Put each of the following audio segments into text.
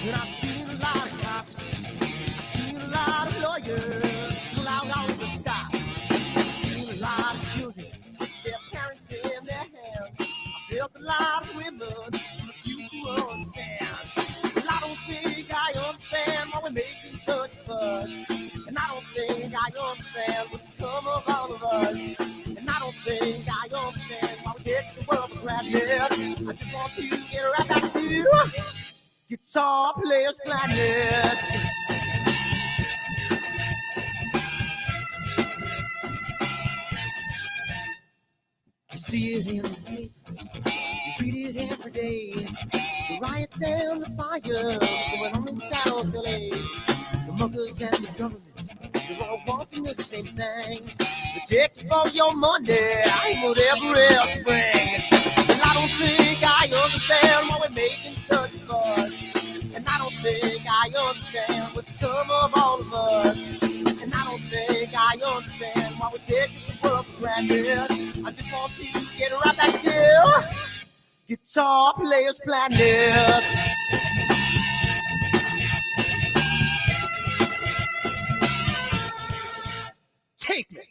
And I've seen a lot of cops, I've seen a lot of lawyers pull out all the stops. I've seen a lot of children with their parents in their hands. I felt a lot of women refuse to understand. Well, I don't think I understand why we're making such a fuss. And I don't think I understand what's come of all of us. And I don't think I understand why we take the world for granted. I just want to get right back to Guitar Players Planet. You see it in the papers, you read it every day. The riots and the fire going on in South LA. The muggers and the government, they're all wanting the same thing. They take you for your money, whatever else bring. And I don't think I understand why we're making such a fuss. And I don't think I understand what's come of all of us. And I don't think I understand why we take this world for granted. I just want to get right back to Guitar Players Planet. Take me.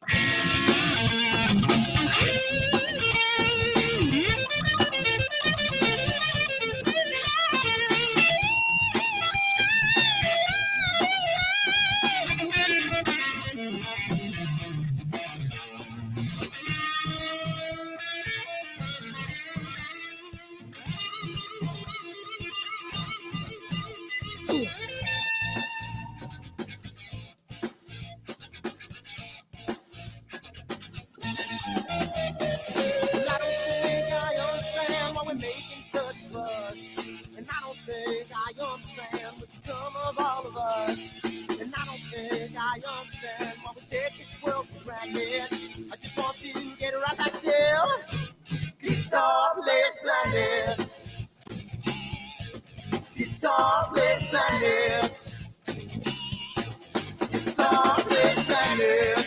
And I don't think I understand what's come of all of us. And I don't think I understand why we take this world for granted. I just want to get right back to Guitar Players Planet. Guitar Players Planet. Guitar Players Planet.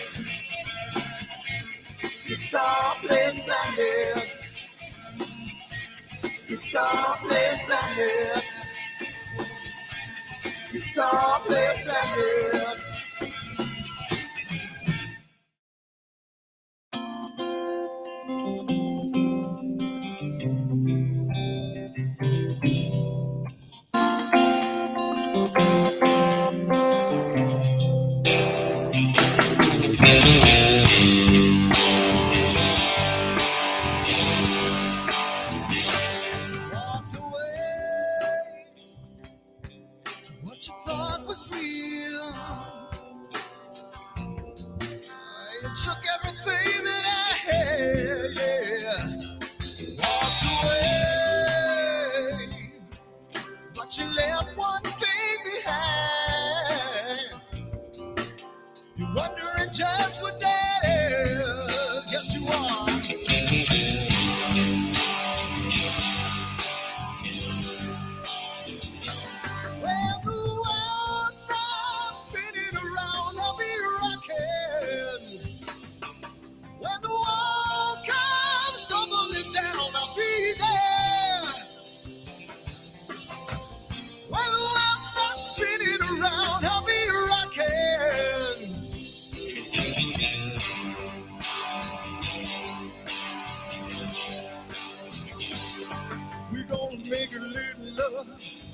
Guitar Players Planet. Guitar Players Planet. Guitar Players Planet.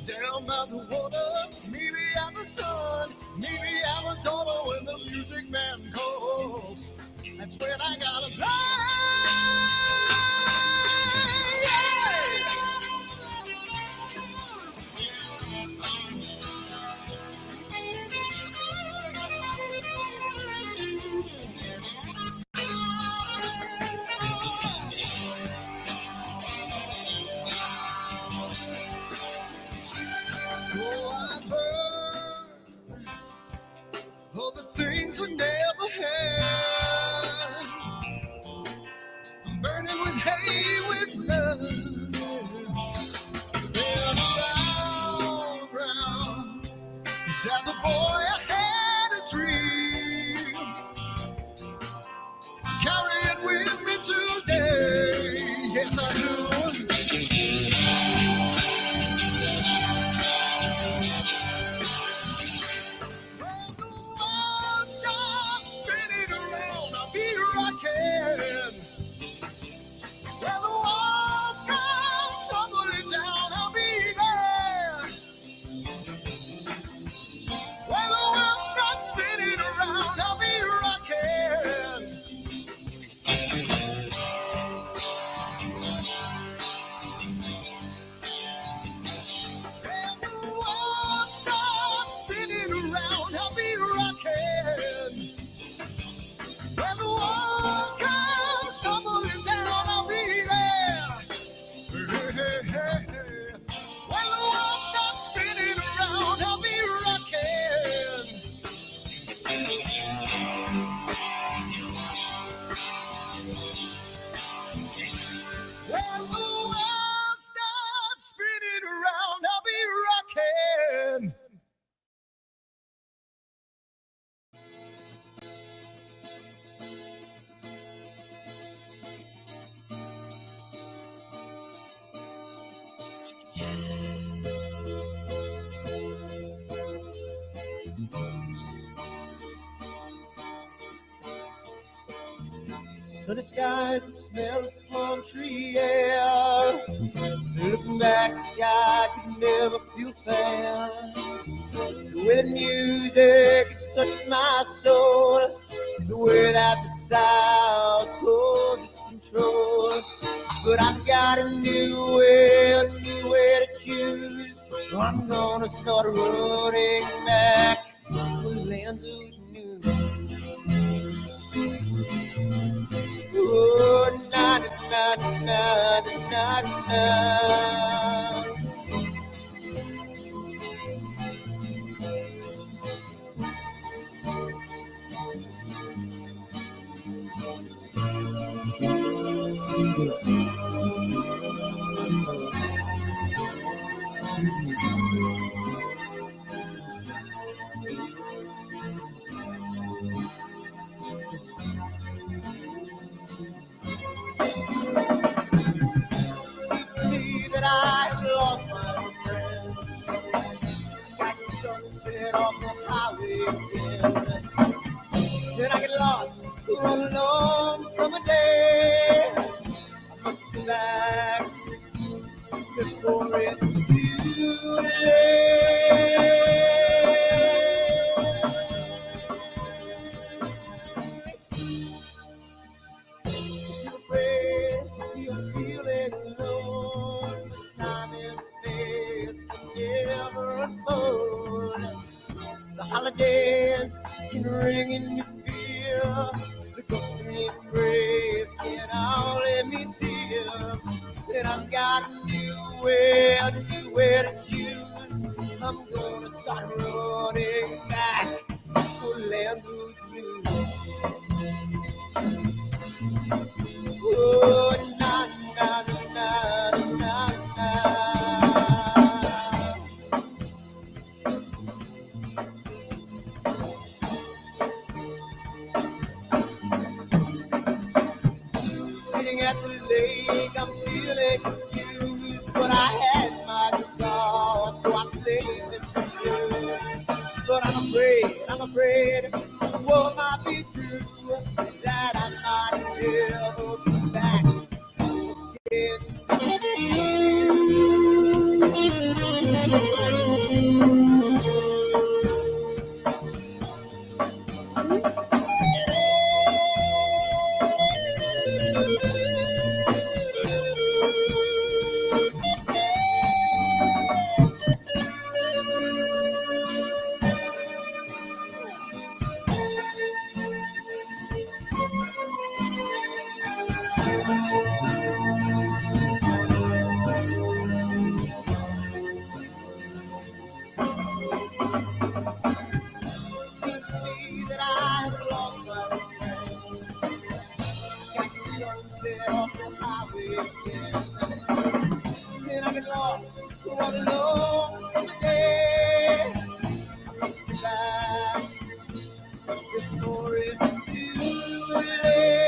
Down by the water, maybe I'm the sun, maybe I'm a daughter when the music man calls. That's when I gotta play. We never had. I'm burning with hate, with love. Spin around. 'Cause as a boy I had a dream. Carry it with me today. Yes, I do. Sunny skies, the smell of palm tree air. Looking back, I could never feel fair. The way the music has touched my soul, the way that the South holds its control. But I've got a new way to choose. I'm gonna start running back to the lands of the new. Oh, na na na na na na. That I have lost my friend. Like the sunset off the highway again. Then I get lost on a long summer day. I must go back before it's too late. You're afraid, you're feeling alone. Time and space can never unfold. The holidays can ring in your fear. The ghostly embrace can only mean tears. And I've got a new way to choose. I'm gonna start running back for lands of blue. Oh, na na na na na na. Sitting at the lake, I'm feeling confused, but I had my guitar, so I played this blues. But I'm afraid, what might be true, that I might never come back again. Seems to me that I have lost my friend. Got the sunset off the highway again. Then I get lost on a long summer day. I must be back before it's too late.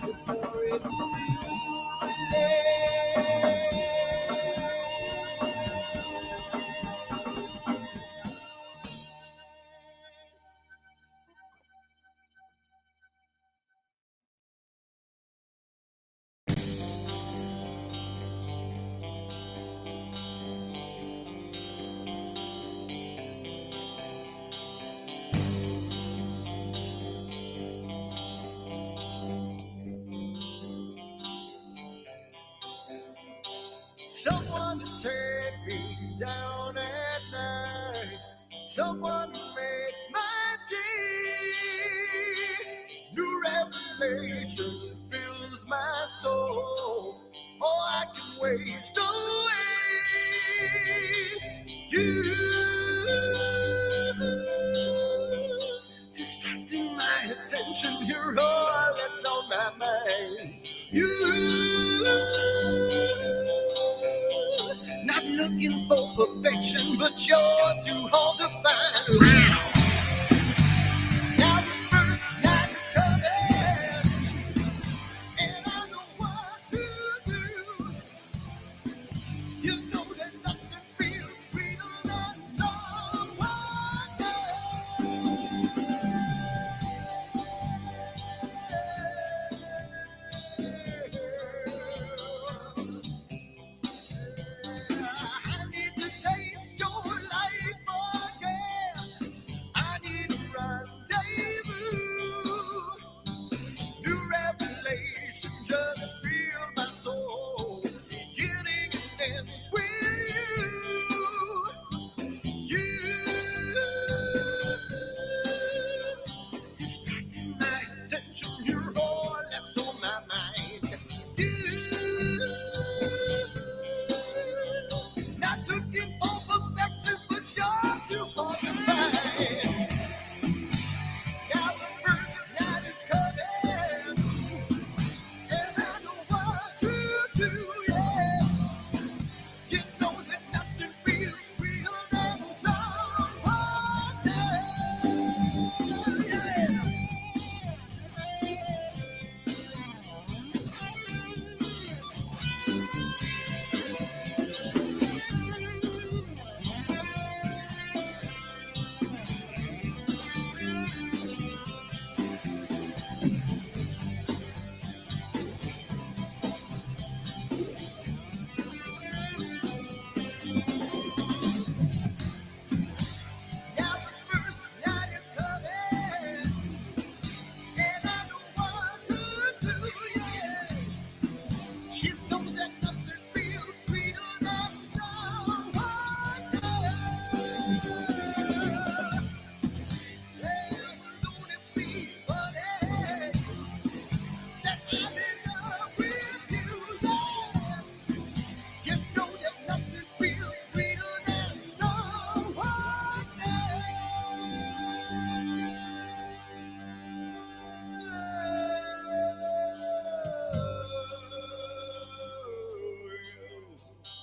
Before it's too late. Someone to take me down at night. Someone to make my day. New revelation fills my soul. Oh, I can waste away. You distracting my attention. You're all that's on my mind. Not looking for perfection, but you're too hard to find. Now the first night is coming, and I know what to do. You know that nothing feels sweeter than someone new.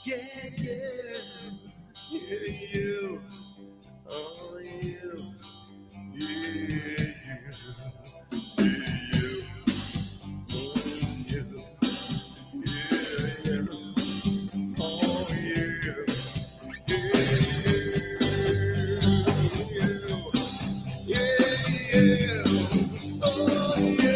Yeah, yeah, yeah, you. Oh, you. Yeah, you. Yeah, you. Oh, you.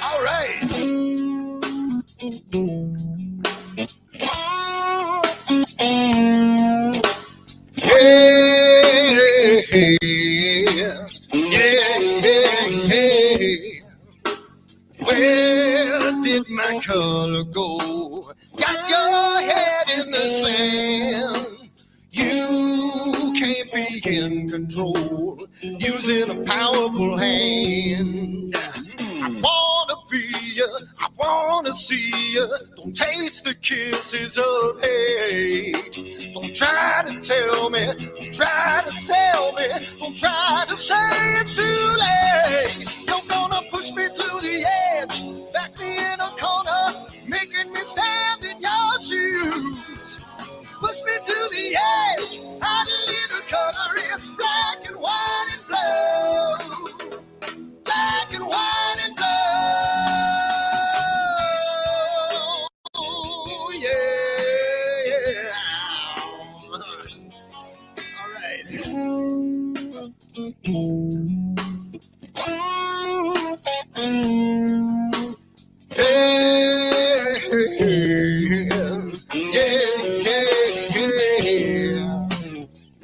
All right. Hey, yeah, yeah. Where did my color go? Got your head in the sand. You can't be in control using a powerful hand. I wanna be ya, I wanna see ya. Don't taste the kisses of hate. Don't try to tell me, don't try to sell me, don't try to say it's too late. You're gonna push me to the edge, back me in a corner, making me stand in your shoes. Push me to the edge, hide a little color, it's black and white and blue. Black and white and blue. Yeah. All right. Yeah.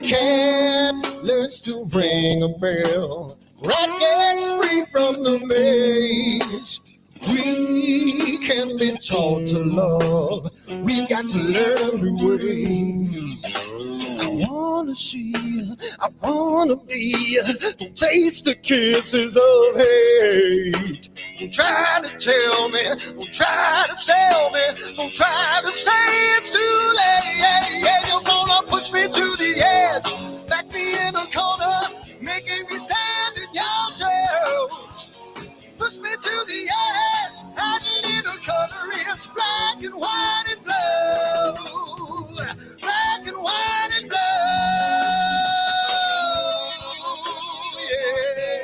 Cat learns to ring a bell. Rat gets free from the maze. We can be taught to love. We've got to learn a new way. I wanna see you, I wanna be you. Don't taste the kisses of hate. Don't try to tell me, don't try to sell me, don't try to say it's too late. Yeah, you're gonna push me to the edge, back me in a corner, making me stand in your shadows. Push me to the edge, add a little color, it's black and white and blue. Black and white and blue. Yeah.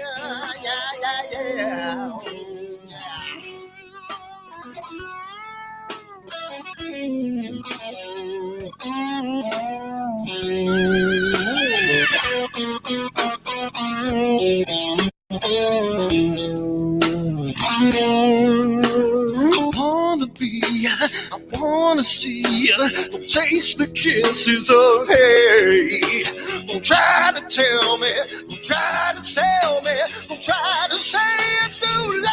I wanna be, I wanna see, don't taste the kisses of hate. Don't try to tell me, don't try to sell me, don't try to say it's too late.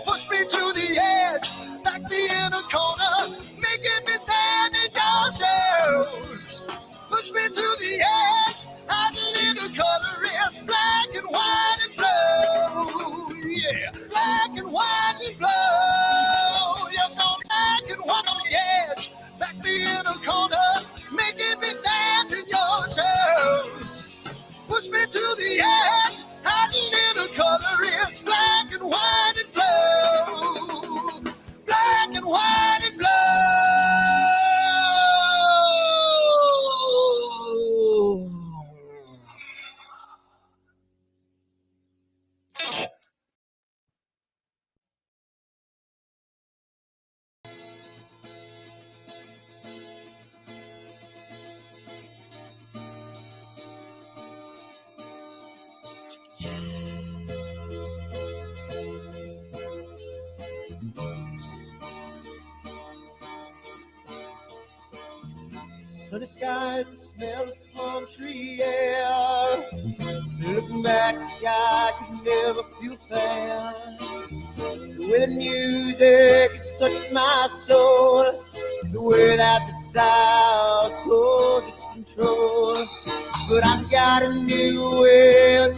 Push me to the edge, back me in a corner, making me stand in your shoes. Push me to the edge, add a little color, it's black and white and blue. Yeah, black and white and blue. You're going black and white on the edge, back me in a corner, making me stand in your shoes. Push me to the edge, add a little color, it's black and white and blue. Black and white and blue. Sunny skies, the smell of palm tree air. Looking back, I could never feel fair. The way the music has touched my soul, the way that the South holds its control. But I've got a new way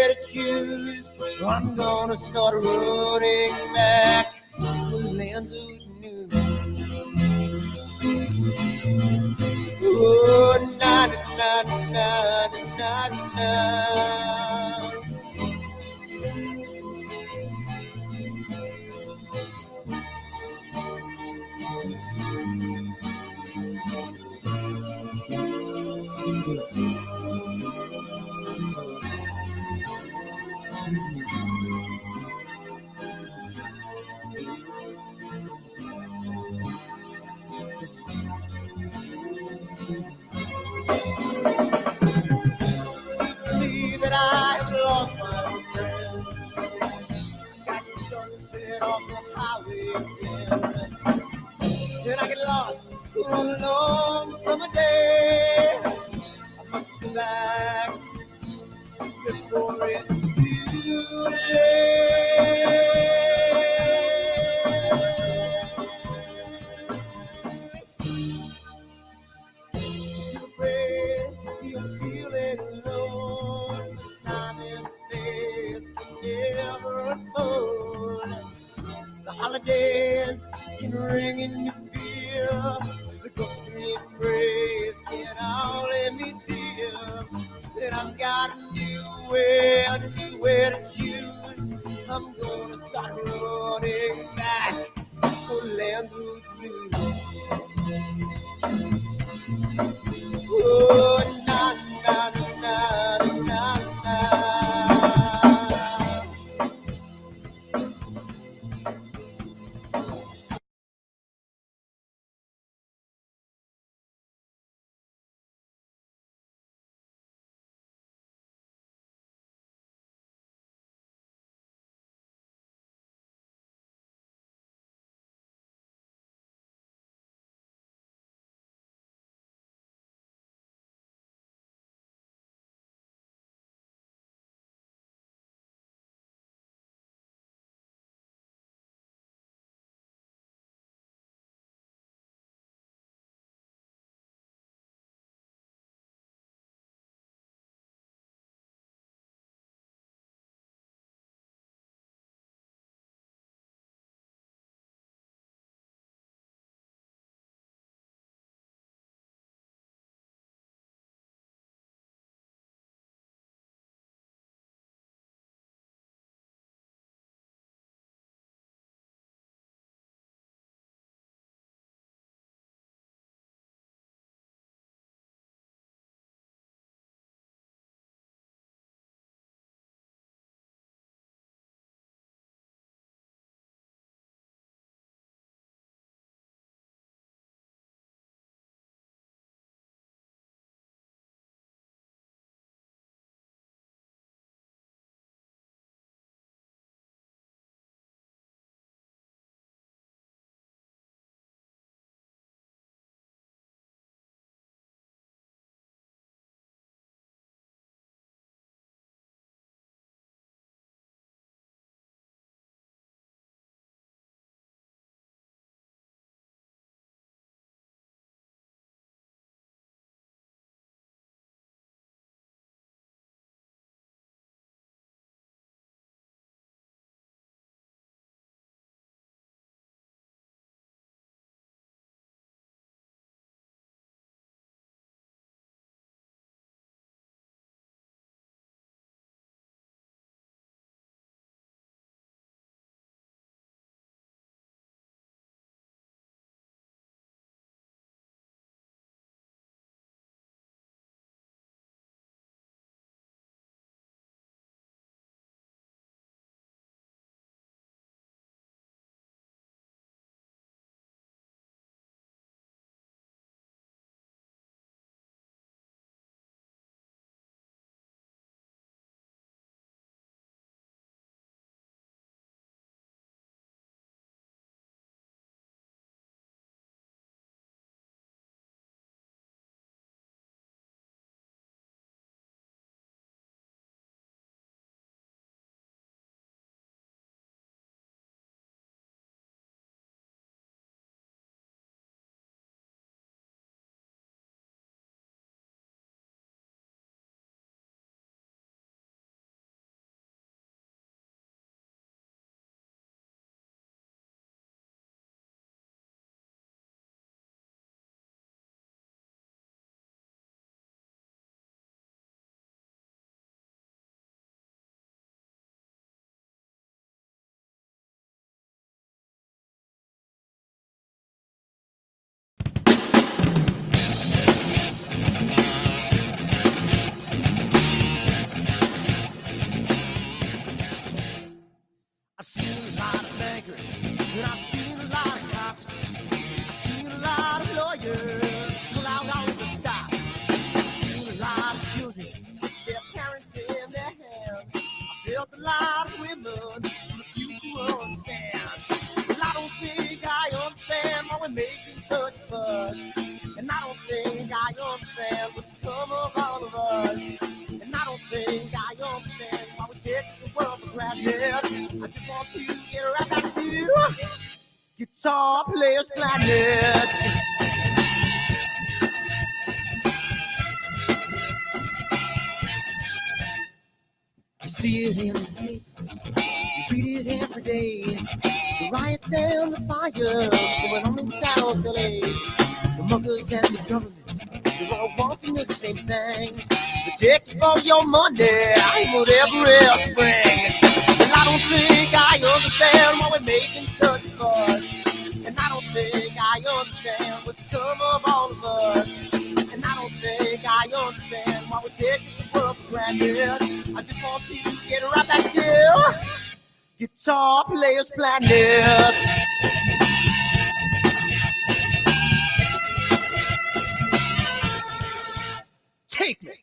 to choose. I'm gonna start running back to the land of the new. Oh, na na na na na na. Seems to me that I have lost my old friend. Got the sunset off the highway again. Then I get lost on a long summer day. I must go back before it's too late. You're afraid, you're feeling alone. Time and space can never unfold. The holidays can ring in your fear. The ghostly embrace can only mean tears. And I've got a new way to choose. I'm gonna start running back for the land of the blue. Oh, na na na na na na. making such a fuss. And I don't think I understand what's come of all of us. And I don't think I understand why we take this world for granted. I just want to get right back to Guitar Players Planet. I see it in the papers, you read it every day. The riots and the fires going on in South LA. The muggers and the government, they're all wanting the same thing. They take for your money, I'm whatever else spring. And I don't think I understand why we're making such a fuss. And I don't think I understand what's come of all of us. And I don't think I understand why we take this world for granted. I just want to get right back to Guitar Players Planet. Take me.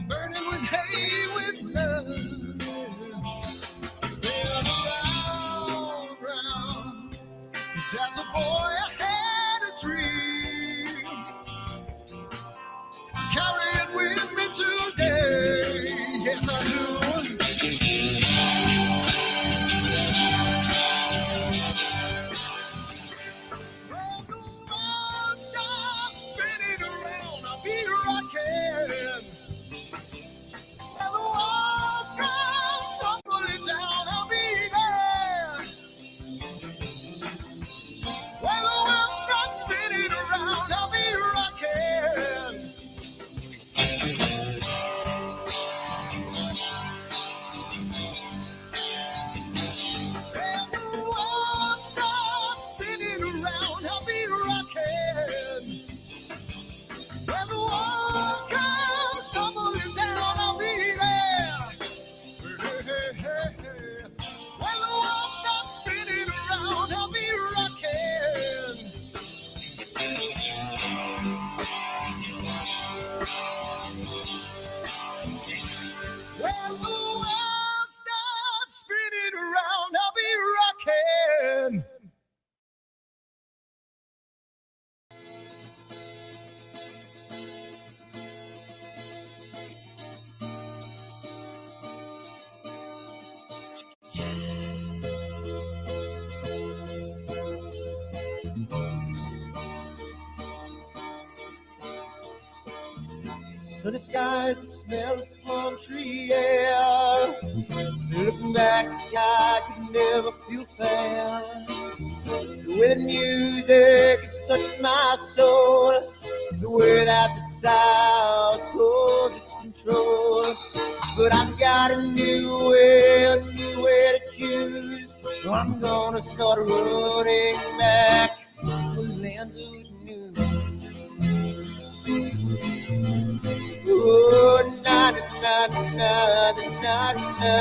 Burning with again. Sunny skies, the smell of palm tree air. Looking back, I could never feel fair. The way the music has touched my soul, the way that the South holds its control. But I've got a new way to choose. I'm gonna start running back to the lands of the new. Oh, na na na na na na.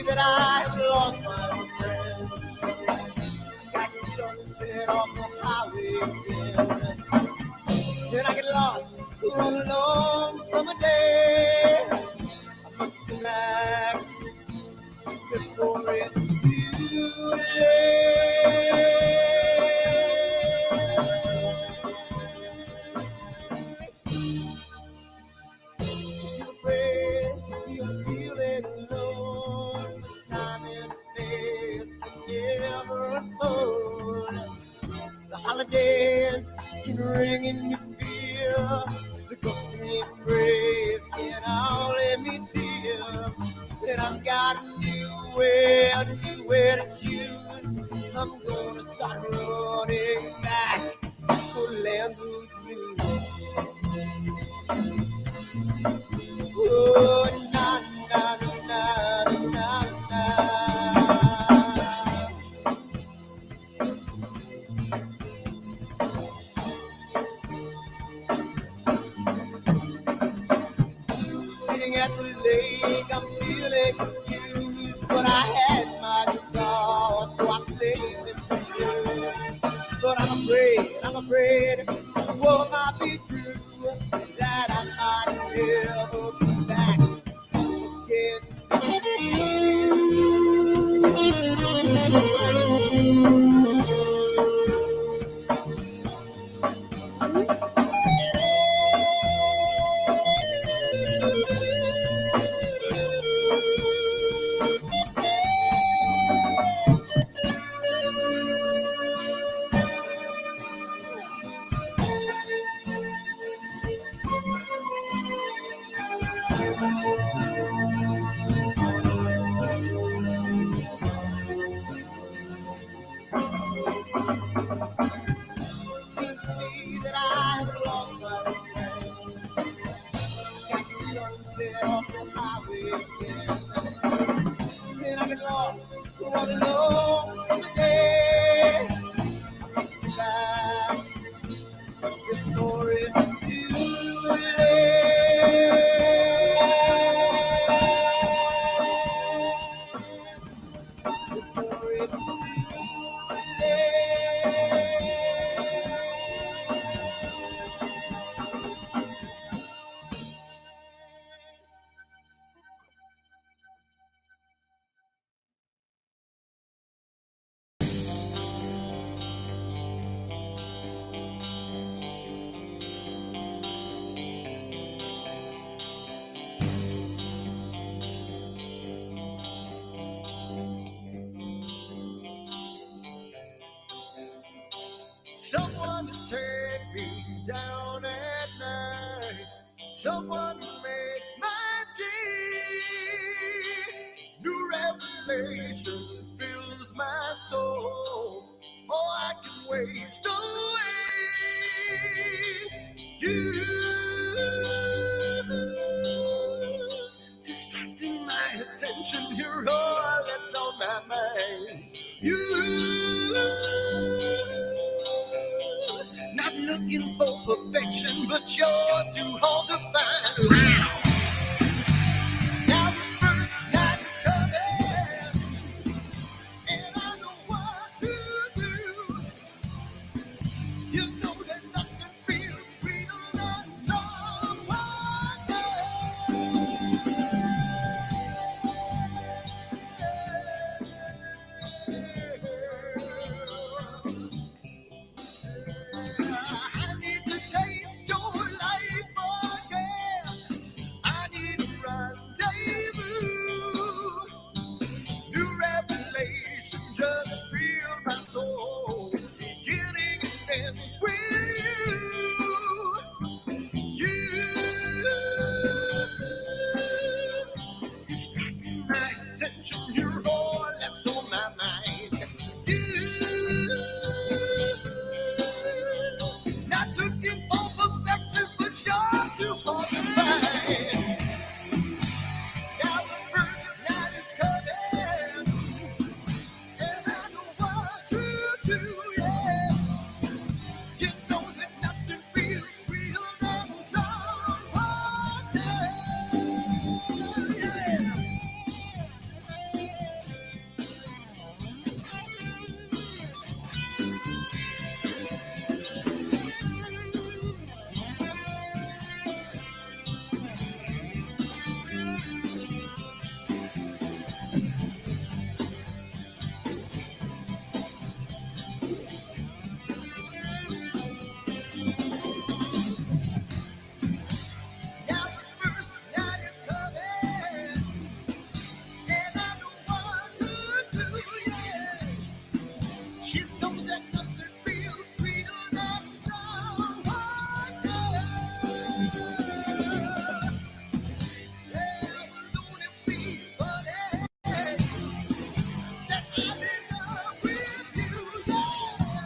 That I have lost my old friend. Got the sunset off the highway again. Then I get lost on a long summer day. I must go back before it's too late. You're afraid, you're feeling alone. Time and space can never hold. The holidays can ring in your fear. The ghostly embrace can only mean tears. Then I've got a new way to choose. I'm gonna start running back for lands of the blue. Oh, na na na na na na. Sitting at the lake, I'm feeling confused, but I had my guitar, so I played this blues. But I'm afraid, the world might be true, that I might never come back again. Seems to me that I have lost my friend. Got the sunset off the highway again. Then I get lost on a long summer day. I must be back before it's too late. Before it's too late. Someone to take me down at night. Someone to make my day. New revelation fills my soul. Oh, I can waste away. You distracting my attention. You're all that's on my mind. You looking for perfection, but you're too hard to find. Now the first night is coming, and I know what to do. You know that nothing feels sweeter than someone I need to taste your life again. I need a rendezvous. New revelation just fills my soul. Beginning and ends with you. Distracting my attention, you're all that's on my mind. You. Not looking for perfection, but you're too hard to find. Now the first night is coming, and I know what to do, yeah. You know that nothing feels real than someone else, yeah. Now the first night is coming, and I know what to do, yeah. She knows that nothing feels sweeter than someone else. Yeah, alone and free, but that I'm in love with you, yeah.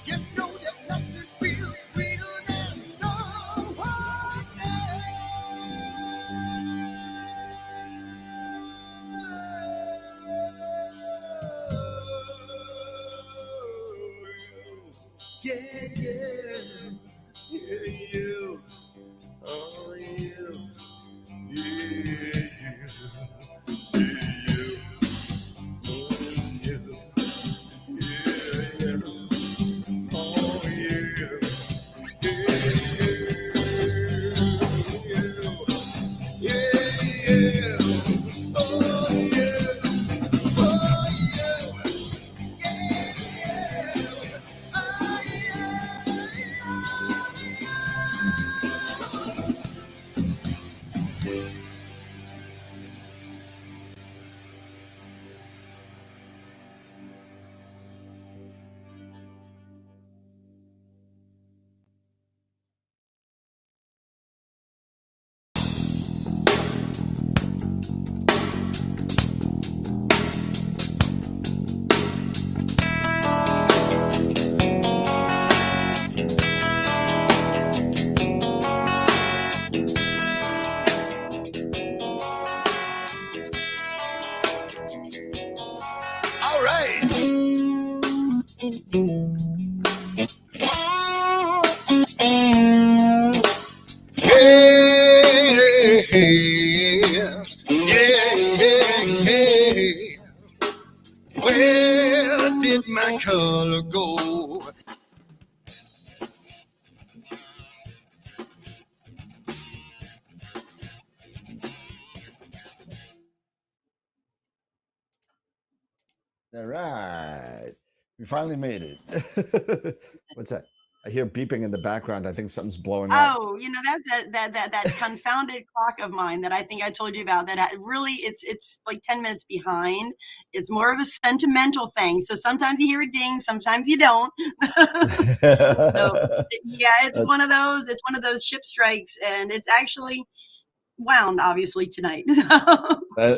You know that nothing feels sweeter than someone else. Yeah, yeah, yeah, you. Oh, you. Yeah, you. Yeah, you. Oh, yeah. All right. Yeah. Where did my color go? All right. We finally made it. What's that? I hear beeping in the background. I think something's blowing up. Oh, you know, that's that confounded clock of mine that I think I told you about, that really it's like 10 minutes behind. It's more of a sentimental thing. So sometimes you hear a ding, sometimes you don't. So yeah, it's one of those ship strikes, and it's actually wound obviously tonight.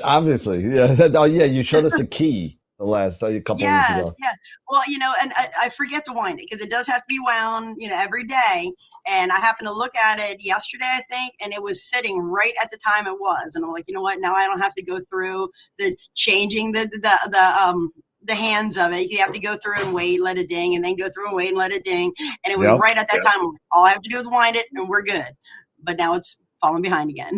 Obviously. Yeah. Oh, yeah. You showed us a key the last couple weeks ago. Yeah. Well, you know, and I forget to wind it because it does have to be wound, you know, every day. And I happened to look at it yesterday, I think, and it was sitting right at the time it was. And I'm like, you know what? Now I don't have to go through the changing the the hands of it. You have to go through and wait, let it ding, and then go through and wait and let it ding. And it was Yep. right at that time. All I have to do is wind it, and we're good. But now it's falling behind again.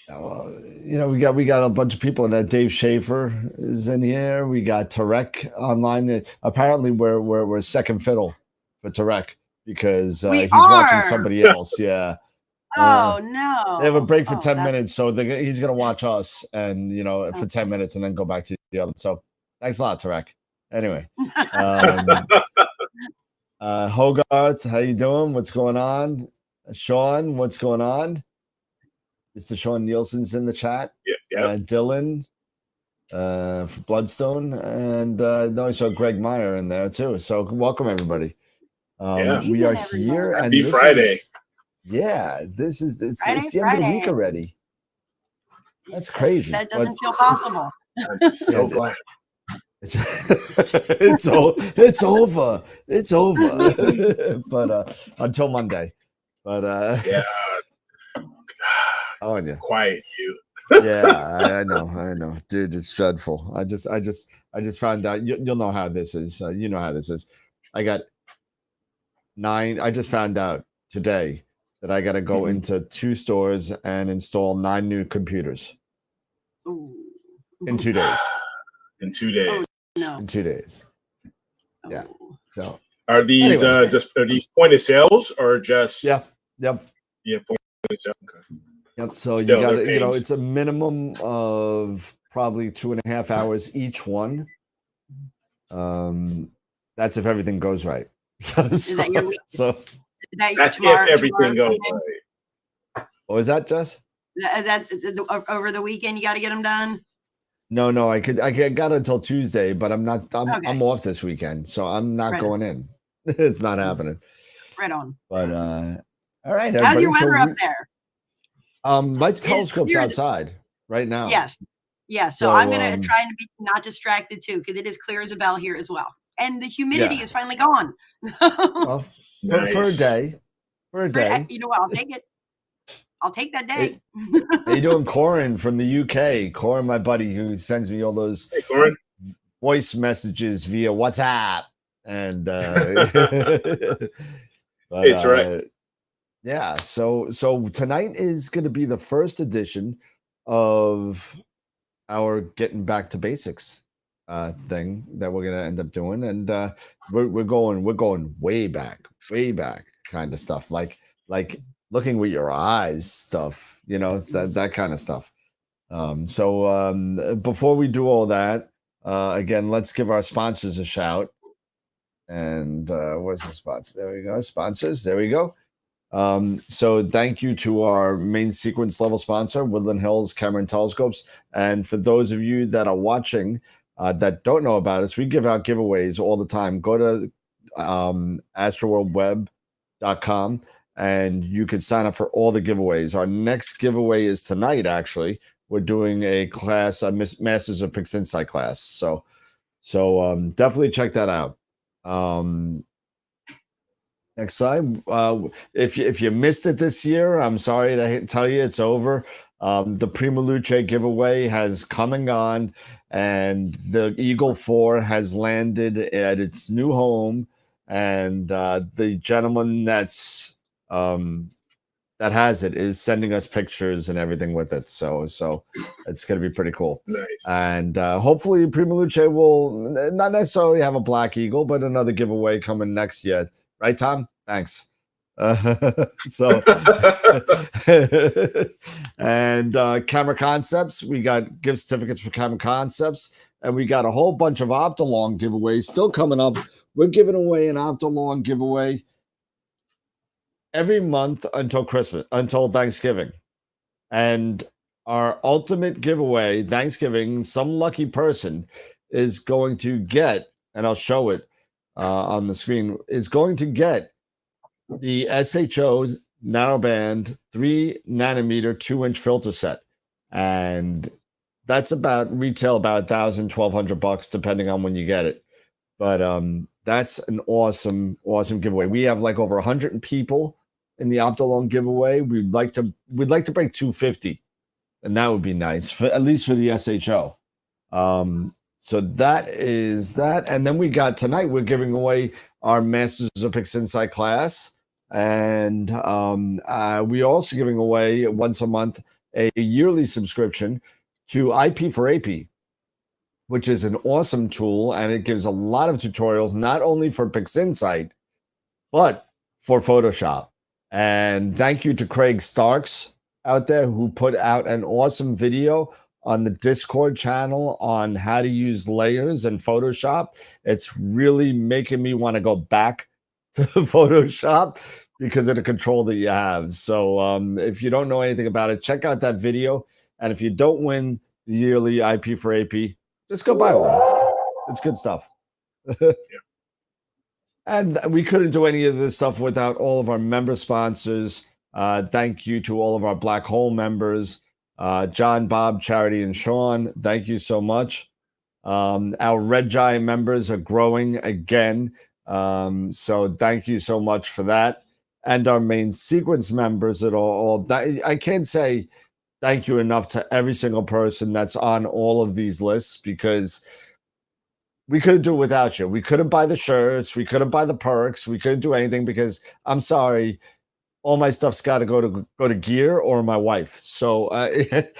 We got a bunch of people in that. Dave Schaefer is in here. We got Tarek online. Apparently, we're second fiddle for Tarek because he's watching somebody else. Yeah. Oh no! They have a break for 10 that's- minutes, so he's gonna watch us, and for 10 minutes, and then go back to the other. So thanks a lot, Tarek. Anyway, Hogarth, how you doing? What's going on? Sean, what's going on? Mr. Sean Nielsen's in the chat. Yeah. Dylan for Bloodstone, and I saw Greg Meyer in there too. So welcome everybody. We are here, and Happy Friday. This is it's Friday, the end of the week already. That's crazy. That doesn't feel possible. I'm so glad. It's over. It's over. But until Monday. But yeah. Oh, yeah. Quiet you. Yeah, I know, dude. It's dreadful. I just found out. You'll know how this is. You know how this is. I got 9. I just found out today that I got to go into 2 stores and install 9 new computers in 2 days. In 2 days. Oh, no. In 2 days. Yeah. So are these are these point of sales or just Yep. Yeah, point of sale. Okay. Yep. So Still, you got to, it's a minimum of probably 2.5 hours each one. That's if everything goes right. Is that your week? That's if everything goes right. What was that, Jess? Is that over the weekend? You got to get them done. No, I got until Tuesday, but I'm I'm off this weekend, so I'm not going in. It's not happening. Right on. But all right. How's your weather up there? My telescope's outside right now. Yes. So I'm gonna try and be not distracted too, because it is clear as a bell here as well, and the humidity is finally gone. Well, for a day. You know what? I'll take it. I'll take that day. How you doing, Corin from the UK? Corin, my buddy, who sends me all those voice messages via WhatsApp, and it's right. Yeah. So tonight is going to be the first edition of our Getting Back to Basics thing that we're going to end up doing, and we're going way back kind of stuff, like looking with your eyes stuff, that kind of stuff. So before we do all that, again, let's give our sponsors a shout. And where's the sponsor? There we go. Sponsors. There we go. So thank you to our main sequence level sponsor, Woodland Hills Camera and Telescopes. And for those of you that are watching that don't know about us, we give out giveaways all the time. Go to astroworldweb.com and you can sign up for all the giveaways. Our next giveaway is tonight, actually. We're doing a class, a Masters of Pixinsight Class. So definitely check that out. Next slide. If you missed it this year, I'm sorry to tell you it's over. The Prima Luce giveaway has come and gone, and the Eagle 4 has landed at its new home, and the gentleman that has it is sending us pictures and everything with it. So it's going to be pretty cool. Nice. And hopefully Prima Luce will not necessarily have a Black Eagle, but another giveaway coming next year. Right, Tom? Thanks. So and Camera Concepts, we got gift certificates for Camera Concepts, and we got a whole bunch of Optolong giveaways still coming up. We're giving away an Optolong giveaway every month until Thanksgiving. And our ultimate giveaway, Thanksgiving, some lucky person is going to get, and I'll show it on the screen, is going to get the SHO narrowband 3 nanometer 2-inch filter set. And that's retail about $1,000-$1,200 depending on when you get it. But that's an awesome giveaway. We have like over 100 people in the Optolong giveaway. We'd like to break 250, and that would be nice, at least for the SHO. So that is that. And then we got tonight, we're giving away our Masters of Pixinsight Class. And we're also giving away once a month a yearly subscription to IP for AP, which is an awesome tool. And it gives a lot of tutorials, not only for Pixinsight, but for Photoshop. And thank you to Craig Starks out there who put out an awesome video on the Discord channel on how to use layers in Photoshop. It's really making me want to go back to Photoshop because of the control that you have. So if you don't know anything about it, check out that video. And if you don't win the yearly IP for AP, just go buy one. It's good stuff. And we couldn't do any of this stuff without all of our member sponsors. Thank you to all of our Black Hole members. John, Bob, Charity, and Sean, thank you so much. Our Red Giant members are growing again. So thank you so much for that. And our main sequence members at all that, I can't say thank you enough to every single person that's on all of these lists, because we couldn't do it without you. We couldn't buy the shirts. We couldn't buy the perks. We couldn't do anything because, I'm sorry, all my stuff's got to go to gear or my wife. So that's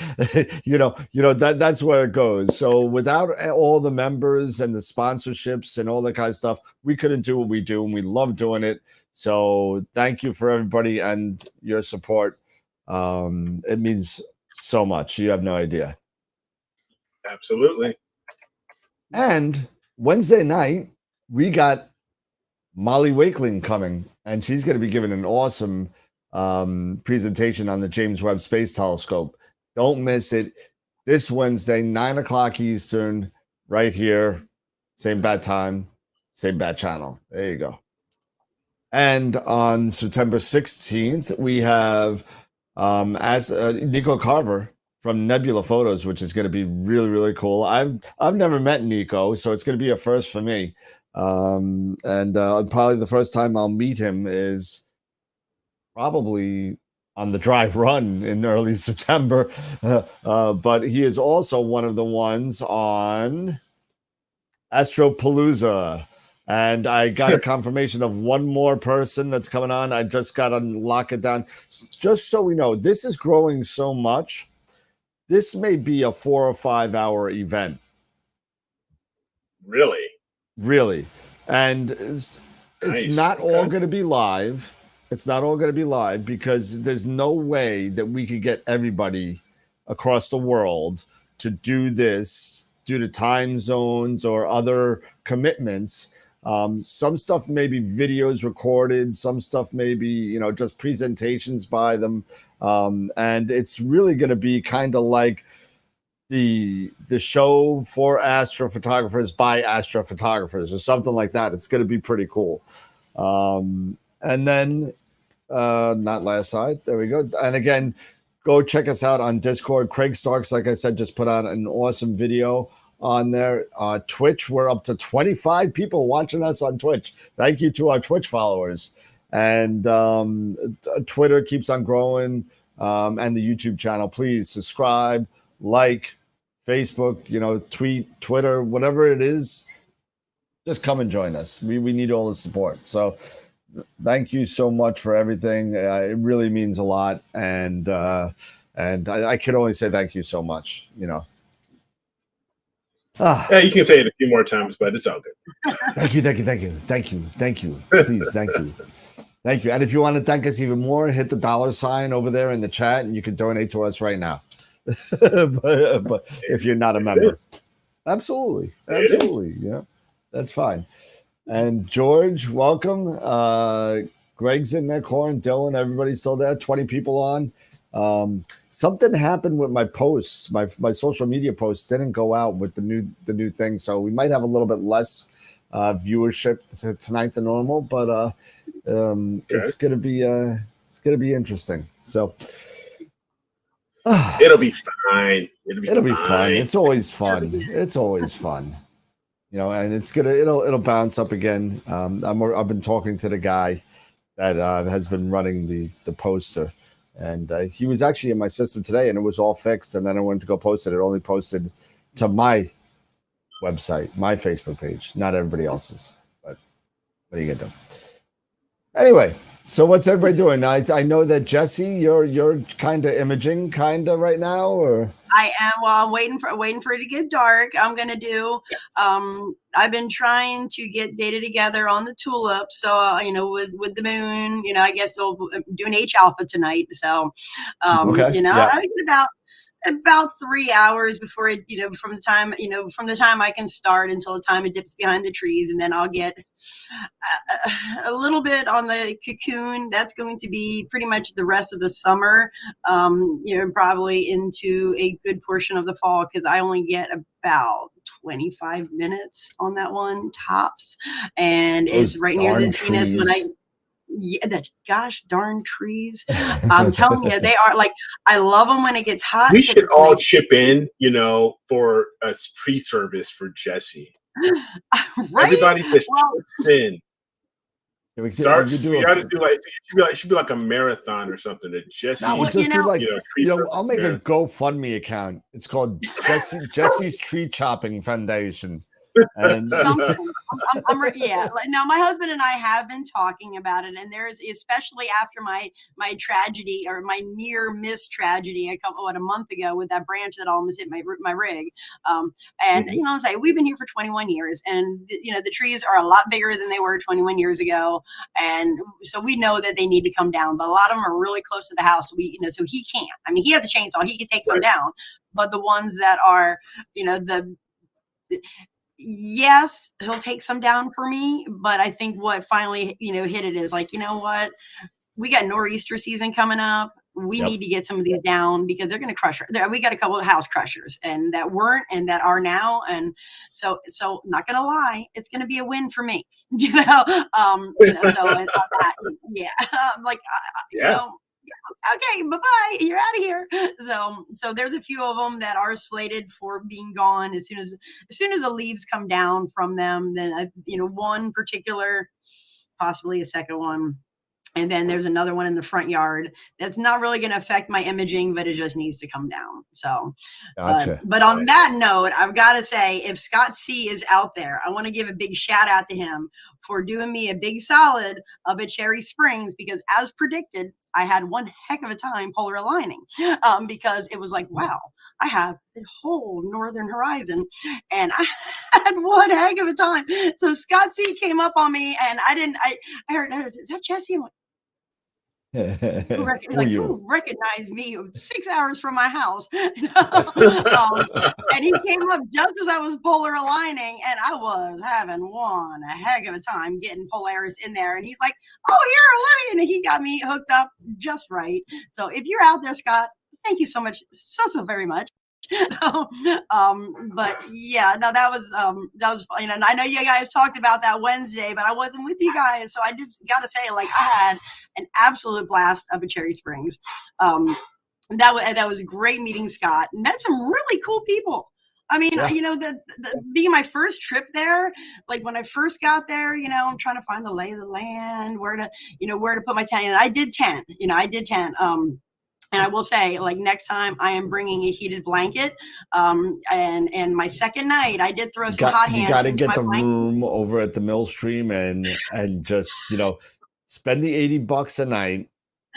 where it goes. So without all the members and the sponsorships and all that kind of stuff, we couldn't do what we do, and we love doing it. So thank you for everybody and your support. It means so much. You have no idea. Absolutely. And Wednesday night, we got Molly Wakeling coming, and she's going to be giving an awesome presentation on the James Webb Space Telescope. Don't miss it. This Wednesday, 9 o'clock Eastern, right here. Same bad time, same bad channel. There you go. And on September 16th, we have Nico Carver from Nebula Photos, which is going to be really, really cool. I've never met Nico, so it's going to be a first for me. And probably the first time I'll meet him is probably on the drive run in early September. But he is also one of the ones on Astropalooza. And I got a confirmation of one more person that's coming on. I just got to lock it down. Just so we know, this is growing so much. This may be a 4 or 5 hour event. Really. And it's Nice. not Okay. all going to be live. It's not all going to be live because there's no way that we could get everybody across the world to do this due to time zones or other commitments. Some stuff may be videos recorded. Some stuff may be, just presentations by them. And it's really going to be kind of like the show for astrophotographers by astrophotographers or something like that. It's going to be pretty cool. And then not last side. There we go. And again, go check us out on Discord. Craig Starks, like I said, just put out an awesome video on there. Twitch, we're up to 25 people watching us on Twitch. Thank you to our Twitch followers. And Twitter keeps on growing, and the YouTube channel. Please subscribe, like, Facebook, tweet, Twitter, whatever it is. Just come and join us. We need all the support. So thank you so much for everything. It really means a lot, and I can only say thank you so much. Yeah, you can say it a few more times, but it's all good. Thank you. Please, thank you. Thank you. And if you want to thank us even more, hit the $sign over there in the chat, and you can donate to us right now. but if you're not a member, absolutely, that's fine. And George, welcome. Greg's in there, Corin, Dylan, everybody's still there. 20 people on. Something happened with my posts. My social media posts didn't go out with the new thing, so we might have a little bit less viewership tonight than normal. But it's gonna be interesting. So it'll be fine. It'll be fun. It's always fun. And it'll bounce up again. I've been talking to the guy that has been running the poster. And he was actually in my system today, and it was all fixed. And then I went to go post it. It only posted to my website, my Facebook page, not everybody else's. But what are you gonna do? Anyway, so what's everybody doing? I know that Jesse, you're kind of imaging right now, or I am. Well, I'm waiting for it to get dark. I'm gonna do. I've been trying to get data together on the tulip. So with the moon, I guess we'll do an H alpha tonight. So, okay, yeah. I get about 3 hours before it, from the time I can start until the time it dips behind the trees, and then I'll get a little bit on the cocoon. That's going to be pretty much the rest of the summer, probably into a good portion of the fall, because I only get about 25 minutes on that one tops, and Those it's right near the zenith when that gosh darn trees. I'm telling you, they are like, I love them when it gets hot. We should all chip in, for a tree service for Jesse. Right? Everybody just chips in. We It should be like a marathon or something. That Jesse, we'll just do like, I'll make a GoFundMe account. It's called Jesse's Tree Chopping Foundation. And something. Now my husband and I have been talking about it, and there's, especially after my tragedy, or my near miss tragedy a month ago, with that branch that almost hit my rig. Say we've been here for 21 years, and the trees are a lot bigger than they were 21 years ago, and so we know that they need to come down. But a lot of them are really close to the house. So he can't. I mean, he has a chainsaw; he can take some down. But the ones that are, yes, he'll take some down for me, but I think what finally, hit it is like, what? We got nor'easter season coming up. We need to get some of these down, because they're going to crush her. We got a couple of house crushers, and that weren't, and that are now. And so not going to lie, it's going to be a win for me, so that, I'm like, okay, bye-bye, you're out of here. So there's a few of them that are slated for being gone as soon as the leaves come down from them. Then one particular, possibly a second one, and then there's another one in the front yard that's not really going to affect my imaging, but it just needs to come down. So, gotcha. But on that note, I've got to say, if Scott C is out there, I want to give a big shout out to him for doing me a big solid up at Cherry Springs, because as predicted, I had one heck of a time polar aligning, because it was like, wow, I have the whole northern horizon, and I had one heck of a time. So Scott C came up on me, and I heard, is that Jesse? I'm like, who recognized me 6 hours from my house? And he came up just as I was polar aligning, and I was having one a heck of a time getting Polaris in there. And he's like, oh, you're aligning. And he got me hooked up just right. So if you're out there, Scott, thank you so much, so very much. But yeah, no, that was fun. And I know you guys talked about that Wednesday, but I wasn't with you guys, so I just gotta say, like, I had an absolute blast up at Cherry Springs. That was great meeting Scott. Met some really cool people. I mean, the being my first trip there, like when I first got there, I'm trying to find the lay of the land, where to put my tent. And I did tent. And I will say, like, next time I am bringing a heated blanket. And my second night, I did throw some hot hands. You got to get the room over at the Millstream and just, spend the $80 a night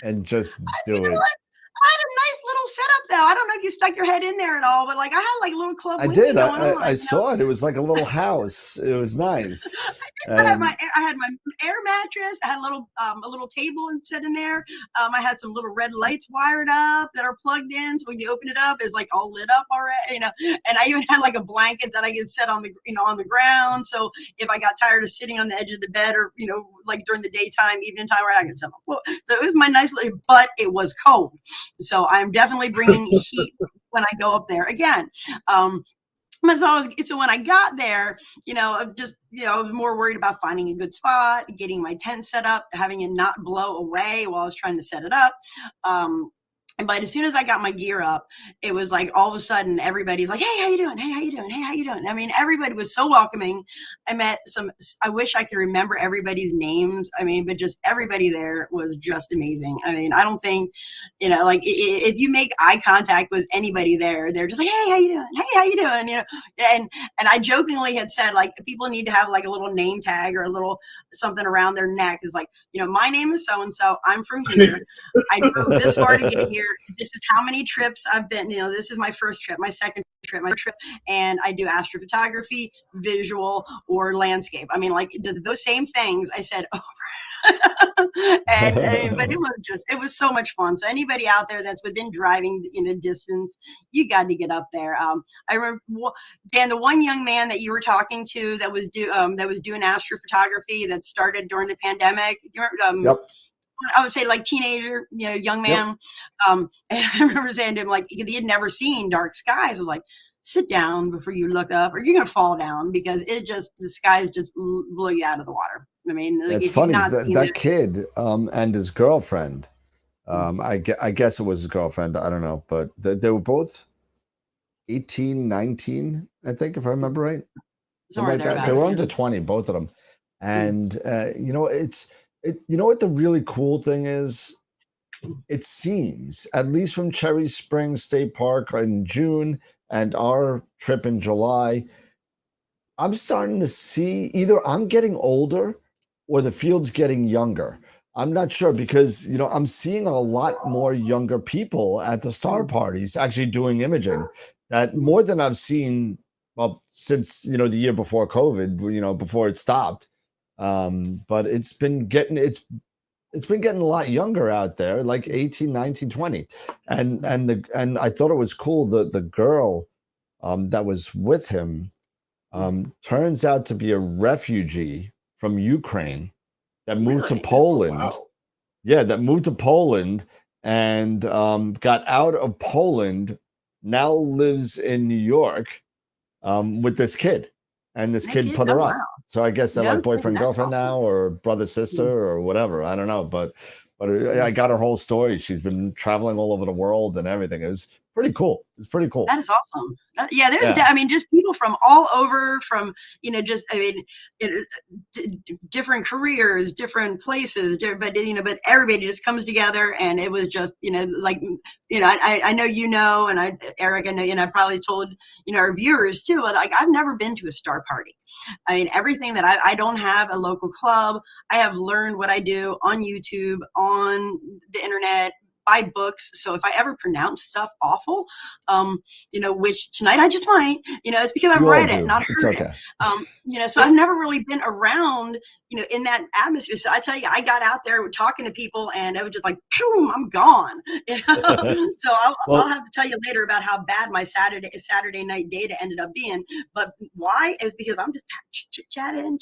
and just do it. I had a nice little setup, though. I don't know if you stuck your head in there at all, but like I had like a little club. I did. I saw it. It was like a little house. It was nice. I had my air mattress. I had a little table sitting there. I had some little red lights wired up that are plugged in, so when you open it up, it's like all lit up already. And I even had like a blanket that I could set on the ground. So if I got tired of sitting on the edge of the bed, or like during the daytime, evening time, where I could sit on. Well, so it was my nice little, but it was cold. So I'm definitely bringing heat when I go up there again. So when I got there, I was more worried about finding a good spot, getting my tent set up, having it not blow away while I was trying to set it up. But as soon as I got my gear up, it was like all of a sudden everybody's like, "Hey, how you doing? Hey, how you doing? Hey, how you doing?" I mean, everybody was so welcoming. I met some. I wish I could remember everybody's names. I mean, but just everybody there was just amazing. I mean, I don't think, like if you make eye contact with anybody there, they're just like, "Hey, how you doing? Hey, how you doing?" And I jokingly had said like people need to have like a little name tag or a little something around their neck is like, my name is so and so. I'm from here. I drove this far to get here. This is how many trips I've been. This is my first trip, my second trip, my trip, and I do astrophotography, visual, or landscape. I mean, like those same things I said over. But it was so much fun. So anybody out there that's within driving distance, you got to get up there. I remember, Dan, the one young man that you were talking to that was doing astrophotography that started during the pandemic. Yep. I would say like teenager, young man. Yep. And I remember saying to him, like, he had never seen dark skies. I was like, sit down before you look up or you're going to fall down because the skies just blow you out of the water. I mean, it's funny that kid and his girlfriend, I guess it was his girlfriend. I don't know, but they were both 18, 19, I think, if I remember right. Somewhere like that. They were under 20, both of them. And, you know what the really cool thing is? It seems, at least from Cherry Springs State Park in June and our trip in July, I'm starting to see either I'm getting older or the field's getting younger. I'm not sure because, I'm seeing a lot more younger people at the star parties actually doing imaging that more than I've seen, well, since, the year before COVID, before it stopped. But it's been getting a lot younger out there, like 18, 19, 20. And I thought it was cool that the girl that was with him turns out to be a refugee from Ukraine that moved to Poland. Wow. Yeah, that moved to Poland and got out of Poland, now lives in New York with this kid. And this kid put her up. Wow. So I guess they're like boyfriend, girlfriend now, or brother, sister, or whatever. I don't know. But I got her whole story. She's been traveling all over the world and everything. It was pretty cool. It's pretty cool. That is awesome. I mean, just people from all over, from, different careers, different places, but everybody just comes together. And it was just, I know, and Eric, I know, I probably told, our viewers too, but like, I've never been to a star party. I mean, everything that I don't have a local club. I have learned what I do on YouTube, on the internet, by books. So if I ever pronounce stuff awful, which tonight I just might, it's because I've read it, not heard it. So I've never really been around, in that atmosphere. So I tell you, I got out there talking to people and it was just like, boom, I'm gone. So I'll have to tell you later about how bad my Saturday night data ended up being. But why? Is because I'm just chit-chatting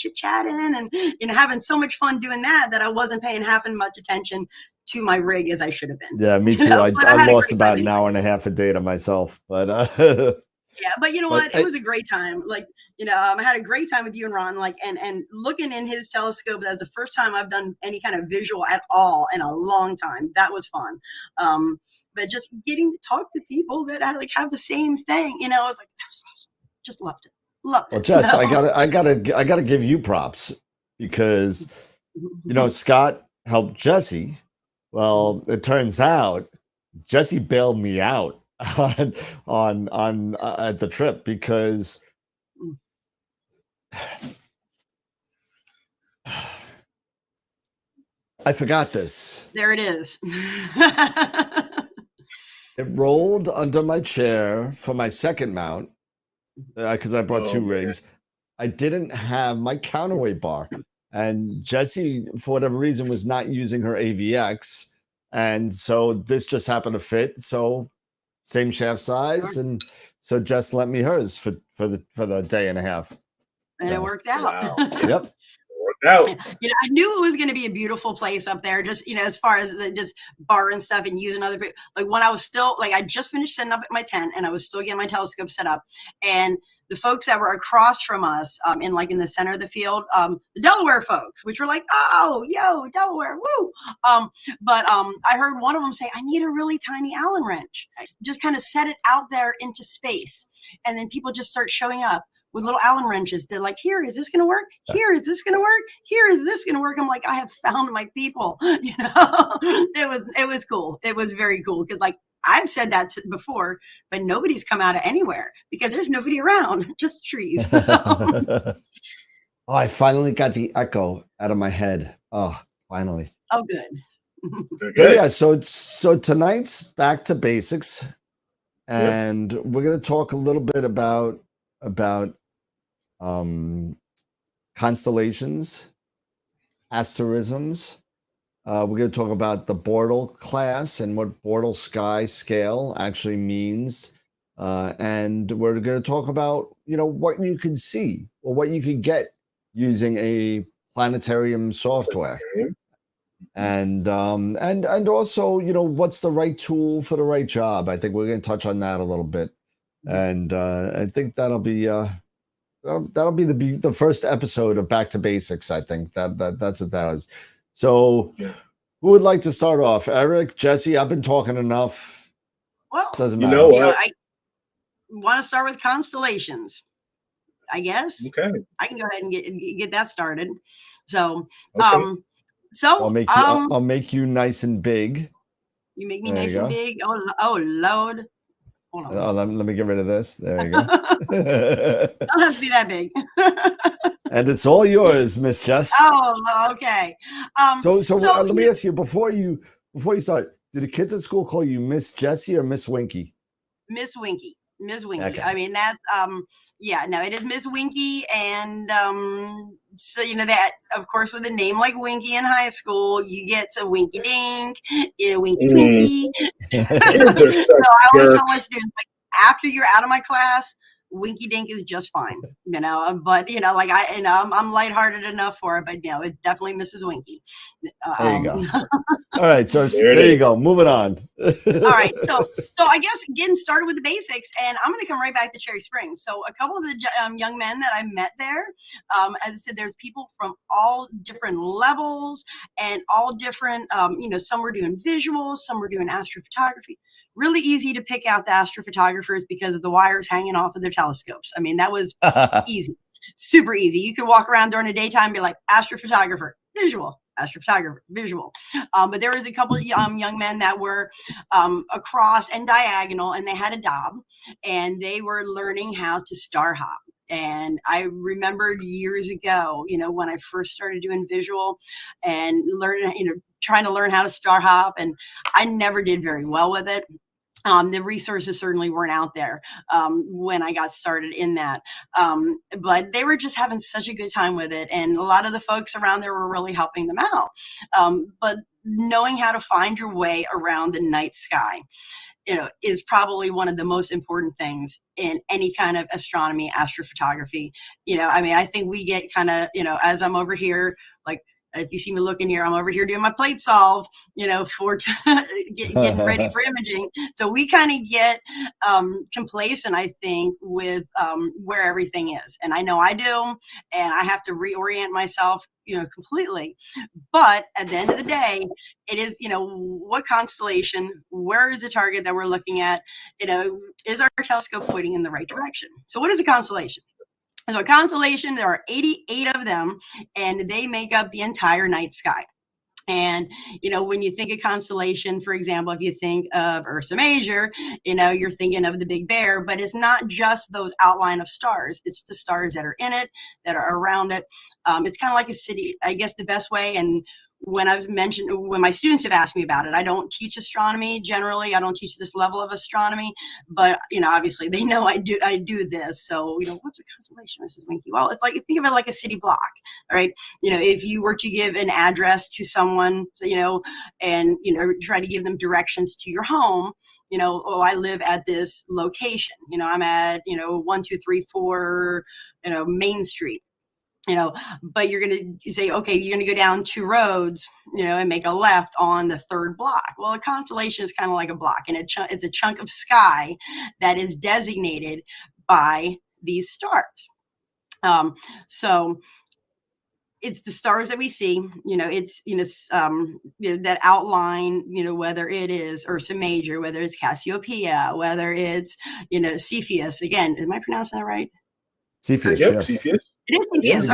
and, having so much fun doing that I wasn't paying half as much attention to my rig as I should have been. Yeah, me too. I lost about an hour and a half of data myself, but yeah, but you know what? It was a great time. Like, I had a great time with you and Ron, like, and looking in his telescope. That was the first time I've done any kind of visual at all in a long time. That was fun. But just getting to talk to people that have the same thing, it's like, that was awesome. Just loved it. Well, Jess, I gotta give you props because, Scott helped Jesse. Well, it turns out Jesse bailed me out on at the trip because I forgot this. There it is. It rolled under my chair for my second mount because I brought two rigs. I didn't have my counterweight bar. And Jesse, for whatever reason, was not using her AVX. And so this just happened to fit. So same shaft size. And so Jess lent me hers for the day and a half. And it worked out. Wow. Yep. out. I knew it was going to be a beautiful place up there, just, as far as just bar and stuff and using other, like when I was still, like I just finished setting up my tent and I was still getting my telescope set up. And the folks that were across from us, in the center of the field, the Delaware folks, which were like, oh, yo, Delaware, woo. But I heard one of them say, I need a really tiny Allen wrench. I just kind of set it out there into space. And then people just start showing up with little Allen wrenches. They're like, here, is this going to work? Here, is this going to work? Here, is this going to work? I'm like, I have found my people. It was cool. It was very cool. Because like, I've said that before, but nobody's come out of anywhere because there's nobody around, just trees. Oh, I finally got the echo out of my head. Oh, finally. Oh, good. Good. Yeah, so tonight's back to basics, and we're going to talk a little bit about constellations, asterisms. We're going to talk about the Bortle class and what Bortle sky scale actually means. And we're going to talk about, what you can see or what you can get using a planetarium software. And also, what's the right tool for the right job? I think we're going to touch on that a little bit. And I think that'll be the first episode of Back to Basics. I think that's what that is. So, who would like to start off? Eric, Jesse, I've been talking enough. Well, doesn't matter. I want to start with constellations, I guess. Okay. I can go ahead and get that started. So, Okay. I'll make you nice and big. You make me nice and big. Oh, Lord. Hold on. Oh, let me get rid of this. There you go. Don't have to be that big. And it's all yours, Miss Jess. Oh, okay. So let me ask you before you start. Do the kids at school call you Miss Jessie or Miss Winky? Miss Winky. Miss Winky. Okay. I mean, that's it is Miss Winky, and so that, of course, with a name like Winky in high school, you get to Winky Dink, Winky Twinky. Kids are such I always tell my jerks. students, like, after you're out of my class, Winky Dink is just fine, but I'm lighthearted enough for it, but it's definitely Mrs. Winky. There you go. All right, so there you go. Moving on. All right, so I guess getting started with the basics, and I'm going to come right back to Cherry Springs. So a couple of the young men that I met there, as I said, there's people from all different levels and all different, some were doing visuals, some were doing astrophotography. Really easy to pick out the astrophotographers because of the wires hanging off of their telescopes. I mean, that was easy, super easy. You could walk around during the daytime and be like, astrophotographer, visual, astrophotographer, visual. But there was a couple of young men that were across and diagonal, and they had a job, and they were learning how to star hop. And I remembered years ago, when I first started doing visual and trying to learn how to star hop, and I never did very well with it. The resources certainly weren't out there when I got started in that. But they were just having such a good time with it. And a lot of the folks around there were really helping them out. But knowing how to find your way around the night sky, is probably one of the most important things in any kind of astronomy, astrophotography. I think we get kind of, as I'm over here, like, if you see me looking here, I'm over here doing my plate solve, for getting ready for imaging. So we kind of get complacent, I think, with where everything is. And I know I do, and I have to reorient myself, completely. But at the end of the day, it is, what constellation, where is the target that we're looking at? Is our telescope pointing in the right direction? So what is a constellation? So a constellation, there are 88 of them, and they make up the entire night sky. And, when you think of constellation, for example, if you think of Ursa Major, you're thinking of the Big Bear, but it's not just those outline of stars. It's the stars that are in it, that are around it. It's kind of like a city, I guess the best way. And when my students have asked me about it, I don't teach astronomy generally. I don't teach this level of astronomy, but obviously they know I do this. So, what's a constellation, Mrs. Winky? Well, it's like, think of it like a city block, all right? If you were to give an address to someone, and, try to give them directions to your home, I live at this location, I'm at, 1, 2, 3, 4, Main Street. but you're going to say, okay, you're going to go down 2 roads, and make a left on the 3rd block. Well, a constellation is kind of like a block, and it's a chunk of sky that is designated by these stars. So it's the stars that we see, it's, that outline, whether it is Ursa Major, whether it's Cassiopeia, whether it's, Cepheus. Again, am I pronouncing that right? Cepheus, Yep, yes. Cepheus. It is Cepheus,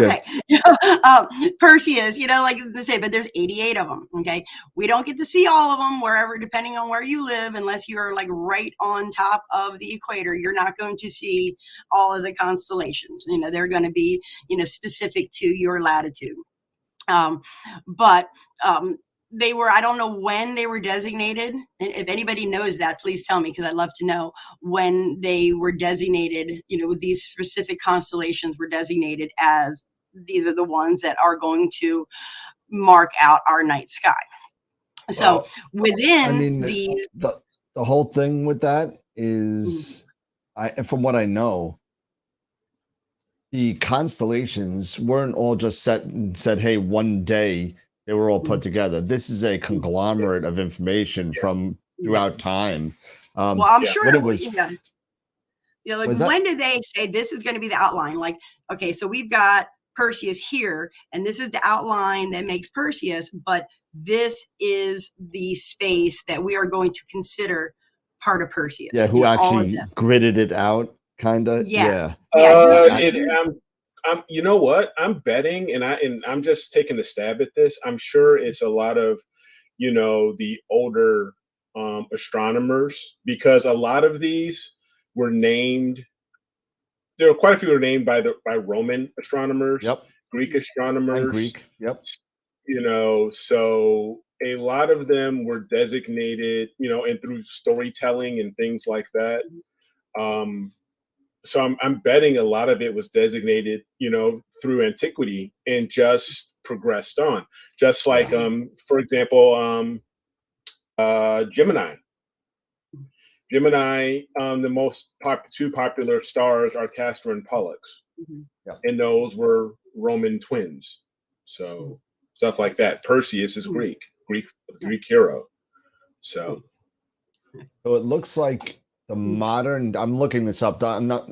Yeah, okay. Perseus, like they say, but there's 88 of them, okay? We don't get to see all of them depending on where you live, unless you're like right on top of the equator. You're not going to see all of the constellations. They're going to be, specific to your latitude. But they were, I don't know when they were designated. And if anybody knows that, please tell me, because I'd love to know when they were designated, these specific constellations were designated as these are the ones that are going to mark out our night sky. So within the whole thing with that is, from what I know, the constellations weren't all just set and said, hey, one day they were all put together. This is a conglomerate of information from throughout time. Well, I'm sure it was. When did they say this is going to be the outline? Like, okay, so we've got Perseus here, and this is the outline that makes Perseus, but this is the space that we are going to consider part of Perseus. Yeah, who actually gridded it out, kind of. Yeah. You know what? I'm betting, and I'm just taking a stab at this. I'm sure it's a lot of, the older astronomers, because a lot of these were named. There were quite a few were named by Roman astronomers. Yep. Greek astronomers. And Greek. Yep. So a lot of them were designated, and through storytelling and things like that. So I'm betting a lot of it was designated, through antiquity and just progressed on. Just like, for example, Gemini. Gemini, the most two popular stars are Castor and Pollux, and those were Roman twins. So stuff like that. Perseus is Greek hero. So it looks like the modern. I'm looking this up. I'm not.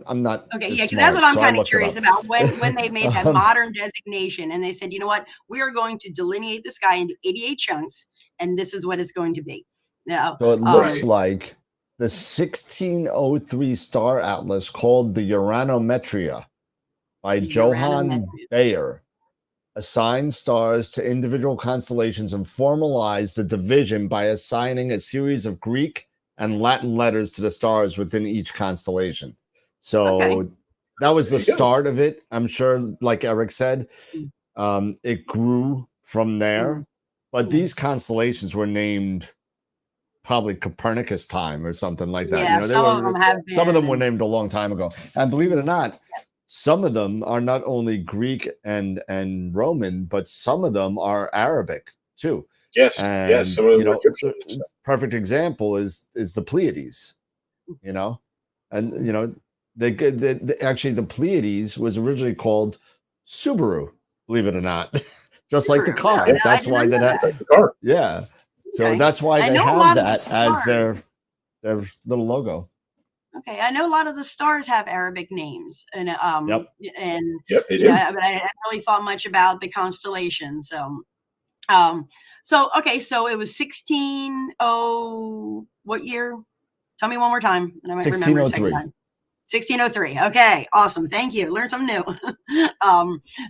Okay, yeah, because that's what I'm kind of curious about. When they made that modern designation, and they said, you know what, we are going to delineate the sky into 88 chunks, and this is what it's going to be. Now, so it looks like the 1603 star atlas called the Uranometria by Johann Bayer assigns stars to individual constellations and formalized the division by assigning a series of Greek and Latin letters to the stars within each constellation. So that was the start of it. I'm sure, like Eric said, it grew from there. But these constellations were named probably Copernicus time or something like that. Yeah, some of them were named a long time ago. And believe it or not, some of them are not only Greek and Roman, but some of them are Arabic too. Yes, and, yes. Some of them perfect example is the Pleiades, and actually the Pleiades was originally called Subaru, believe it or not, just like the car. Yeah, that's why they have the car. Yeah, so that's why they have that as their little logo. Okay, I know a lot of the stars have Arabic names, and they do. But I hadn't really thought much about the constellation. So it was 1600. What year? Tell me one more time, and I might remember a second time. 1603. Okay, awesome. Thank you. Learn something new.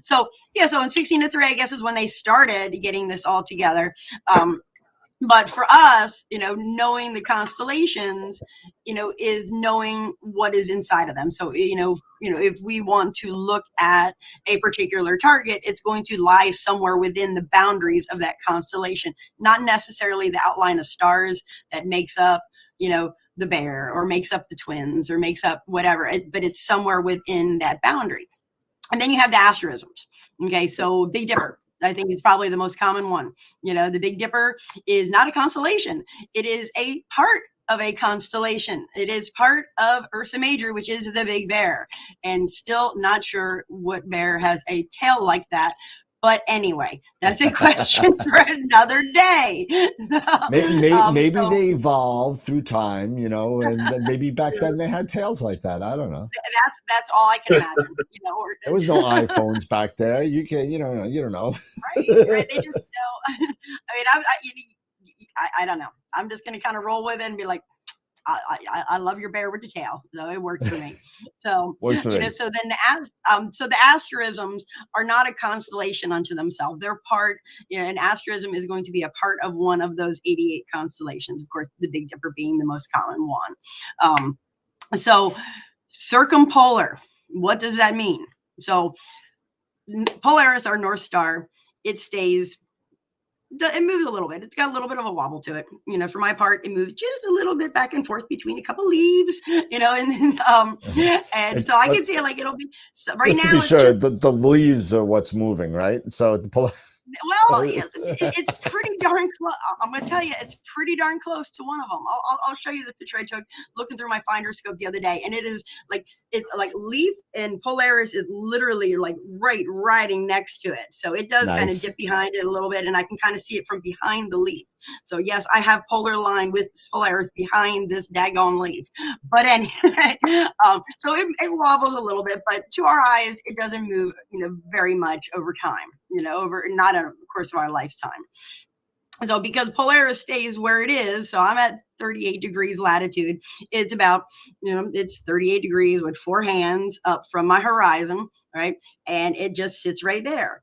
So in 1603, I guess, is when they started getting this all together. But for us, knowing the constellations, is knowing what is inside of them. So, if we want to look at a particular target, it's going to lie somewhere within the boundaries of that constellation, not necessarily the outline of stars that makes up, the bear or makes up the twins or makes up whatever, but it's somewhere within that boundary. And then you have the asterisms. Okay, so Big Dipper, I think it's probably the most common one. The Big Dipper is not a constellation. It is a part of a constellation. It is part of Ursa Major, which is the Big Bear, and still not sure what bear has a tail like that. But anyway, that's a question for another day. Maybe So they evolved through time, you know, and then maybe back then they had tails like that. I don't know. that's all I can imagine. You know, or, There was no iPhones back there. You can, you don't know. right? They just know. I mean, I don't know. I'm just going to kind of roll with it and be like, I love your bear with the tail, so it works for me. So Works for you me. know, so then so the asterisms are not a constellation unto themselves. They're part, you know, an asterism is going to be a part of one of those 88 constellations. Of course, the Big Dipper being the most common one. So circumpolar, what does that mean? So Polaris, our North Star, it stays. It moves a little bit. It's got a little bit of a wobble to it. You know, for my part, it moves just a little bit back and forth between a couple leaves, you know, and so I can see it like it'll be right Just now. to be sure, just, the leaves are what's moving, right? So well, it's pretty darn close. I'm going to tell you, it's pretty darn close to one of them. I'll show you the picture I took looking through my finder scope the other day, and it's like leaf and Polaris is literally like riding next to it. So it does kind of Nice. dip behind it a little bit, and I can kind of see it from behind the leaf. So yes, I have polar line with Polaris behind this daggone leaf. But anyway, so it wobbles a little bit, but to our eyes, it doesn't move, you know, very much over time, you know, over not a course of our lifetime. So because Polaris stays where it is, so I'm at 38 degrees latitude. It's about, you know, it's 38 degrees with 4 hands up from my horizon, right? And it just sits right there.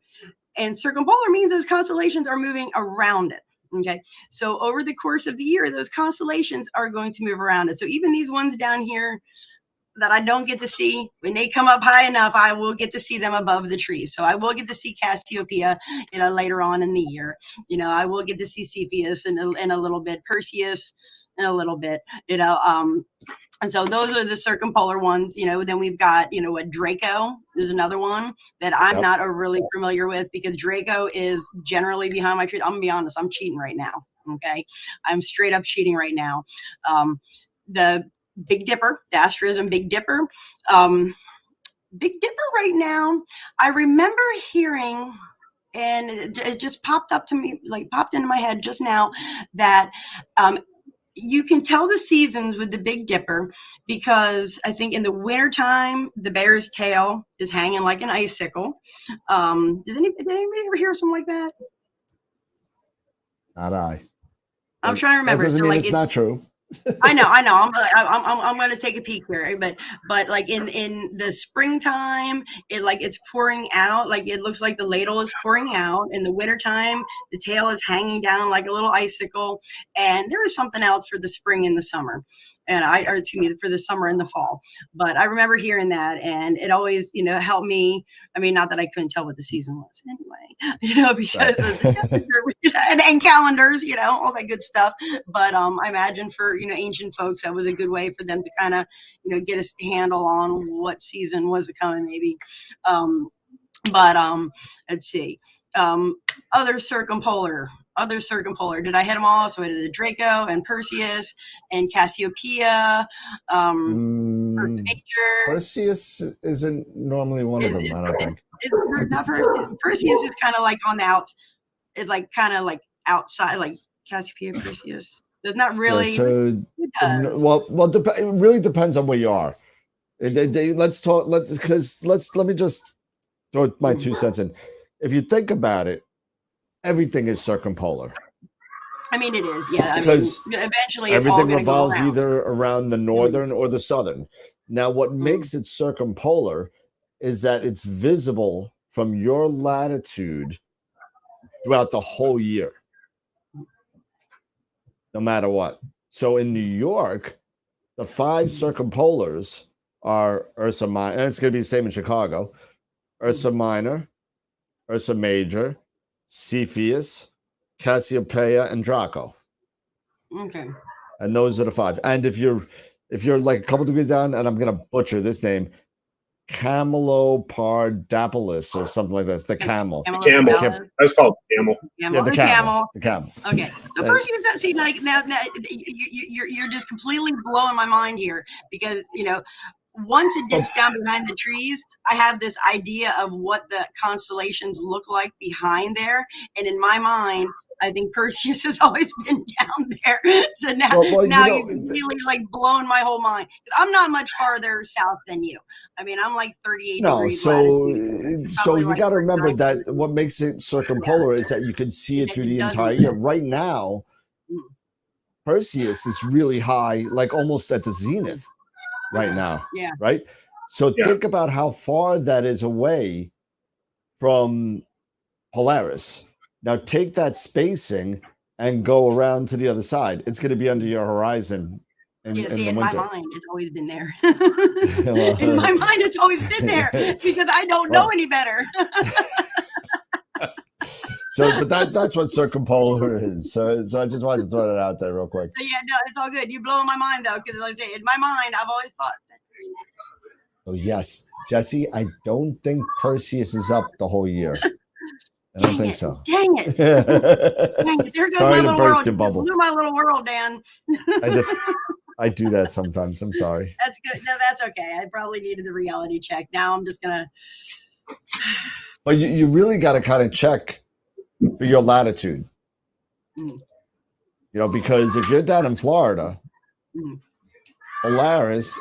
And circumpolar means those constellations are moving around it. Okay. So over the course of the year, those constellations are going to move around it. So even these ones down here that I don't get to see, when they come up high enough, I will get to see them above the trees. So I will get to see Cassiopeia, you know, later on in the year. You know, I will get to see Cepheus in a little bit, Perseus in a little bit, you know, and so those are the circumpolar ones, you know. Then we've got, you know, what Draco is another one that I'm not really familiar with, because Draco is generally behind my tree. I'm gonna be honest, I'm cheating right now. Okay. I'm straight up cheating right now. The Big Dipper, the asterism Big Dipper. Big Dipper right now, I remember hearing, and it just popped up to me, like popped into my head just now, that you can tell the seasons with the Big Dipper, because I think in the wintertime, the bear's tail is hanging like an icicle. Did anybody ever hear something like that? Not I. I'm trying to remember. That doesn't So, mean like, it's not true. I know. I'm going to take a peek here, but like in the springtime, it's pouring out. Like it looks like the ladle is pouring out. In the wintertime, the tail is hanging down like a little icicle. And there is something else for the spring and the summer, or excuse me, for the summer and the fall. But I remember hearing that, and it always, you know, helped me. I mean, not that I couldn't tell what the season was anyway, you know, because of the temperature and calendars, you know, all that good stuff. But I imagine for, you know, ancient folks, that was a good way for them to kind of, you know, get a handle on what season was coming, maybe. But let's see. Other circumpolar. Did I hit them all? So I did the Draco and Perseus and Cassiopeia. Perseus isn't normally one of them, I don't think. Not Perseus. Perseus is kind of like on the outs. It's like kind of like outside, like Cassiopeia, Perseus. It's not really. Yeah, so, it really depends on where you are. Let me just throw my 2 cents in. If you think about it, everything is circumpolar. I mean, it is, yeah. Because eventually, everything revolves either around the northern or the southern. Now, what makes it circumpolar is that it's visible from your latitude throughout the whole year, no matter what. So in New York, the 5 circumpolars are Ursa Minor, and it's going to be the same in Chicago: Ursa Minor, Ursa Major, Cepheus, Cassiopeia, and Draco. Okay. And those are the 5. And if you're like a couple degrees down, and I'm going to butcher this name, Camelopardalis or something like that. It's the camel. Camel. That's called camel. Yeah, the camel. The camel. Okay, so first you have to see, like, now you're just completely blowing my mind here, because once it dips down behind the trees, I have this idea of what the constellations look like behind there, and in my mind, I think Perseus has always been down there. So now, you've really like blown my whole mind. I'm not much farther south than you. I mean, I'm like 38 degrees latitude. So you got to remember that what makes it circumpolar is that you can see it through the entire year. Right now, Perseus is really high, like almost at the zenith right now. Yeah. Right? So think about how far that is away from Polaris. Now take that spacing and go around to the other side. It's going to be under your horizon in the winter. My mind, it's always been there. In my mind, it's always been there because I don't know any better. But that's what circumpolar is. So I just wanted to throw that out there real quick. Yeah, no, it's all good. You blow my mind though, because like I say, in my mind, I've always thought that. Oh yes, Jesse, I don't think Perseus is up the whole year. I don't think so. Dang it. There goes Sorry my little to burst world. your bubble. Blew my little world, Dan. I do that sometimes. I'm sorry. That's good. No, that's okay. I probably needed the reality check. Now I'm just gonna. But you really got to kind of check for your latitude. Because if you're down in Florida, Polaris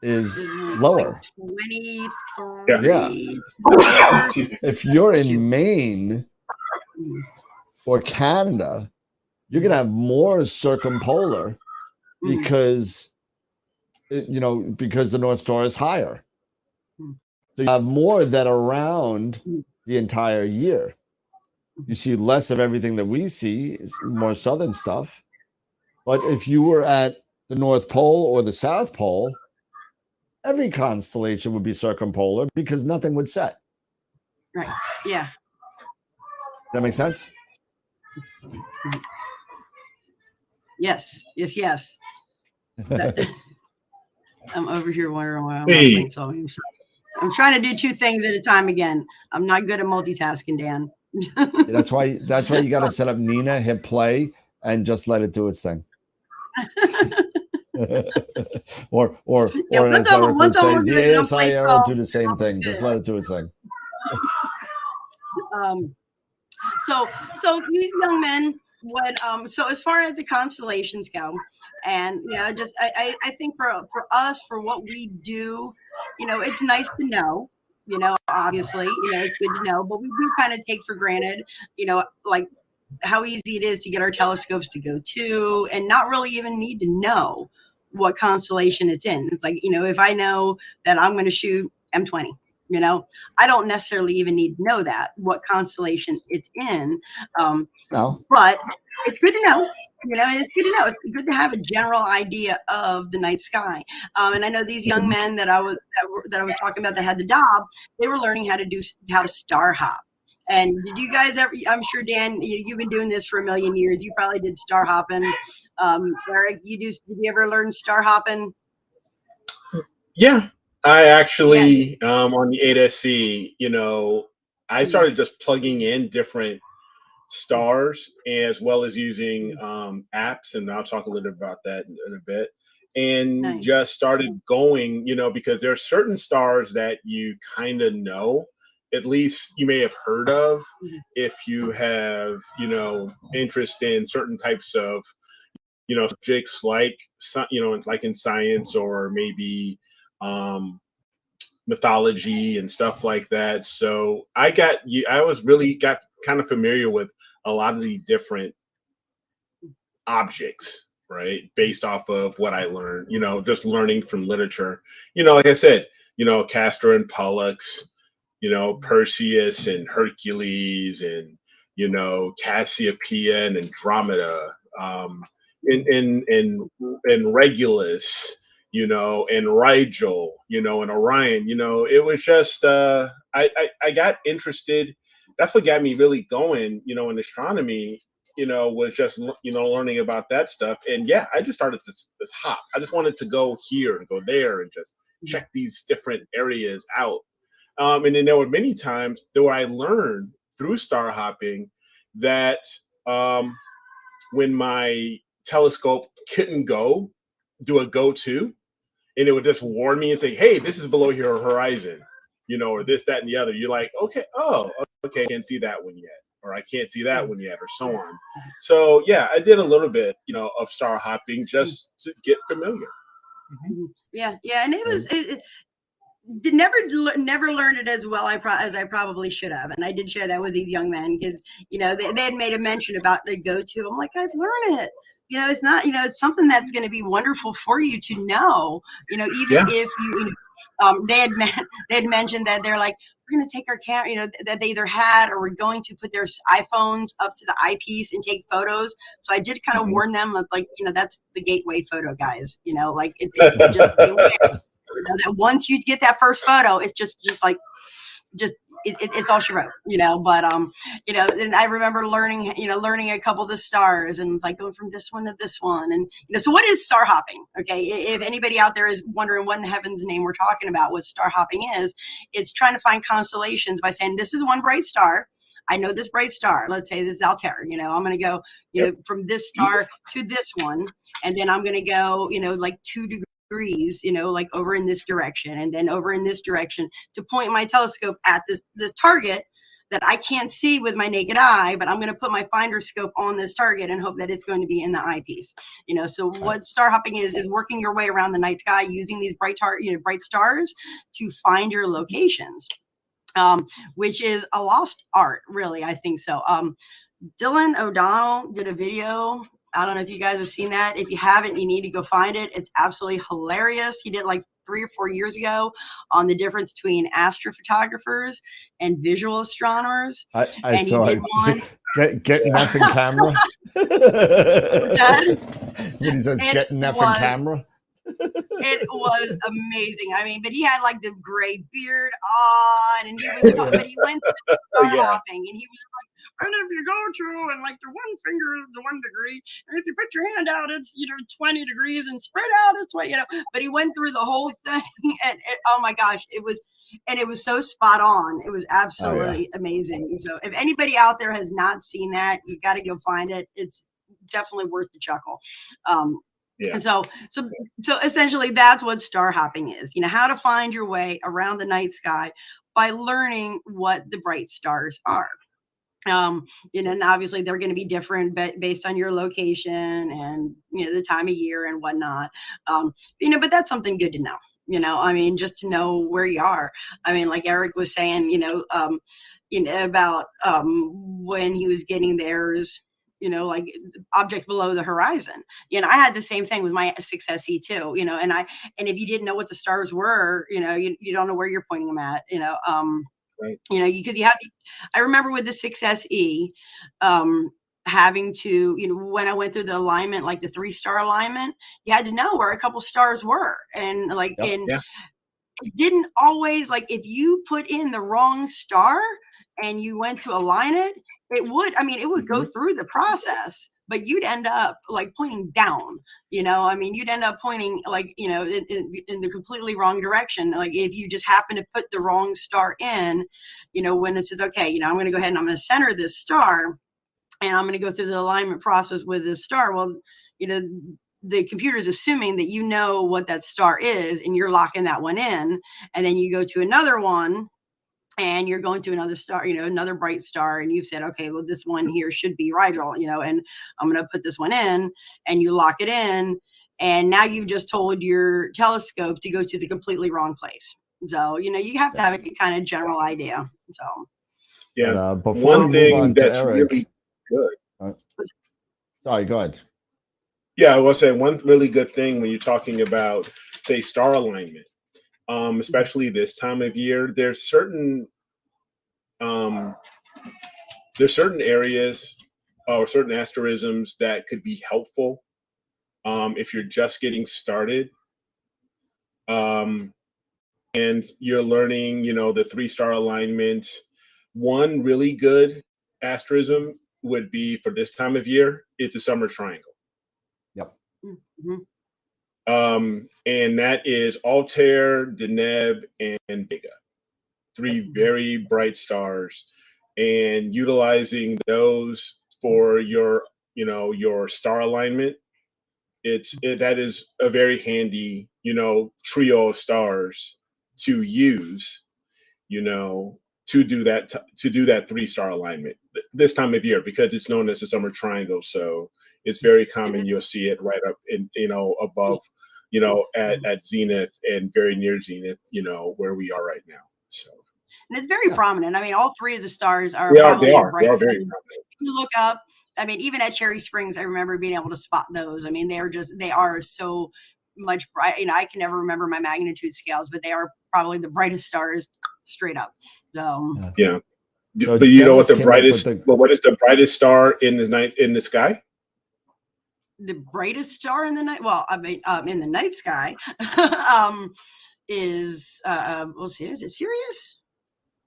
is lower. Like 23. Yeah. If you're in Maine or Canada, you're gonna have more circumpolar because because the North Star is higher. So you have more that are around the entire year. You see less of everything that we see, is more southern stuff. But if you were at the North Pole or the South Pole, every constellation would be circumpolar because nothing would set. Right. Yeah. That makes sense? Yes. I'm over here wondering why I'm Hey. I'm trying to do two things at a time again. I'm not good at multitasking, Dan. That's why you got to set up Nina, hit play, and just let it do its thing. or as Eric would say, the ASIR do the same thing. Just let it do its thing. So these young men would so as far as the constellations go, and just I think for us, for what we do, it's nice to know. Obviously, it's good to know, but we do kind of take for granted, like how easy it is to get our telescopes to go to, and not really even need to know what constellation it's in. It's like, if I know that I'm going to shoot M20, I don't necessarily even need to know what constellation it's in. No. But it's good to know. It's good to know. It's good to have a general idea of the night sky. And I know these young men that I was talking about that had the job, they were learning how to star hop. And did you guys ever? I'm sure, Dan, you've been doing this for a million years. You probably did star hopping. Eric, did you ever learn star hopping? Yeah, I actually on the 8SC, I started just plugging in different stars as well as using apps, and I'll talk a little bit about that in a bit. And just started going, because there are certain stars that you kind of know. At least you may have heard of if you have, interest in certain types of, subjects like in science or maybe mythology and stuff like that. So I got kind of familiar with a lot of the different objects, right? Based off of what I learned, just learning from literature, like I said, Castor and Pollux, Perseus and Hercules and, Cassiopeia and Andromeda, and Regulus, and Rigel, and Orion, it was just, I got interested. That's what got me really going, in astronomy, was just, learning about that stuff. And I just started this hop. I just wanted to go here and go there and just check these different areas out. And then there were many times where I learned through star hopping that when my telescope couldn't do a go-to, and it would just warn me and say, hey, this is below your horizon, or this, that, and the other. You're like, okay, okay, I can't see that one yet, or I can't see that one yet, or so on. So yeah, I did a little bit, of star hopping just to get familiar. Yeah, and it was never learned it as well as I probably should have, and I did share that with these young men because they had made a mention about the go-to. I'm like, I've learned it. It's not, it's something that's going to be wonderful for you to know. Even if you, they had mentioned that they're like, we're going to take our camera, that they either had or were going to put their iPhones up to the eyepiece and take photos. So I did kind of warn them, like, that's the gateway photo, guys. Like it's just beware. That once you get that first photo, it's just like it's all she wrote, but and I remember learning a couple of the stars and like going from this one to this one. And so what is star hopping? Okay, if anybody out there is wondering what in heaven's name we're talking about, what star hopping is, it's trying to find constellations by saying this is one bright star. I know this bright star. Let's say this is Altair. I'm going to go from this star to this one, and then I'm going to go like 2 degrees, like over in this direction and then over in this direction to point my telescope at this target that I can't see with my naked eye, but I'm going to put my finder scope on this target and hope that it's going to be in the eyepiece. So what star hopping is working your way around the night sky using these bright stars to find your locations, which is a lost art, really. I think so. Dylan O'Donnell did a video. I don't know if you guys have seen that. If you haven't, you need to go find it. It's absolutely hilarious. He did it like 3 or 4 years ago on the difference between astrophotographers and visual astronomers. I saw it. Getting effing camera. When he says getting effing camera. It was amazing. I mean, but he had like the gray beard on, and he was talking, but he went to star hopping, and he was like, and if you go to, and like the one finger is the 1 degree, and if you put your hand out, it's 20 degrees, and spread out it's 20. But he went through the whole thing, and oh my gosh, it was so spot on. It was absolutely amazing. So if anybody out there has not seen that, you got to go find it. It's definitely worth the chuckle. And so essentially that's what star hopping is, how to find your way around the night sky by learning what the bright stars are. And obviously they're going to be different based on your location and, the time of year and whatnot. But that's something good to know, I mean, just to know where you are. I mean, like Eric was saying, about when he was getting theirs, like object below the horizon. I had the same thing with my 6SE too, and if you didn't know what the stars were, you don't know where you're pointing them at, Right. I remember with the 6SE, having to, when I went through the alignment, like the 3-star alignment, you had to know where a couple stars were. And like, it didn't always, like, if you put in the wrong star and you went to align it, it would go through the process, but you'd end up like pointing down, you'd end up pointing like, in the completely wrong direction. Like if you just happen to put the wrong star in, when it says, okay, I'm going to go ahead and I'm going to center this star and I'm going to go through the alignment process with this star. Well, the computer is assuming that what that star is and you're locking that one in, and then you go to another one and you're going to another star, another bright star, and you've said, okay, well, this one here should be Rigel, and I'm going to put this one in, and you lock it in, and now you've just told your telescope to go to the completely wrong place. So, you have to have a kind of general idea. So, yeah. But one thing that's Eric, really good. Sorry, go ahead. Yeah, I will say one really good thing when you're talking about, say, star alignment. Especially this time of year, there's certain areas or certain asterisms that could be helpful if you're just getting started and you're learning, the 3-star alignment. One really good asterism would be for this time of year. It's a summer triangle. Yep. Mm-hmm. And that is Altair, Deneb, and Vega. 3 very bright stars, and utilizing those for your, your star alignment. That is a very handy, trio of stars to use, to do that 3-star alignment this time of year, because it's known as the summer triangle. So it's very common. You'll see it right up in, above, at zenith and very near zenith, where we are right now. So. And it's very prominent. I mean, all 3 of the stars are They probably are bright. very prominent. If you look up, I mean, even at Cherry Springs, I remember being able to spot those. I mean, they are so much bright. I can never remember my magnitude scales, but they are probably the brightest stars straight up. So yeah. So but you know what the brightest? Well, what is the brightest star in the sky? The brightest star in the night. Well, I mean, in the night sky, is we'll see. Is it Sirius?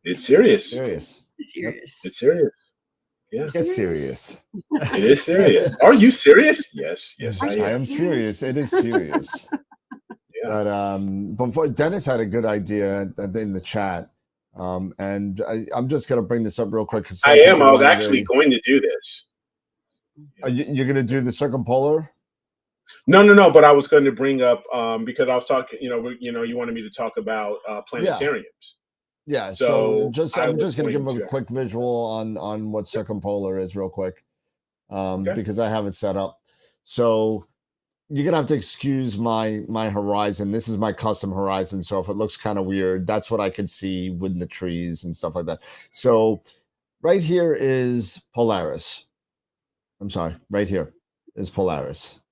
It's Sirius. It's Sirius. It's Sirius. Yeah. It's serious. It is serious. Are you serious? Yes. I am serious. It is serious. Yeah. But before, Dennis had a good idea in the chat. And I'm just going to bring this up real quick. I was actually going to do this. You're going to do the circumpolar? No. But I was going to bring up because I was talking. You wanted me to talk about planetariums. Yeah. So I'm just going to give them a quick visual on what circumpolar is real quick, because I have it set up. So you're gonna have to excuse my horizon. This is my custom horizon. So if it looks kind of weird, that's what I could see with the trees and stuff like that. So right here is Polaris. I'm sorry, right here is Polaris.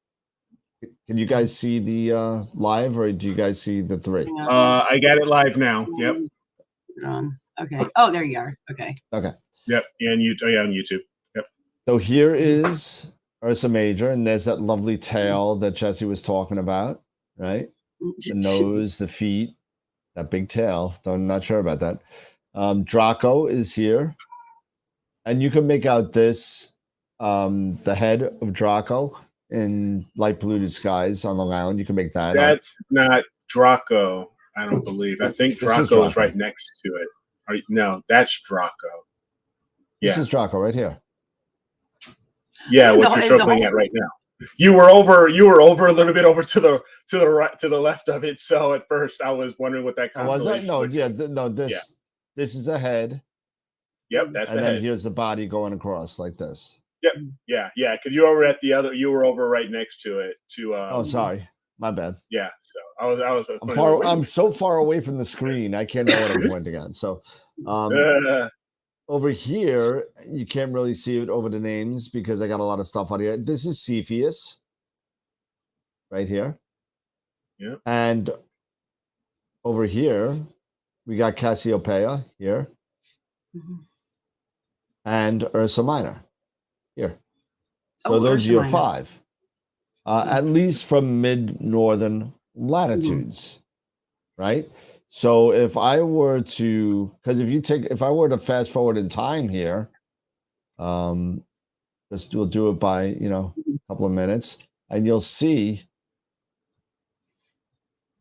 Can you guys see the live, or do you guys see the 3? I got it live now. Yep. Okay. Oh, there you are. Okay. Yep. And on YouTube. Yep. So here is Ursa Major, and there's that lovely tail that Jesse was talking about, right? The nose, the feet, that big tail. Though I'm not sure about that. Draco is here, and you can make out this, the head of Draco in light polluted skies on Long Island. You can make that. That's not Draco. I don't believe. I think Draco is right next to it. No, that's Draco. Yeah. This is Draco right here. Yeah, what you're circling at right now. You were over a little bit over to the right, to the left of it. So at first I was wondering what that constellation was. This is a head. Yep, that's and the then head. Here's the body going across like this. Yep. Yeah. Because you were over right next to it. Oh, sorry. My bad. Yeah, so I was. I'm so far away from the screen, I can't know what I'm pointing at. So, over here, you can't really see it over the names because I got a lot of stuff on here. This is Cepheus, right here. Yeah. And over here, we got Cassiopeia here, and Ursa Minor here. So those are your 5. At least from mid-northern latitudes, right? So if I were to, if I were to fast forward in time here, we'll do it by, a couple of minutes, and you'll see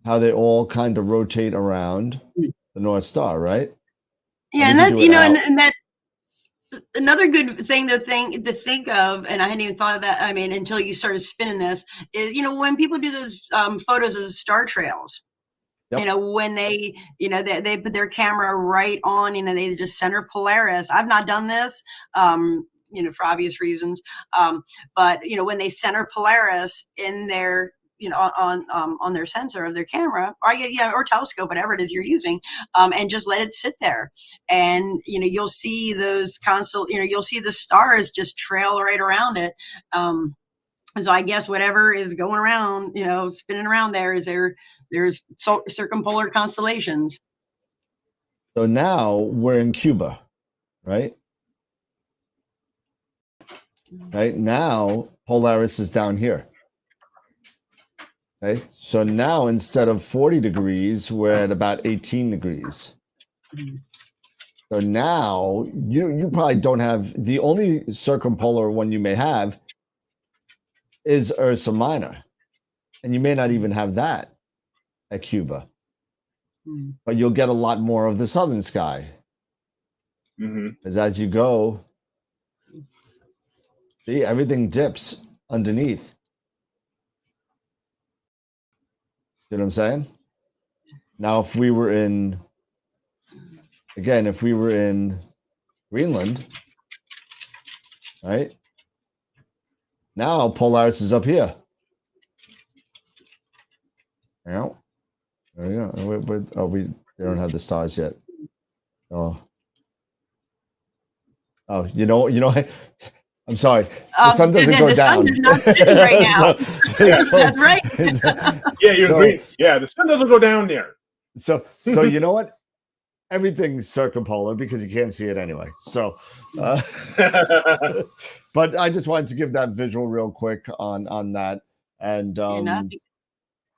how they all kind of rotate around the North Star, right? Yeah, and that's, and that. Another good thing to think of, and I hadn't even thought of that. I mean, until you started spinning this, is when people do those photos of star trails. Yep. When they put their camera right on, they just center Polaris. I've not done this, for obvious reasons. But when they center Polaris in their on their sensor of their camera or telescope, whatever it is you're using, and just let it sit there, and you'll see those you'll see the stars just trail right around it. So I guess whatever is going around, spinning around there's circumpolar constellations. So now we're in Cuba, right? Right now Polaris is down here. Okay, so now instead of 40 degrees, we're at about 18 degrees. So now you probably don't have, the only circumpolar one you may have is Ursa Minor. And you may not even have that at Cuba, Mm. but you'll get a lot more of the southern sky. As you go, see, everything dips underneath. You know what I'm saying? Now, if we were in Greenland, right? Now Polaris is up here. Yeah. There you go. They don't have the stars yet. Oh, you know. I'm sorry. The sun doesn't go down. The sun is not sitting right now. That's right. Yeah, you're green. Yeah, the sun doesn't go down there. So you know what? Everything's circumpolar because you can't see it anyway. So, but I just wanted to give that visual real quick on that, and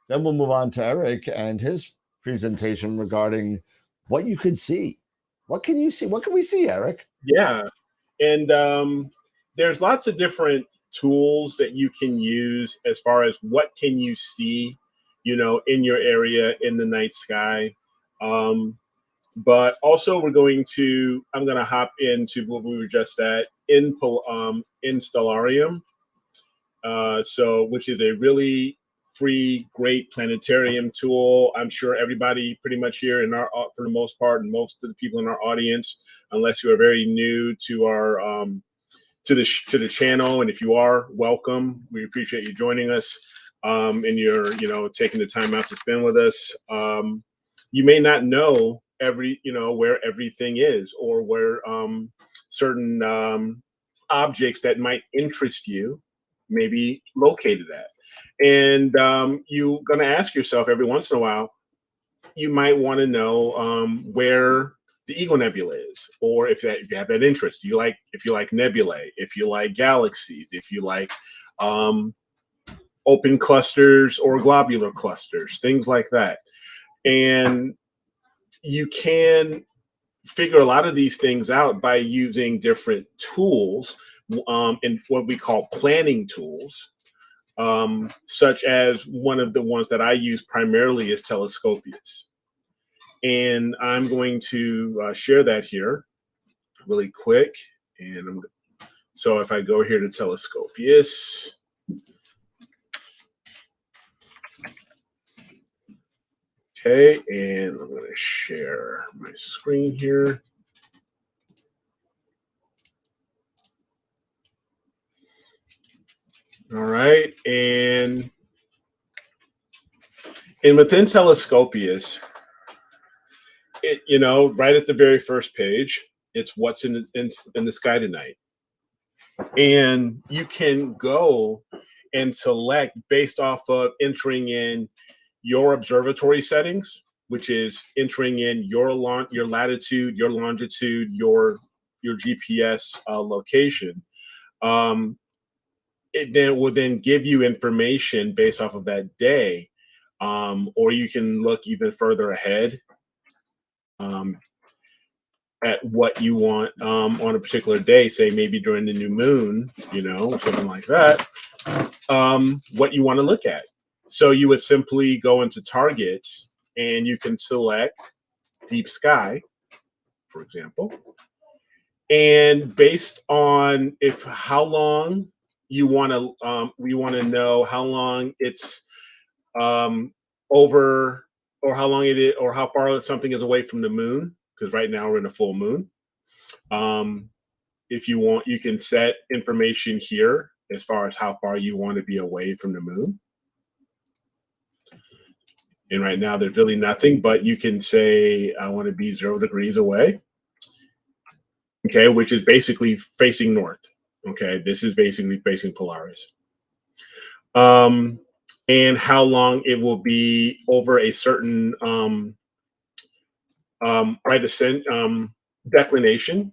then we'll move on to Eric and his presentation regarding what you could see. What can you see? What can we see, Eric? Yeah, and there's lots of different tools that you can use as far as what can you see, in your area in the night sky. But also I'm going to hop into what we were just at in Stellarium, which is a really free, great planetarium tool. I'm sure everybody pretty much here for the most part, and most of the people in our audience, unless you are very new to our to the channel, and if you are, welcome. We appreciate you joining us, and you're taking the time out to spend with us. You may not know where everything is, or where certain objects that might interest you may be located at. And you're going to ask yourself every once in a while, you might want to know where the Eagle Nebula is, or if you have that interest. If you like nebulae, if you like galaxies, if you like open clusters or globular clusters, things like that. And you can figure a lot of these things out by using different tools, and what we call planning tools, such as one of the ones that I use primarily is Telescopius. And I'm going to share that here really quick. And so if I go here to Telescopius, okay, and I'm going to share my screen here. All right, and within Telescopius, right at the very first page, it's what's in the sky tonight, and you can go and select based off of entering in your observatory settings, which is entering in your latitude, your longitude, your GPS location. It then will give you information based off of that day, or you can look even further ahead at what you want on a particular day, say maybe during the new moon, or something like that, what you want to look at. So you would simply go into targets and you can select deep sky, for example. And based on how long you want to, we want to know how long it's over, or how long it is, or how far something is away from the moon, because right now we're in a full moon. If you want, you can set information here as far as how far you want to be away from the moon. And right now there's really nothing, but you can say, I want to be 0 degrees away. Okay, which is basically facing north. Okay, this is basically facing Polaris. And how long it will be over a certain right ascent declination.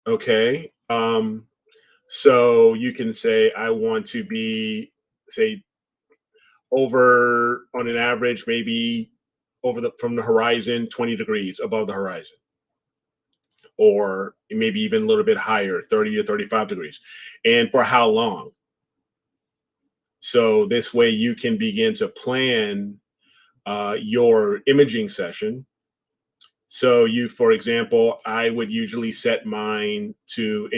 Okay, so you can say, I want to be, say, over on an average, maybe from the horizon, 20 degrees above the horizon, or maybe even a little bit higher, 30 or 35 degrees, and for how long. So this way you can begin to plan your imaging session. So you, for example, I would usually set mine to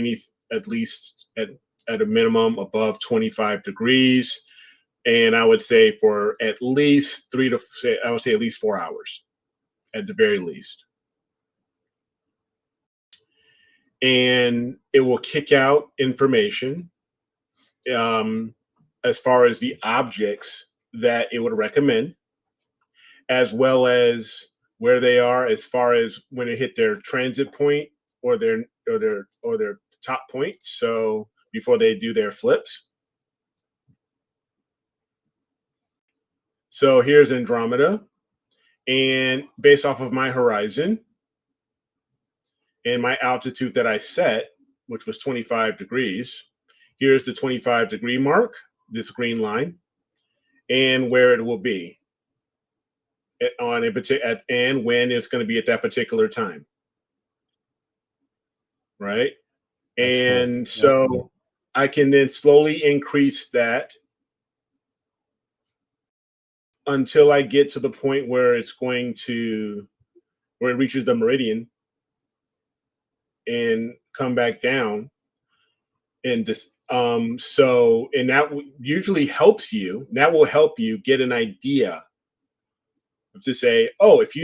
at least at a minimum above 25 degrees. And I would say for at least I would say at least 4 hours at the very least. And it will kick out information as far as the objects that it would recommend, as well as where they are as far as when it hit their transit point or their top point. So before they do their flips. So here's Andromeda, and based off of my horizon and my altitude that I set, which was 25 degrees, here's the 25-degree mark, this green line, and where it will be and when it's going to be at that particular time. Right. That's and cool. so Yep. I can then slowly increase that until I get to the point where it reaches the meridian and come back down. And this, and that usually helps you. That will help you get an idea to say, oh, if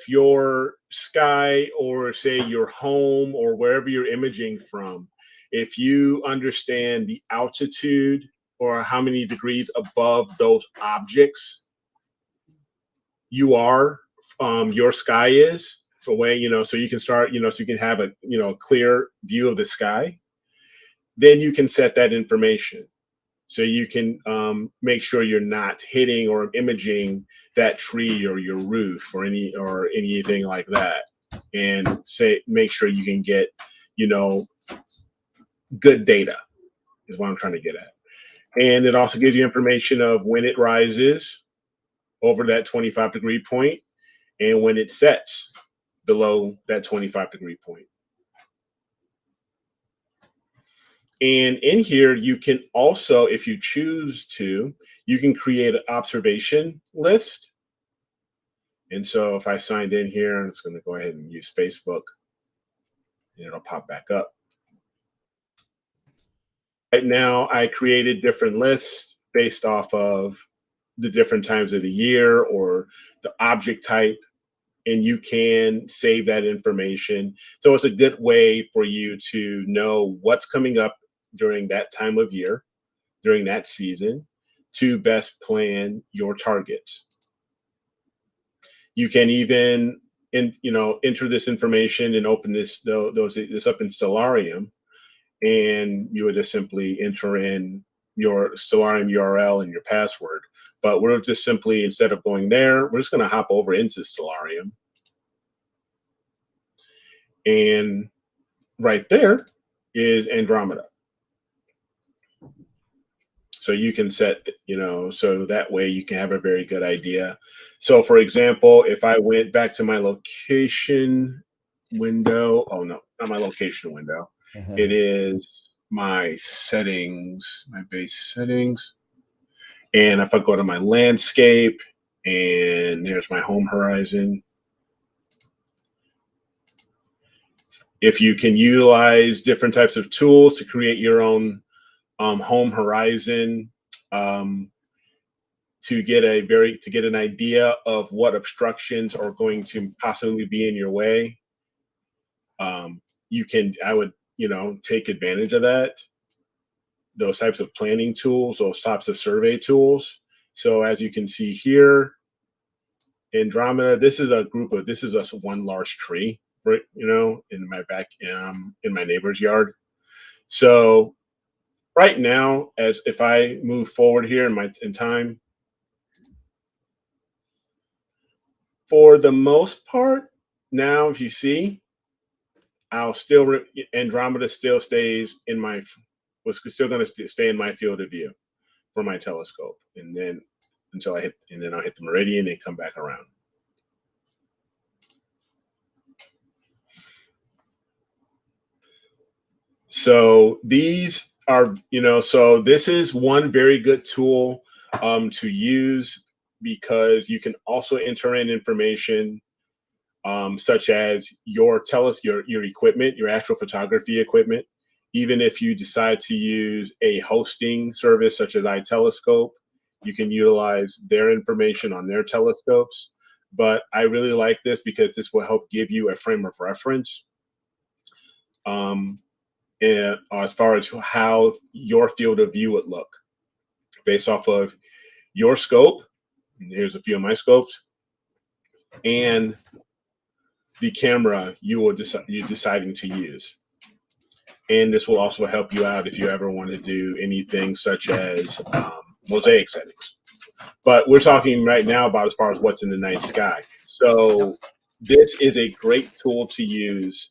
your sky or say your home or wherever you're imaging from, if you understand the altitude or how many degrees above those objects your sky is, so so you can start, so you can have a clear view of the sky, then you can set that information. So you can make sure you're not hitting or imaging that tree or your roof or anything like that, and make sure you can get good data is what I'm trying to get at. And it also gives you information of when it rises over that 25-degree point and when it sets below that 25-degree point. And in here, you can also, if you choose to, you can create an observation list. And so if I signed in here, I'm just going to go ahead and use Facebook, and it'll pop back up. Right now, I created different lists based off of the different times of the year or the object type, and you can save that information. So it's a good way for you to know what's coming up during that time of year, during that season, to best plan your targets. You can even enter this information and open this up in Stellarium, and you would just simply enter in your Stellarium URL and your password. But we're just simply, instead of going there, we're just going to hop over into Stellarium. And right there is Andromeda. So you can set, so that way you can have a very good idea. So for example, if I went back to my location window, oh no, not my location window. It is my settings, my base settings. And if I go to my landscape, and there's my home horizon. If you can utilize different types of tools to create your own home horizon, to get an idea of what obstructions are going to possibly be in your way, I would take advantage of that, those types of planning tools, those types of survey tools. So as you can see here, Andromeda, this is just one large tree, right, in my back, in my neighbor's yard. So right now, as if I move forward here in time, for the most part, now if you see, Andromeda still stays was still going to stay in my field of view for my telescope, and then I'll hit the meridian and come back around. So these are, so this is one very good tool to use, because you can also enter in information such as your equipment, your astrophotography equipment. Even if you decide to use a hosting service such as iTelescope, you can utilize their information on their telescopes. But I really like this because this will help give you a frame of reference and as far as how your field of view would look based off of your scope. And here's a few of my scopes, and the camera you're deciding to use. And this will also help you out if you ever want to do anything such as mosaic settings. But we're talking right now about as far as what's in the night sky. So this is a great tool to use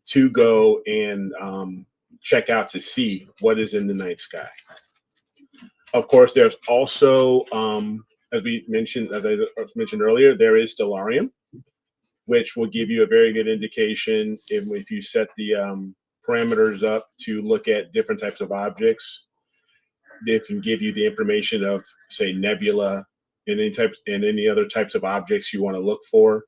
to go and check out to see what is in the night sky. Of course, there's also, as I mentioned earlier, there is Stellarium, which will give you a very good indication if you set the parameters up to look at different types of objects. They can give you the information of, say, nebula and any other types of objects you want to look for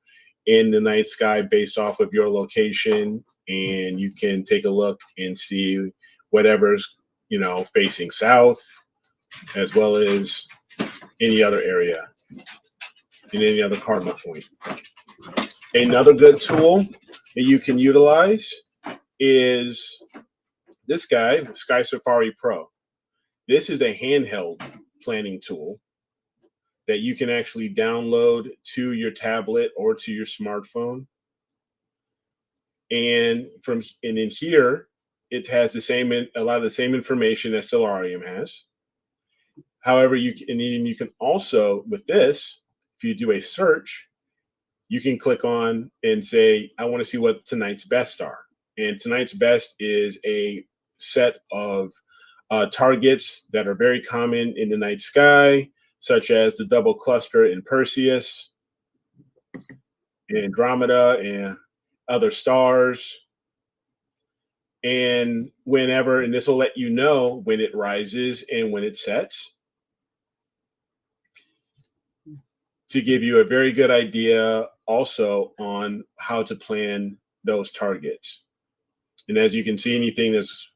in the night sky based off of your location. And you can take a look and see whatever's, facing south, as well as any other area in any other cardinal point. Another good tool that you can utilize is this guy, Sky Safari Pro. This is a handheld planning tool that you can actually download to your tablet or to your smartphone. And in here, it has a lot of the same information that Stellarium has. However, you can also, with this, if you do a search, you can click on and say, I want to see what tonight's best are. And tonight's best is a set of targets that are very common in the night sky, such as the double cluster in Perseus, Andromeda, and other stars. And this will let you know when it rises and when it sets, to give you a very good idea also on how to plan those targets. And as you can see, anything that's,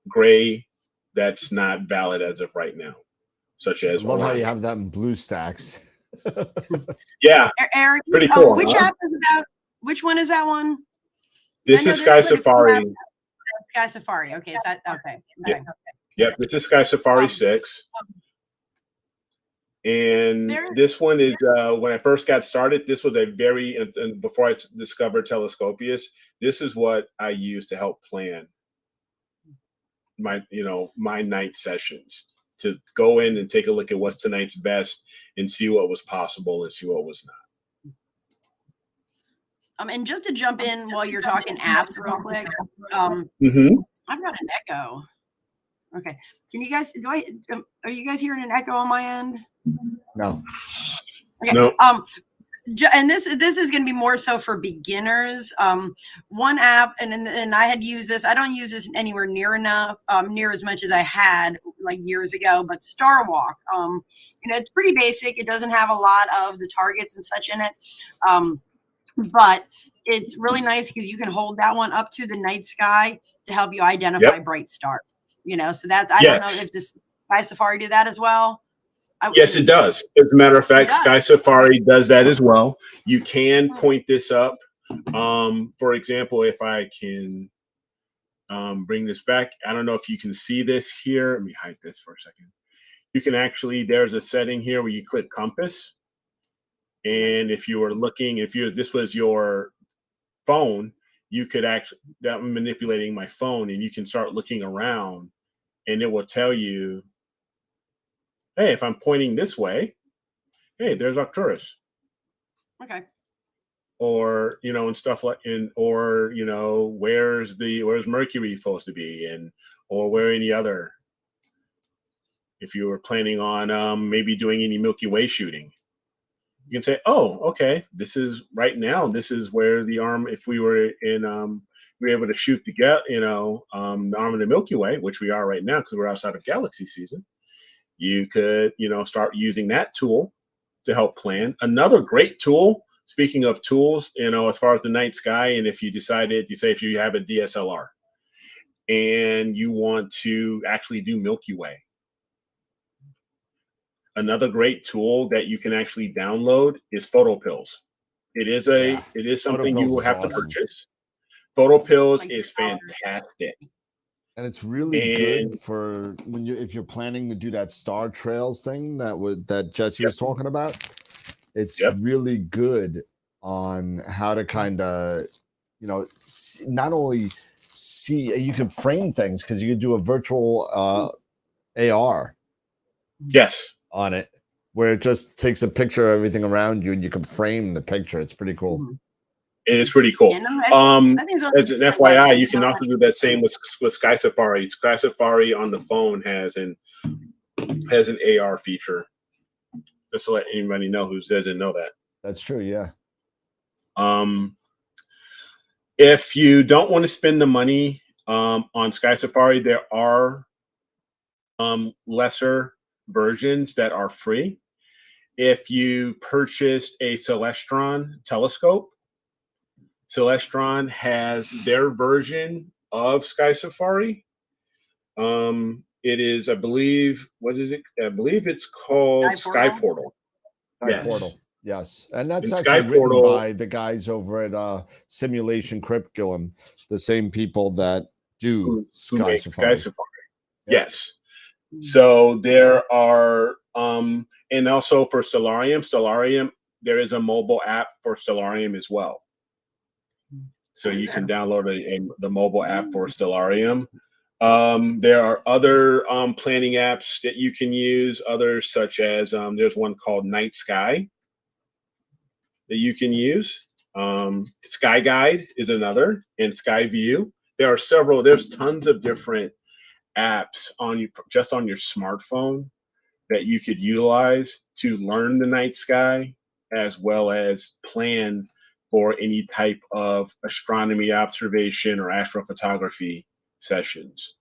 gray, that's not valid as of right now, such as I love how orange. you have that in blue stacks. Yeah, Eric, pretty cool. Which app is that? Which one is that one? This is Sky Safari. Sky Safari. Okay, is that okay? Yeah. Yep, this is Sky Safari 6. And this one is when I first got started, this was and before I discovered Telescopius, this is what I used to help plan my night sessions, to go in and take a look at what's tonight's best and see what was possible and see what was not. And just to jump in while you're talking apps real quick, I've got an echo. Okay. Can you guys, are you guys hearing an echo on my end? No. Okay. No. And this is going to be more so for beginners. One app, and I had used this. I don't use this anywhere near as much as I had like years ago. But Star Walk, it's pretty basic. It doesn't have a lot of the targets and such in it, but it's really nice because you can hold that one up to the night sky to help you identify bright stars. So that's I don't know if this Sky Safari do that as well. Yes, it does. As a matter of fact, Sky Safari does that as well. You can point this up. For example, if I can bring this back, I don't know if you can see this here. Let me hide this for a second. You can actually, there's a setting here where you click compass. And if you were looking, this was your phone, you could actually, I'm manipulating my phone, and you can start looking around, and it will tell you, hey, if I'm pointing this way, hey, there's Arcturus. Okay. Or, and stuff like, where's Mercury supposed to be, or where any other, if you were planning on maybe doing any Milky Way shooting, You can say, oh, okay, this is right now. This is where the arm, if we were in, we were able to shoot the the arm of the Milky Way, which we are right now because we're outside of galaxy season. You could, start using that tool to help plan. Another great tool. Speaking of tools, as far as the night sky, and if you decided, if you have a DSLR and you want to actually do Milky Way, another great tool that you can actually download is Photo Pills. It is something you will have to purchase. Photo Pills is fantastic. And it's really good for if you're planning to do that Star Trails thing that Jesse was talking about. It's really good on how to kind of, not only see, you can frame things because you can do a virtual AR. Yes. On it, where it just takes a picture of everything around you and you can frame the picture. It's pretty cool. Mm-hmm. It is pretty cool. As an FYI, you can also do that same with Sky Safari. Sky Safari on the phone has an AR feature. Just to let anybody know who doesn't know that. That's true, yeah. If you don't want to spend the money on Sky Safari, there are lesser versions that are free. If you purchased a Celestron telescope, Celestron has their version of Sky Safari. It is, I believe, what is it? I believe it's called Sky Portal. Yes. And that's actually written by the guys over at Simulation Curriculum, the same people that do Sky Safari. Yes. So there are, and also for Stellarium, there is a mobile app for Stellarium as well. So you can download the mobile app for Stellarium. There are other planning apps that you can use, others such as there's one called Night Sky that you can use. Sky Guide is another, and Sky View. There's tons of different apps just on your smartphone that you could utilize to learn the night sky as well as plan for any type of astronomy observation or astrophotography sessions.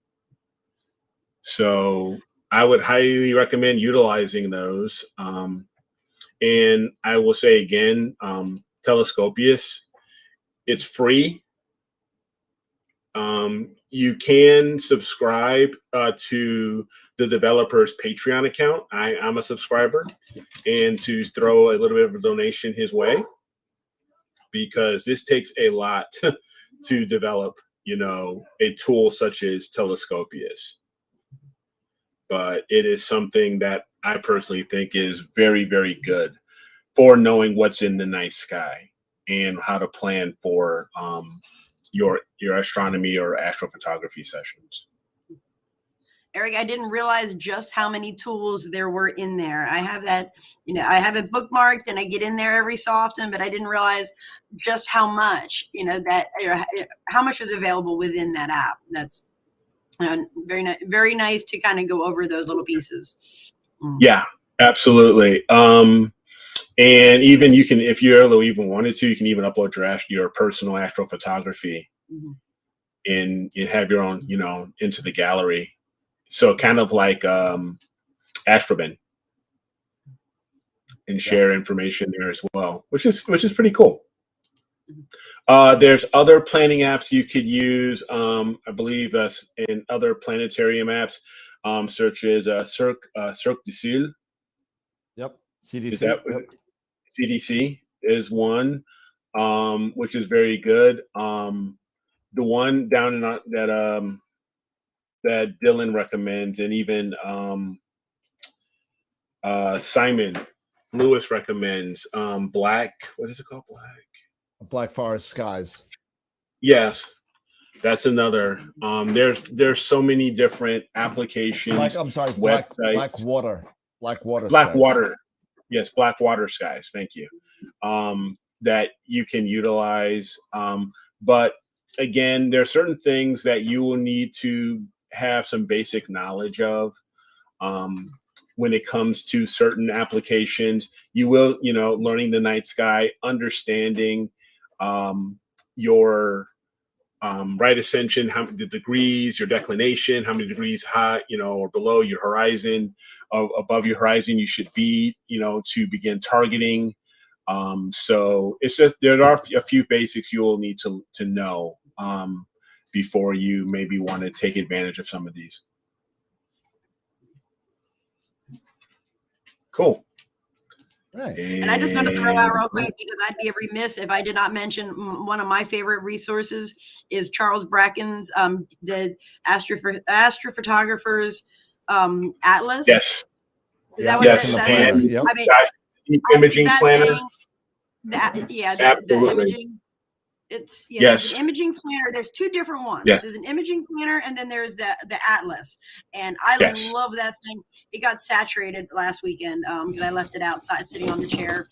So I would highly recommend utilizing those. And I will say again, Telescopius, it's free. You can subscribe to the developer's Patreon account. I'm a subscriber, and to throw a little bit of a donation his way, because this takes a lot to develop, a tool such as Telescopius. But it is something that I personally think is very, very good for knowing what's in the night sky and how to plan for your astronomy or astrophotography sessions. Eric, I didn't realize just how many tools there were in there. I have that, I have it bookmarked and I get in there every so often, but I didn't realize just how much, how much was available within that app. That's very nice to kind of go over those little pieces. Yeah, absolutely. And even you can, if you even wanted to, you can even upload your personal astrophotography and have your own, into the gallery. So kind of like Astrobin, and share information there as well, which is pretty cool. There's other planning apps you could use, I believe, in other planetarium apps, such as Cirque du Ciel. Yep, CDC. CDC is one, which is very good. The one down in that Dylan recommends, and even Simon Lewis recommends, what is it called? Black Forest Skies. Yes, that's another. There's so many different applications. Blackwater. Yes, Blackwater Skies. Thank you. That you can utilize. But again, there are certain things that you will need to have some basic knowledge of. when it comes to certain applications. You will, learning the night sky, understanding your right ascension, how many degrees, your declination, how many degrees high, or below your horizon, above your horizon you should be, to begin targeting. So it's just, there are a few basics you will need to know before you maybe want to take advantage of some of these. Cool. Right. And I just want to throw out real quick, because I'd be remiss if I did not mention one of my favorite resources is Charles Bracken's the Astrophotographer's Atlas. Yes. Is that Yeah, what that's in the that planner. is? Yep. I mean, the imaging that planner. thing, the Absolutely. imaging. It's Yes. There's an imaging planner. There's two different ones. Yeah. There's an imaging planner, and then there's the Atlas. And I Yes. love that thing. It got saturated last weekend because I left it outside sitting on the chair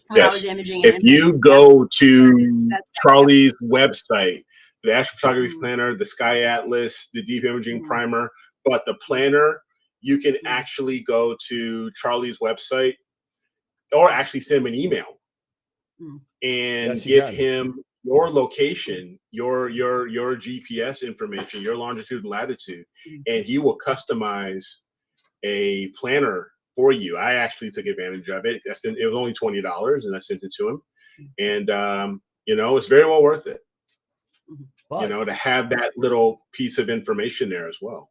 when I was imaging. If you go to Charlie's website, the Astrophotography Planner, the Sky Atlas, the Deep Imaging Primer, but the planner, you can actually go to Charlie's website, or actually send him an email and give him your location, your GPS information, your longitude and latitude, and he will customize a planner for you. I actually took advantage of it. It was only $20, and I sent it to him, and it's very well worth it. But, to have that little piece of information there as well.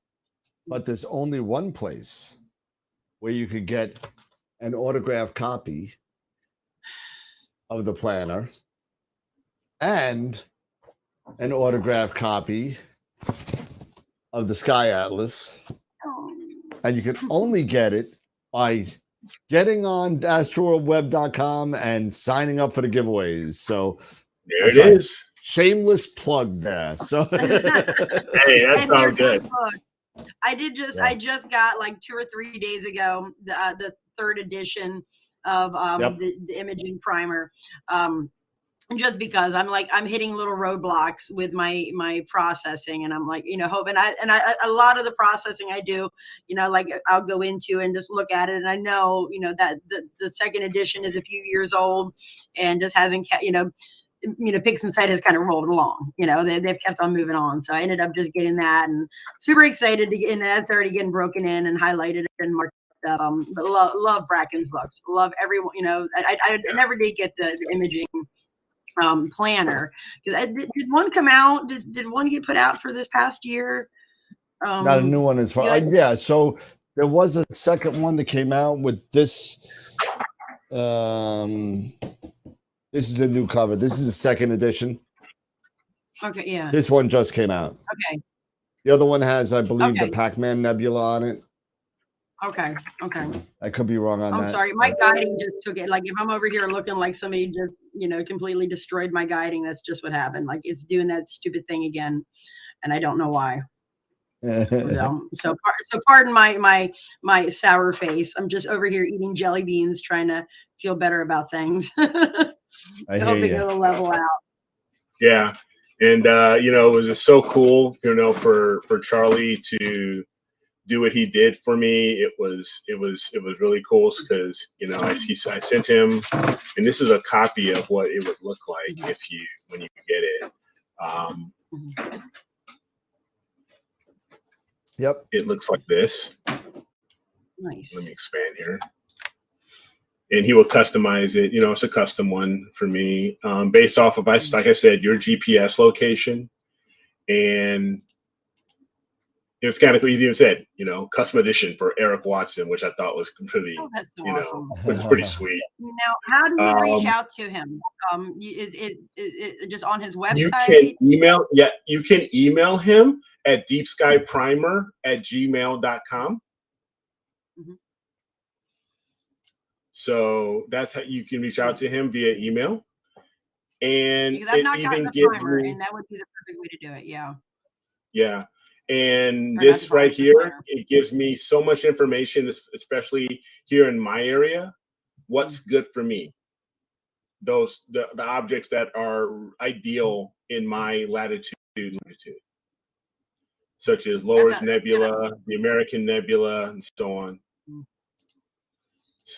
But there's only one place where you could get an autographed copy of the planner and an autographed copy of the Sky Atlas. And you can only get it by getting on AstroWorldWeb.com and signing up for the giveways. So there it is. Shameless plug there. So hey, that sounds good. I just got like 2 or 3 days ago the 3rd edition of the imaging primer. Just because I'm hitting little roadblocks with my processing, and I'm like, hoping a lot of the processing I do, I'll go into and just look at it, and I know, that the 2nd edition is a few years old and just hasn't, Pixinsight has kind of rolled along, they've kept on moving on. So I ended up just getting that, and super excited to get, and that's already getting broken in and highlighted and marked up. But love Bracken's books. Love everyone, I never did get the imaging planner. Did one come out? Did one get put out for this past year? Not a new one as far. Yeah, so there was a second one that came out with this. This is a new cover. This is the 2nd edition. Okay, yeah. This one just came out. Okay. The other one has, I believe, the Pac-Man Nebula on it. Okay. I could be wrong on that. I'm sorry. My guiding just took it. Like, if I'm over here looking like somebody just, completely destroyed my guiding, that's just what happened. Like, it's doing that stupid thing again, and I don't know why. So pardon my sour face. I'm just over here eating jelly beans, trying to feel better about things. Hoping it'll level out. Yeah. And it was just so cool, for Charlie to do what he did for me. It was really cool because I sent him, and this is a copy of what it would look like when you get it. Yep. It looks like this. Nice. Let me expand here. And he will customize it. It's a custom one for me, based off of, like I said, your GPS location. And it was kind of cool. He even said, custom edition for Eric Watson, which I thought was pretty, that's so awesome. It's pretty sweet. Now, how do we reach out to him? Is it just on his website? You can email him at deepskyprimer@gmail.com. So that's how you can reach out to him via email. And because I've not gotten a primer, and that would be the perfect way to do it. Yeah. Yeah. And this right here, it gives me so much information, especially here in my area, what's good for me. The objects that are ideal in my latitude, such as Lower's Nebula, the American Nebula, and so on.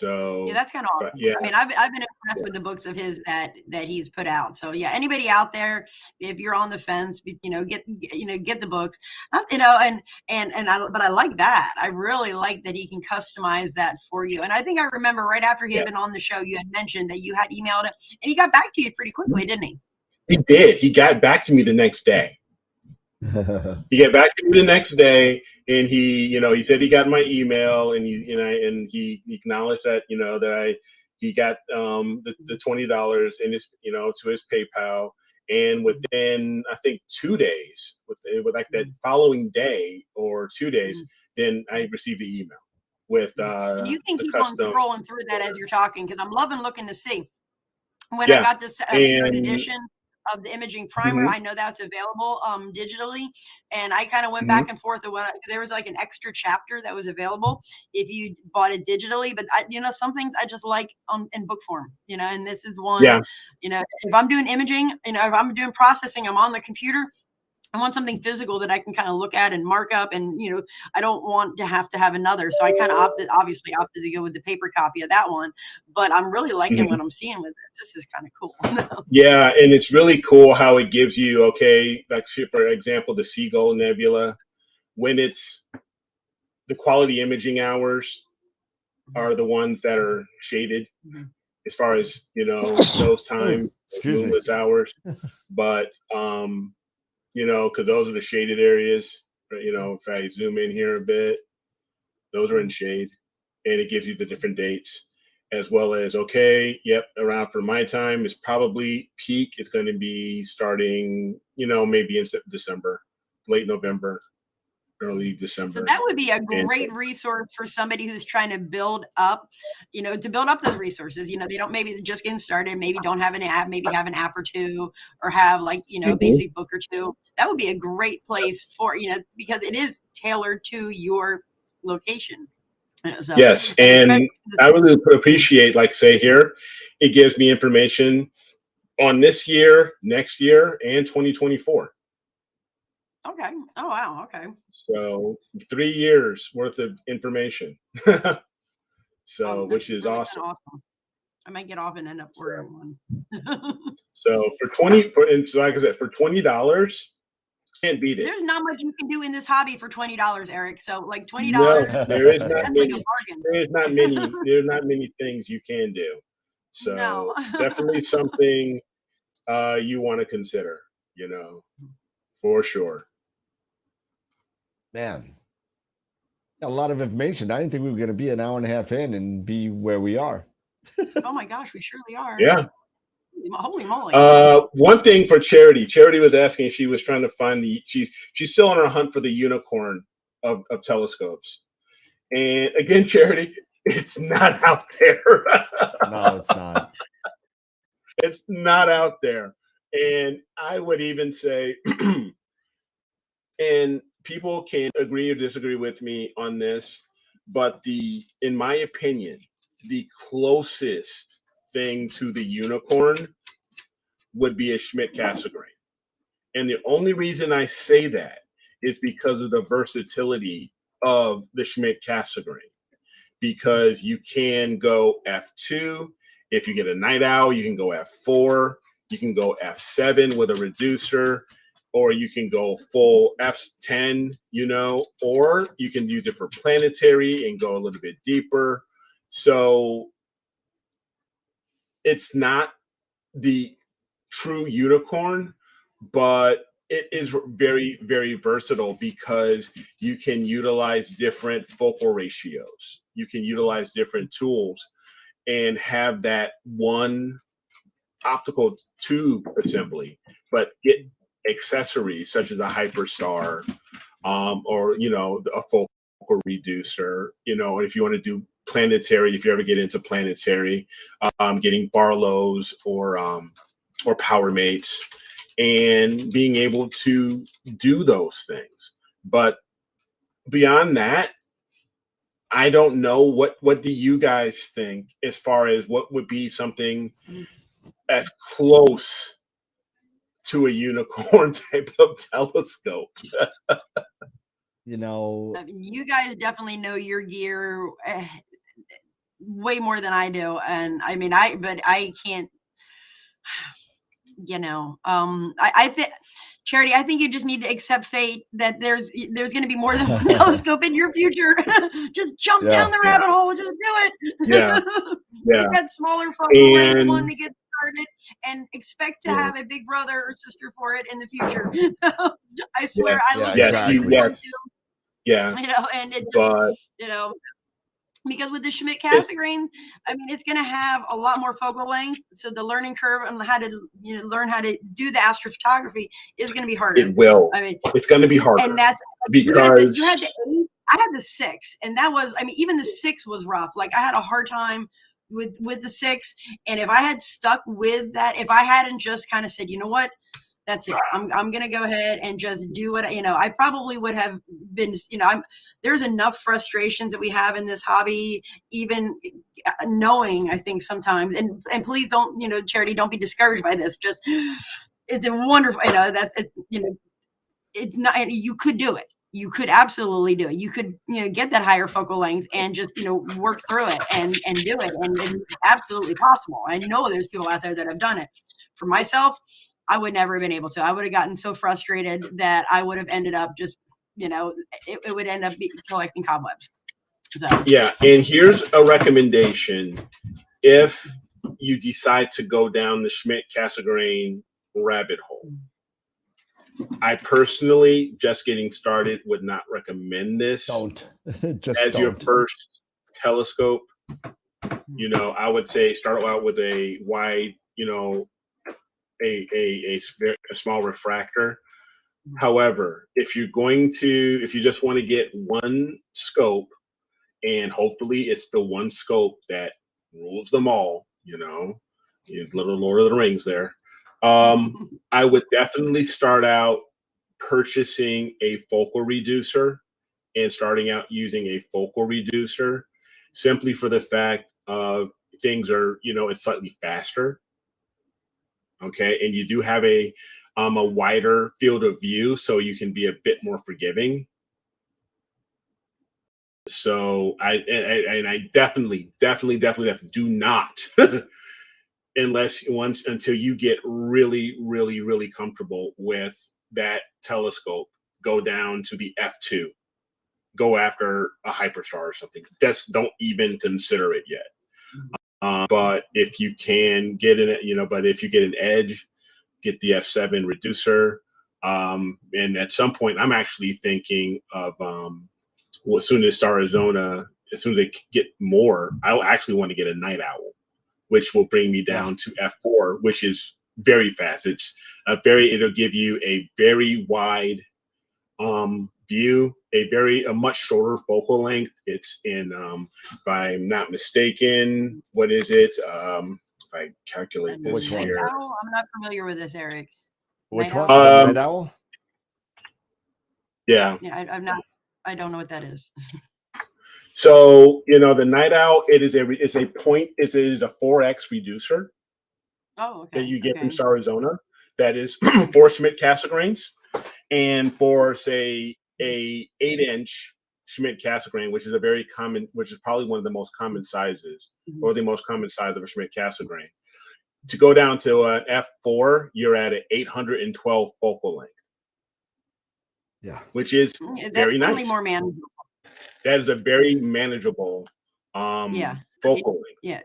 So yeah, that's kind of awesome. yeah, I mean, I've been impressed with the books of his that he's put out. So yeah, anybody out there, if you're on the fence, get the books, but I like that. I really like that he can customize that for you. And I think I remember right after he had been on the show, you had mentioned that you had emailed him, and he got back to you pretty quickly, didn't he? He did. He got back to me the next day. He got back to me the next day, and he said he got my email, and he acknowledged that he got the $20 in his to his PayPal, and within I think 2 days, with like that following day or 2 days, then I received the email with And you can keep on custom. scrolling through that as you're talking, because I'm loving looking to see when I Yeah, got this third edition of the imaging primer. I know that's available digitally, and I kind of went back and forth. There was like an extra chapter that was available if you bought it digitally, but some things I just like in book form, and this is one. Yeah. If I'm doing imaging, if I'm doing processing, I'm on the computer. I want something physical that I can kind of look at and mark up, and I don't want to have another. So I kind of obviously opted to go with the paper copy of that one. But I'm really liking what I'm seeing with it. This is kind of cool. Yeah, and it's really cool how it gives you, like for example, the Seagull Nebula, when it's the quality imaging hours are the ones that are shaded, as far as those time moonless hours, but because those are the shaded areas. If I zoom in here a bit, those are in shade, and it gives you the different dates, as well as around for my time is probably peak. It's going to be starting, maybe in December, late November, early December. So that would be a great resource for somebody who's trying to build up, those resources. They don't, maybe just getting started, maybe don't have an app, maybe have an app or two, or have a basic book or two. That would be a great place for, because it is tailored to your location. So, yes, and I really appreciate, like say here, it gives me information on this year, next year, and 2024. Okay. Oh, wow. Okay. So 3 years worth of information. So, which is really awesome. I might get off and end up ordering one. So like I said, for $20, can't beat it. There's not much you can do in this hobby for $20, Eric. So like $20. No, there is not that's many. Like a bargain. There's not many things you can do. So no. Definitely something you want to consider. For sure. Man, a lot of information. I didn't think we were going to be an hour and a half in and be where we are. Oh my gosh, we surely are. Yeah. Holy moly. One thing for Charity. Charity was asking, she was trying to find she's still on her hunt for the unicorn of telescopes. And again, Charity, it's not out there. No, it's not. It's not out there. And I would even say, and people can agree or disagree with me on this, but in my opinion, the closest thing to the unicorn would be a Schmidt-Cassegrain. And the only reason I say that is because of the versatility of the Schmidt-Cassegrain. Because you can go F2. If you get a night owl, you can go F4. You can go F7 with a reducer, or you can go full F10, or you can use it for planetary and go a little bit deeper. So it's not the true unicorn, but it is very, very versatile because you can utilize different focal ratios. You can utilize different tools and have that one optical tube assembly, but get accessories such as a hyperstar, or a focal reducer, and if you want to do planetary, if you ever get into planetary, getting Barlows or Power Mates, and being able to do those things. But beyond that, I don't know what do you guys think as far as what would be something as close to a unicorn type of telescope. You know, you guys definitely know your gear. way more than I do. And I mean, but I can't, you know, I think, Charity, I think you just need to accept fate that there's going to be more than one telescope in your future. Just jump down the rabbit hole. Just do it. Yeah. Get that smaller focal length one to get started, and expect to Yeah. have a big brother or sister for it in the future. I swear, Yes. I look Yeah, at it. exactly. Yes. Yeah. You know, and it, But you know, because with the Schmidt-Cassegrain, I mean, it's going to have a lot more focal length. So the learning curve on how to, you know, learn how to do the astrophotography is going to be harder. it will. I mean, It's going to be harder. and that's because you had the 8, I had the 6, and that was, I mean, even the 6 was rough. Like I had a hard time with the 6, and if I had stuck with that, if I hadn't just kind of said, you know what, that's it, I'm going to go ahead and just do what, you know, I probably would have been, you know, there's enough frustrations that we have in this hobby, even knowing, I think sometimes, and please don't, you know, Charity, don't be discouraged by this. Just, it's a wonderful, you know, that's, you know, it's not, you could do it. You could absolutely do it. You could, you know, get that higher focal length and just, you know, work through it and do it. And it's absolutely possible. I know there's people out there that have done it. For myself, I would never have been able to. I would have gotten so frustrated that I would have ended up just, you know, it would end up collecting cobwebs. So. Yeah. And here's a recommendation. If you decide to go down the Schmidt-Cassegrain rabbit hole, I personally, just getting started, would not recommend this. Don't. Your first telescope. You know, I would say start out with a wide, you know, a small refractor. However, if you just want to get one scope, and hopefully it's the one scope that rules them all, you know, little Lord of the Rings there. I would definitely start out purchasing a focal reducer and starting out using a focal reducer, simply for the fact of things are, you know, it's slightly faster. Okay. And you do have a wider field of view, so you can be a bit more forgiving. So I definitely do not until you get really, really, really comfortable with that telescope, go down to the F2, go after a hyperstar or something. Just don't even consider it yet. But if you can get in it, you know, but if you get an edge, get the F7 reducer. And at some point, I'm actually thinking of, well, as soon as Arizona, as soon as they get more, I'll actually want to get a night owl, which will bring me down to F4, which is very fast. It'll give you a very wide view, a much shorter focal length. It's in, if I'm not mistaken, what is it? If I calculate this here. I'm not familiar with this, Eric. Which one? Night owl? Yeah. Yeah, I don't know what that is. So, you know, the night owl, it's a 4x reducer. Oh, okay. That you get from Arizona. That is for Schmidt-Cassegrains, and for, say, a 8-inch Schmidt-Cassegrain, which is probably one of the most common sizes, or the most common size of a Schmidt-Cassegrain. To go down to an F4, you're at an 812 focal length. Yeah, which is very nice. More manageable. That is a very manageable focal length. Yeah.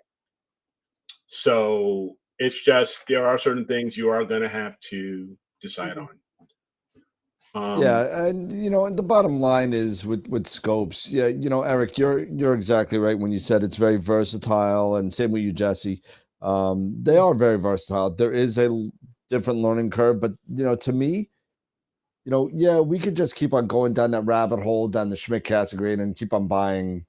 So it's just, there are certain things you are going to have to decide on. Yeah, and you know, and the bottom line is with scopes. Yeah, you know, Eric, you're exactly right when you said it's very versatile, and same with you, Jesse. They are very versatile. There is a different learning curve, but you know, to me, you know, yeah, we could just keep on going down that rabbit hole, down the Schmidt-Cassegrain, and keep on buying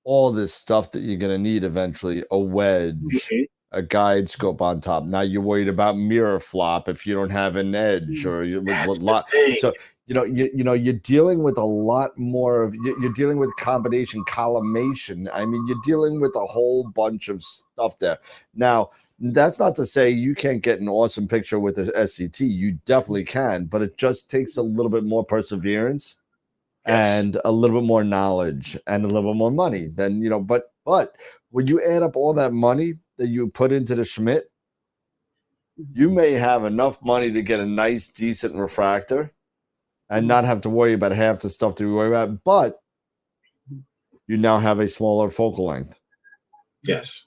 all this stuff that you're gonna need eventually. A wedge, a guide scope on top. Now you're worried about mirror flop if you don't have an edge, or you with lot. So you're dealing with a lot more of you're dealing with combination collimation. I mean, you're dealing with a whole bunch of stuff there. Now, that's not to say you can't get an awesome picture with an SCT. You definitely can, but it just takes a little bit more perseverance and a little bit more knowledge and a little bit more money than, you know, but when you add up all that money that you put into the Schmidt, you may have enough money to get a nice, decent refractor and not have to worry about half the stuff that you worry about, but you now have a smaller focal length. Yes.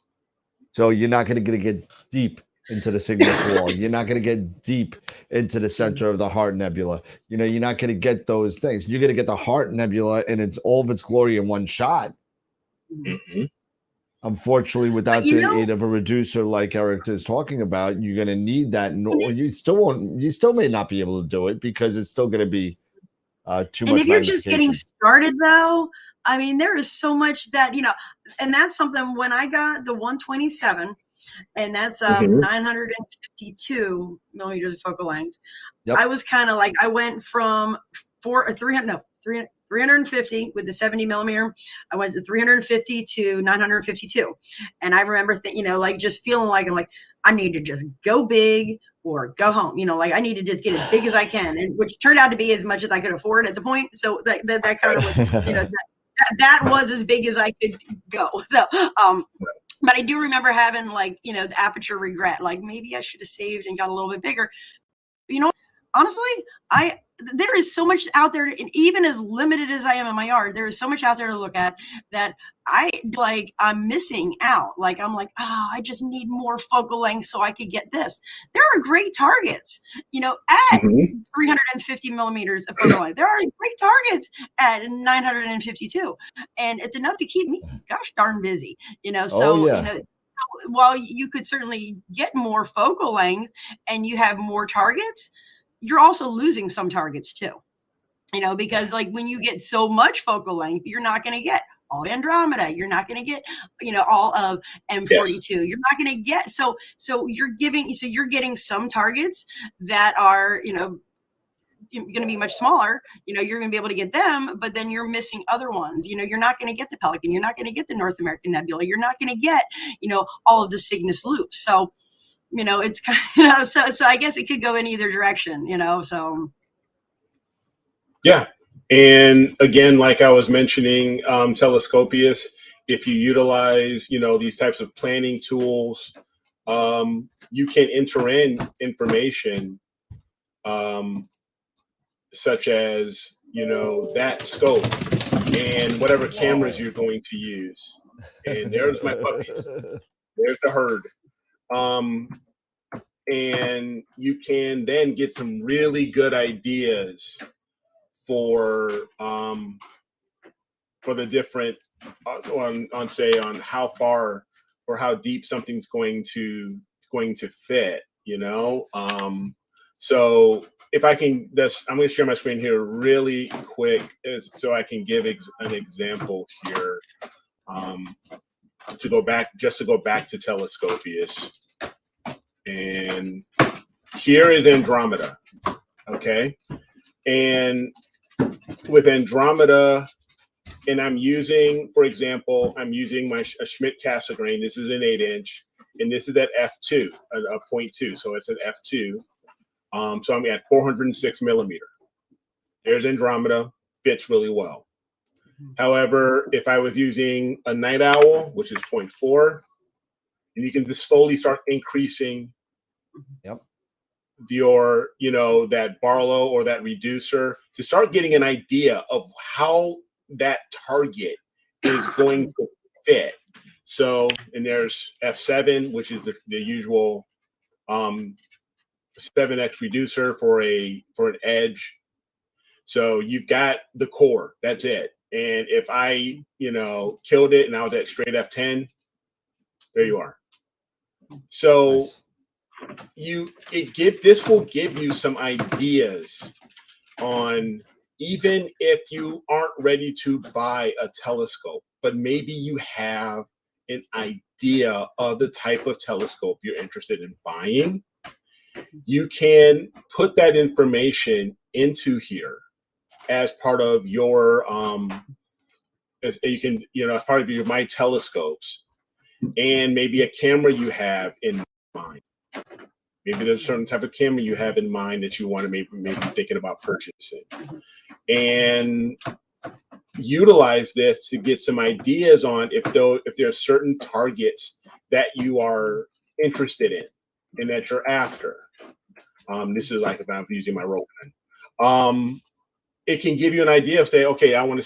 So you're not going to get deep into the Cygnus wall. You're not going to get deep into the center of the Heart Nebula. You know, you're not going to get those things. You're going to get the Heart Nebula in all of its glory in one shot. Mm-hmm. Unfortunately, without the aid of a reducer like Eric is talking about, you're going to need that. Or you still won't. You still may not be able to do it because it's still going to be too much. And if you're just getting started, though, I mean, there is so much that, you know, and that's something when I got the 127, and that's 952 millimeters of focal length. Yep. I was kind of like, I went from 350 with the 70 millimeter. I went to 350 to 952. And I remember, you know, like just feeling like, I'm like, I need to just go big or go home, you know, like I need to just get as big as I can, and which turned out to be as much as I could afford at the point. So that kind of was, you know, that was as big as I could go. So, but I do remember having like, you know, the aperture regret, like maybe I should have saved and got a little bit bigger. But you know, honestly, there is so much out there, and even as limited as I am in my yard, there is so much out there to look at that I'm missing out. Like, I'm like, oh, I just need more focal length so I could get this. There are great targets, you know, at 350 millimeters of focal length. There are great targets at 952. And it's enough to keep me, gosh darn busy, you know. So, you know, while you could certainly get more focal length and you have more targets, you're also losing some targets too, you know, because like when you get so much focal length, you're not going to get all Andromeda. You're not going to get, you know, all of M42. Yes. You're not going to get, so you're getting some targets that are, you know, going to be much smaller, you know, you're going to be able to get them, but then you're missing other ones. You know, you're not going to get the Pelican. You're not going to get the North American Nebula. You're not going to get, you know, all of the Cygnus loops. So, you know, it's kind of, you know, so I guess it could go in either direction, you know, so. Yeah. And again, like I was mentioning, Telescopius, if you utilize, you know, these types of planning tools, you can enter in information such as, you know, that scope and whatever cameras you're going to use. And there's my puppies. There's the herd. And you can then get some really good ideas for the different on how far or how deep something's going to fit, you know. So if I can, I'm going to share my screen here really quick so I can give an example here to go back to Telescopius. And here is Andromeda, okay? And with Andromeda, and I'm using, for example, I'm using my Schmidt Cassegrain. This is an 8-inch, and this is at f2, a 0.2, so it's at f2. So I'm at 406 millimeter. There's Andromeda, fits really well. However, if I was using a Night Owl, which is 0.4, and you can just slowly start increasing your, you know, that Barlow or that reducer to start getting an idea of how that target is going to fit. So, and there's F7, which is the usual 7x reducer for an edge. So you've got the core, that's it. And if I, you know, killed it and I was at straight F10, there you are. So this will give you some ideas on, even if you aren't ready to buy a telescope, but maybe you have an idea of the type of telescope you're interested in buying, you can put that information into here as part of your as part of your My Telescopes, and maybe a camera you have in mind. Maybe there's a certain type of camera you have in mind that you want to maybe thinking about purchasing. And utilize this to get some ideas on if there are certain targets that you are interested in and that you're after. This is like if I'm using my rope pen. It can give you an idea of say, okay, I'm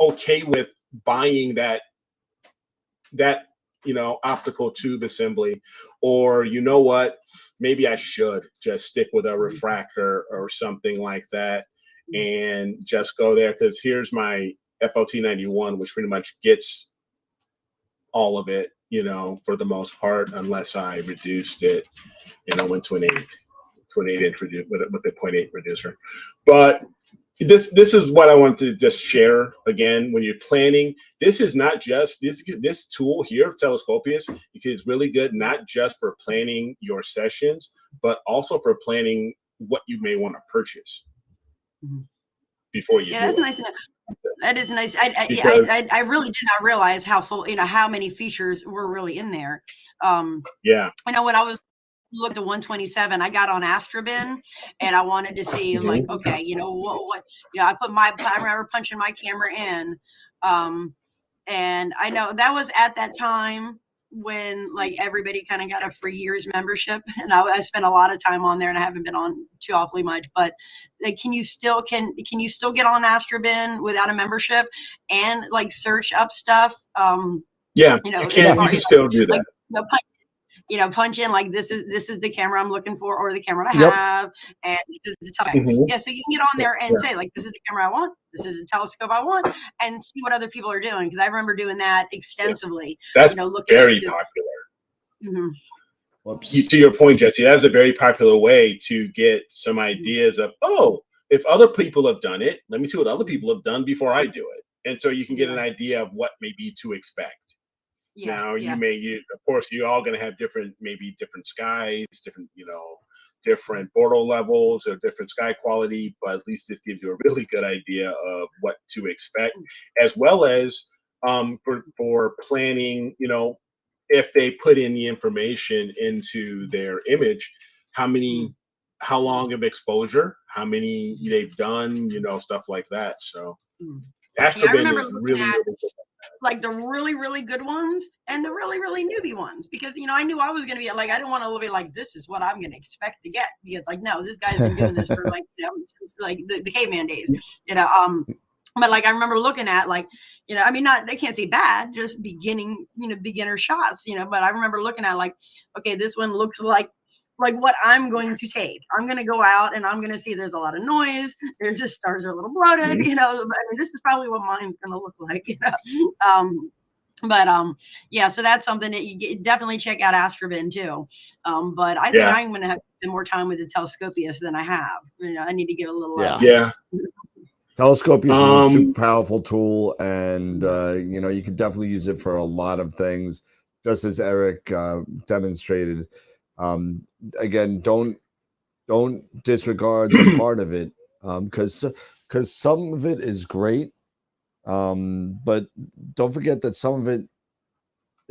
okay with buying that optical tube assembly, or you know what, maybe I should just stick with a refractor or something like that and just go there, because here's my FLT91, which pretty much gets all of it, for the most part, unless I reduced it, went to an 8-inch with a 0.8 reducer. But this is what I want to just share again. When you're planning, this is not just this tool here, Telescopius. It's really good not just for planning your sessions, but also for planning what you may want to purchase before you do that's it. nice. That is nice. I really did not realize how full, how many features were really in there. Yeah. I know when I was looked at 127, I got on Astrobin and I wanted to see like, okay, what I remember punching my camera in, and I know that was at that time when like everybody kind of got a free year's membership, and I spent a lot of time on there, and I haven't been on too awfully much. But like, can you still get on Astrobin without a membership and like search up stuff? Yeah, you can still do that. Punch in like this is the camera I'm looking for, or the camera I have, and this is the telescope. So you can get on there and say like, this is the camera I want, this is the telescope I want, and see what other people are doing, because I remember doing that extensively. That's very popular. Whoops. To your point, Jesse, that was a very popular way to get some ideas of, if other people have done it, let me see what other people have done before I do it. And so you can get an idea of what maybe to expect. Now of course, you're all going to have different skies, different Bordeaux levels or different sky quality, but at least this gives you a really good idea of what to expect, as well as for planning, if they put in the information into their image, how long of exposure, how many they've done, stuff like that. So Astrobin is really good. Like the really, really good ones and the really, really newbie ones, because I knew I was going to be like, I didn't want to be like, this is what I'm going to expect to get, because like, no, this guy's been doing this for like since like the caveman days, but like I remember looking at like, they can't say bad, just beginner shots, but I remember looking at like, okay, this one looks like what I'm going to take. I'm going to go out and I'm going to see there's a lot of noise. There's just stars are a little bloated, this is probably what mine's going to look like, so that's something that you definitely check out Astrobin too. But I think I'm going to have to spend more time with the Telescopius than I have. I need to give a little. Telescopius is a super powerful tool, and you can definitely use it for a lot of things, just as Eric demonstrated. Again, don't disregard the part of it, because some of it is great, but don't forget that some of it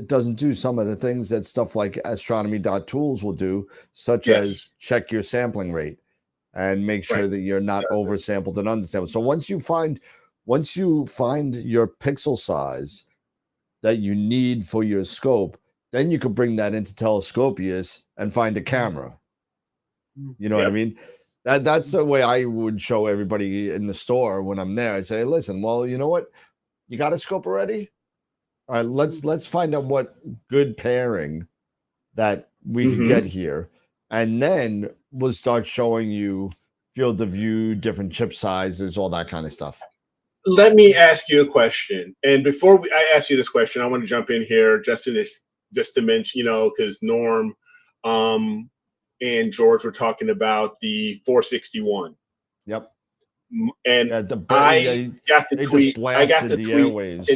doesn't do some of the things that stuff like astronomy.tools will do, such as check your sampling rate and make sure that you're not oversampled and undersampled. So once you find your pixel size that you need for your scope, then you can bring that into Telescopius and find a camera. You know what I mean? That's the way I would show everybody in the store when I'm there. I say, listen, well, you know what? You got a scope already? All right, let's find out what good pairing that we can get here. And then we'll start showing you field of view, different chip sizes, all that kind of stuff. Let me ask you a question. And before I ask you this question, I want to jump in here just to mention, because Norm and George were talking about the 461. Yep. And I got the tweet. I got the tweet. Airwaves.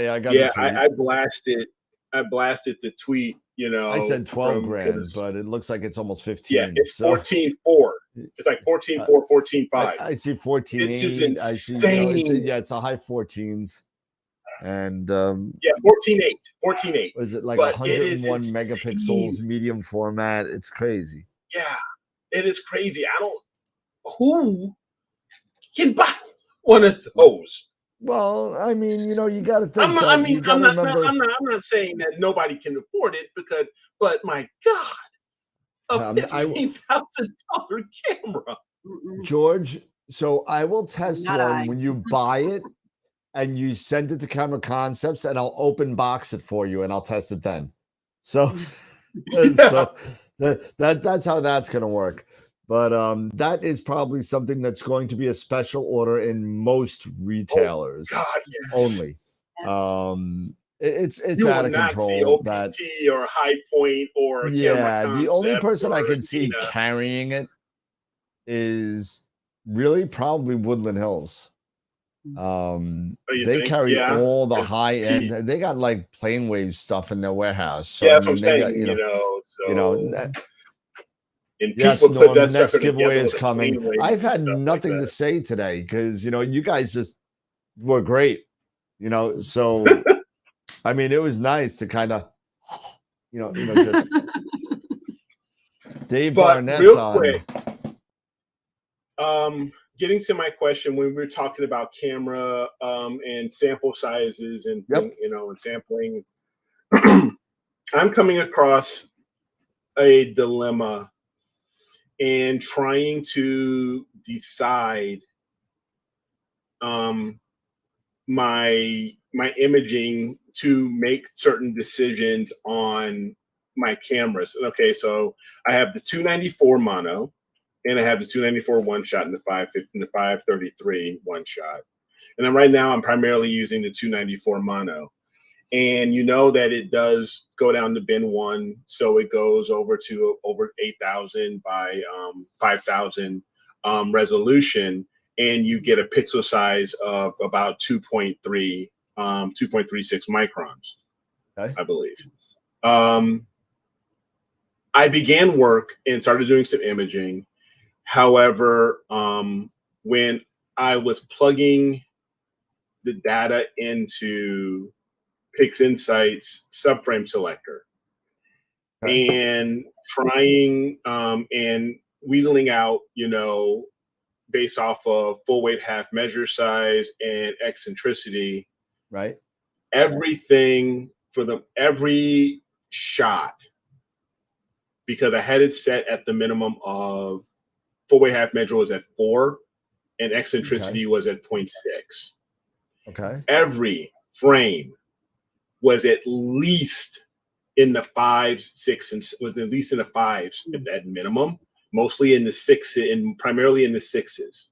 I got the tweet. I blasted the tweet. I said 12 grand, but it looks like it's almost 15. Yeah, it's 14.4. It's like 14.4, 14.5. I see 14.8. It's just insane. It's a high 14s. And 14.8. Was it like 101 megapixels, medium format? It's crazy. Yeah, it is crazy. Who can buy one of those. Well, I mean, you know, you got to think I'm not, that I mean, you got I'm to not, remember. I'm not saying that nobody can afford it but my God, a $15,000 camera. George, so I will test Not one I. when you buy it and you send it to Camera Concepts, and I'll open box it for you and I'll test it then. So, so that's how that's going to work. But that is probably something that's going to be a special order in most retailers. God, yes. Only. Yes. It's You out will of not see control. OPT That or High Point or yeah, Camera the only Concepts person I or can see Dina. carrying it is really Woodland Hills. They think? carry Yeah. all the There's high end. Pete. They got like plane wave stuff in their warehouse. So Yeah, I that's what I'm mean, they saying. got So and Pete yes, would put Norm. that Next sucker giveaway together is with a coming. plane wave I've and had stuff nothing like to that. say today because you guys just were great. So I mean, it was nice to kind of just Dave But Barnett's real on. quick, getting to my question when we were talking about camera and sample sizes and Yep. and sampling, I'm coming across a dilemma and trying to decide my imaging to make certain decisions on my cameras. Okay, so I have the 294 mono, and I have the 294 one shot and the 550 and the 533 one shot. And right now I'm primarily using the 294 mono. And you know that it does go down to bin 1, so it goes over 8,000 by 5,000 resolution, and you get a pixel size of about 2.36 microns, Okay. I believe. I began work and started doing some imaging. However, when I was plugging the data into Pixinsight's subframe selector and trying and wheedling out, based off of full weight half measure size and eccentricity, Right. everything for every shot, because I had it set at the minimum of full weight half measure was at 4 and eccentricity was at 0.6. Okay. Every frame was at least in the 5s, 6, and was at least in the 5s at minimum, mostly in the 6 and primarily in the 6s.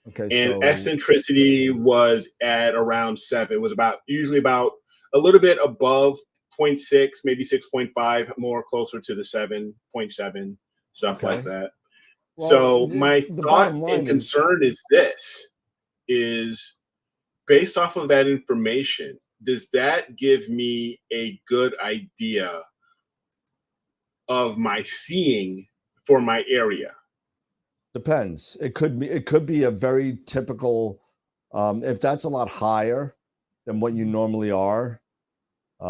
Okay. And So eccentricity was at around 7. It was usually about a little bit above 0.6, maybe 6.5, more closer to the 7.7, stuff like that. Well, so my the thought bottom line and concern is based off of that information, does that give me a good idea of my seeing for my area? Depends. It could be a very typical, if that's a lot higher than what you normally are, at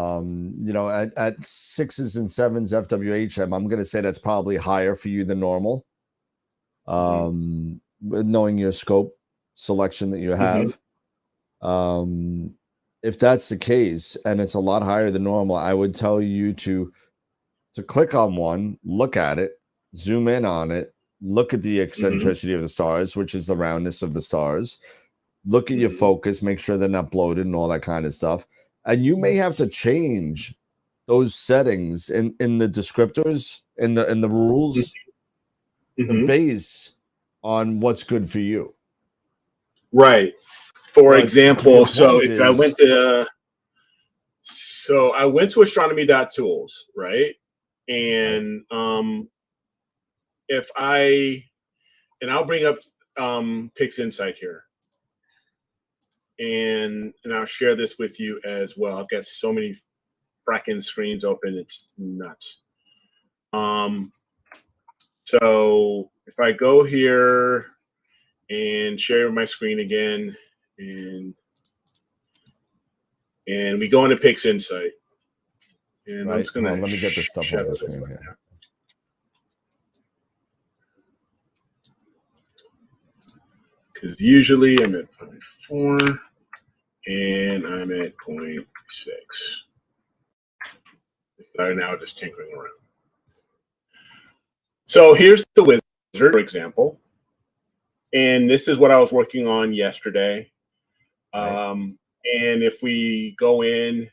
6s and 7s FWHM, I'm going to say that's probably higher for you than normal. With knowing your scope selection that you have. If that's the case and it's a lot higher than normal, I would tell you to click on one, look at it, zoom in on it, look at the eccentricity of the stars, which is the roundness of the stars, look at your focus, make sure they're not bloated and all that kind of stuff. And you may have to change those settings in the descriptors, in the rules, based on what's good for you. Right. For But example, so point if I went to astronomy.tools, right? And if I'll bring up Pixinsight here. And I'll share this with you as well. I've got so many fracking screens open, it's nuts. So if I go here and share my screen again, and we go into Pixinsight, and I'm just gonna let me get this stuff off the screen here. Now. because usually I'm at 0.4 and I'm at 0.6. Right now, just tinkering around. So here's the wizard, for example. And this is what I was working on yesterday. And if we go in,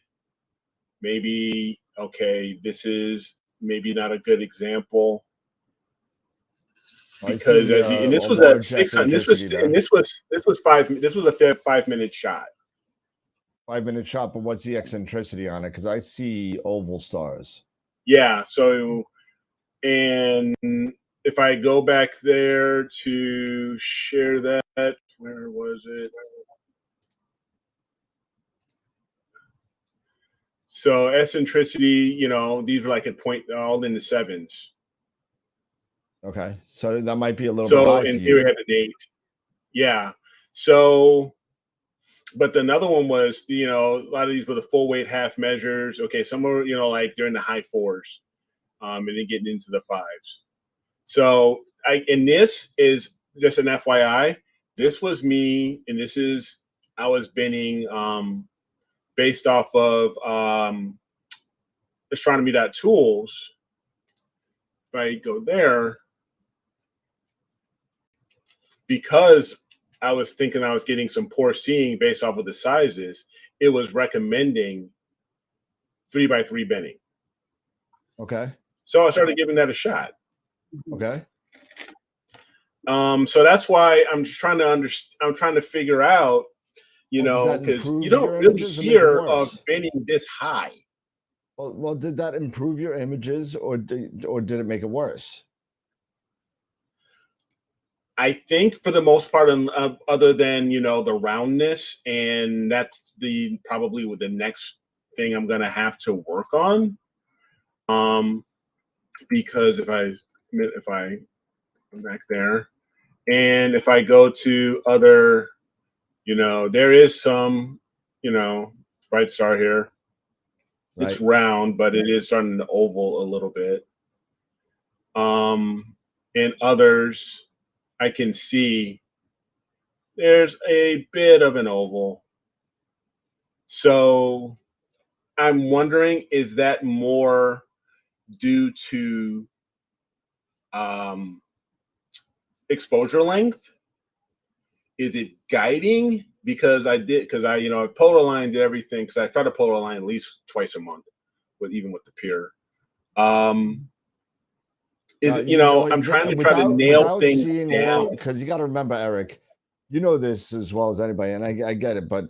maybe, okay, this is maybe not a good example. Because as you, and this was at 600, this was a 5-minute shot. 5-minute shot, but what's the eccentricity on it? Because I see oval stars. Yeah. So, and if I go back there to share that, where was it? So eccentricity, you know, these are like at point all in the 7s. Okay, so that might be a little So bit high in for theory, you. had an 8. Yeah. So, but another one was, you know, a lot of these were the full weight half measures. Okay, some were, you know, like they're in the high 4s, and then getting into the 5s. So and this is just an FYI. This was me, and this is I was binning based off of astronomy.tools. If I go there, because I was thinking I was getting some poor seeing based off of the sizes, it was recommending 3x3 binning. Okay. So I started giving that a shot. Okay. So that's why I'm just trying to I'm trying to figure out, you know, because you don't really hear of binning this high. Well, did that improve your images, or did it make it worse? I think for the most part, other than, you know, the roundness, and that's probably the next thing I'm gonna have to work on. Because if I come back there, and if I go to other, you know, there is some, you know, bright star here. Right. It's round, but it is starting to oval a little bit. And others, I can see there's a bit of an oval. So I'm wondering, is that more due to exposure length? Is it guiding? Because I, you know, I polar aligned everything, because I try to polar align at least twice a month, even with the peer. You know, I'm trying to nail things down. Because you got to remember, Eric, you know this as well as anybody, and I get it, but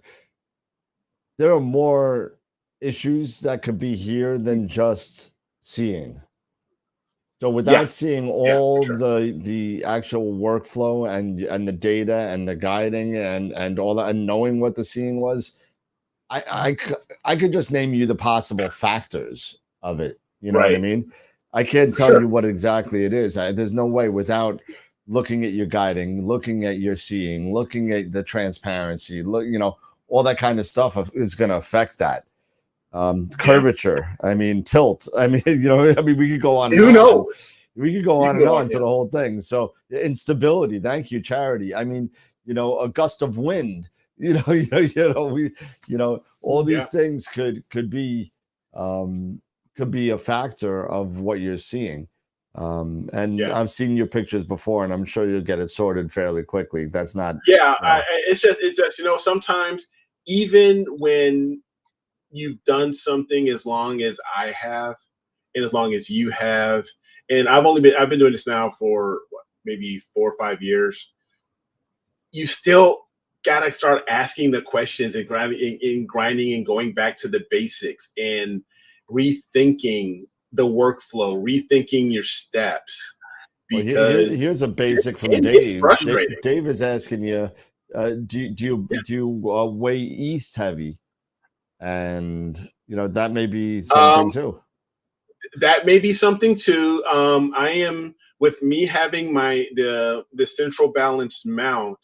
there are more issues that could be here than just seeing. So without seeing all the actual workflow and the data and the guiding and all that, and knowing what the seeing was, I could just name you the possible factors of it. You know what I mean? I can't tell you what exactly it is. There's no way without looking at your guiding, looking at your seeing, looking at the transparency, you know, all that kind of stuff is going to affect that. Curvature, I mean, tilt. I mean, you know, I mean, we could go on. Who knows? We could go on and on to the whole thing. So instability. Thank you, Charity. I mean, you know, a gust of wind. You know, all these things could be a factor of what you're seeing. And I've seen your pictures before, and I'm sure you'll get it sorted fairly quickly. That's not. Yeah, it's just you know, sometimes even when you've done something as long as I have, and as long as you have, and I've been doing this now for maybe 4 or 5 years. You still gotta start asking the questions and grinding and going back to the basics and rethinking the workflow, rethinking your steps. Because here's a basic from Dave. Dave is asking you, do you weigh east heavy? And you know, that may be something too. That may be something too. I am, with me having the central balanced mount,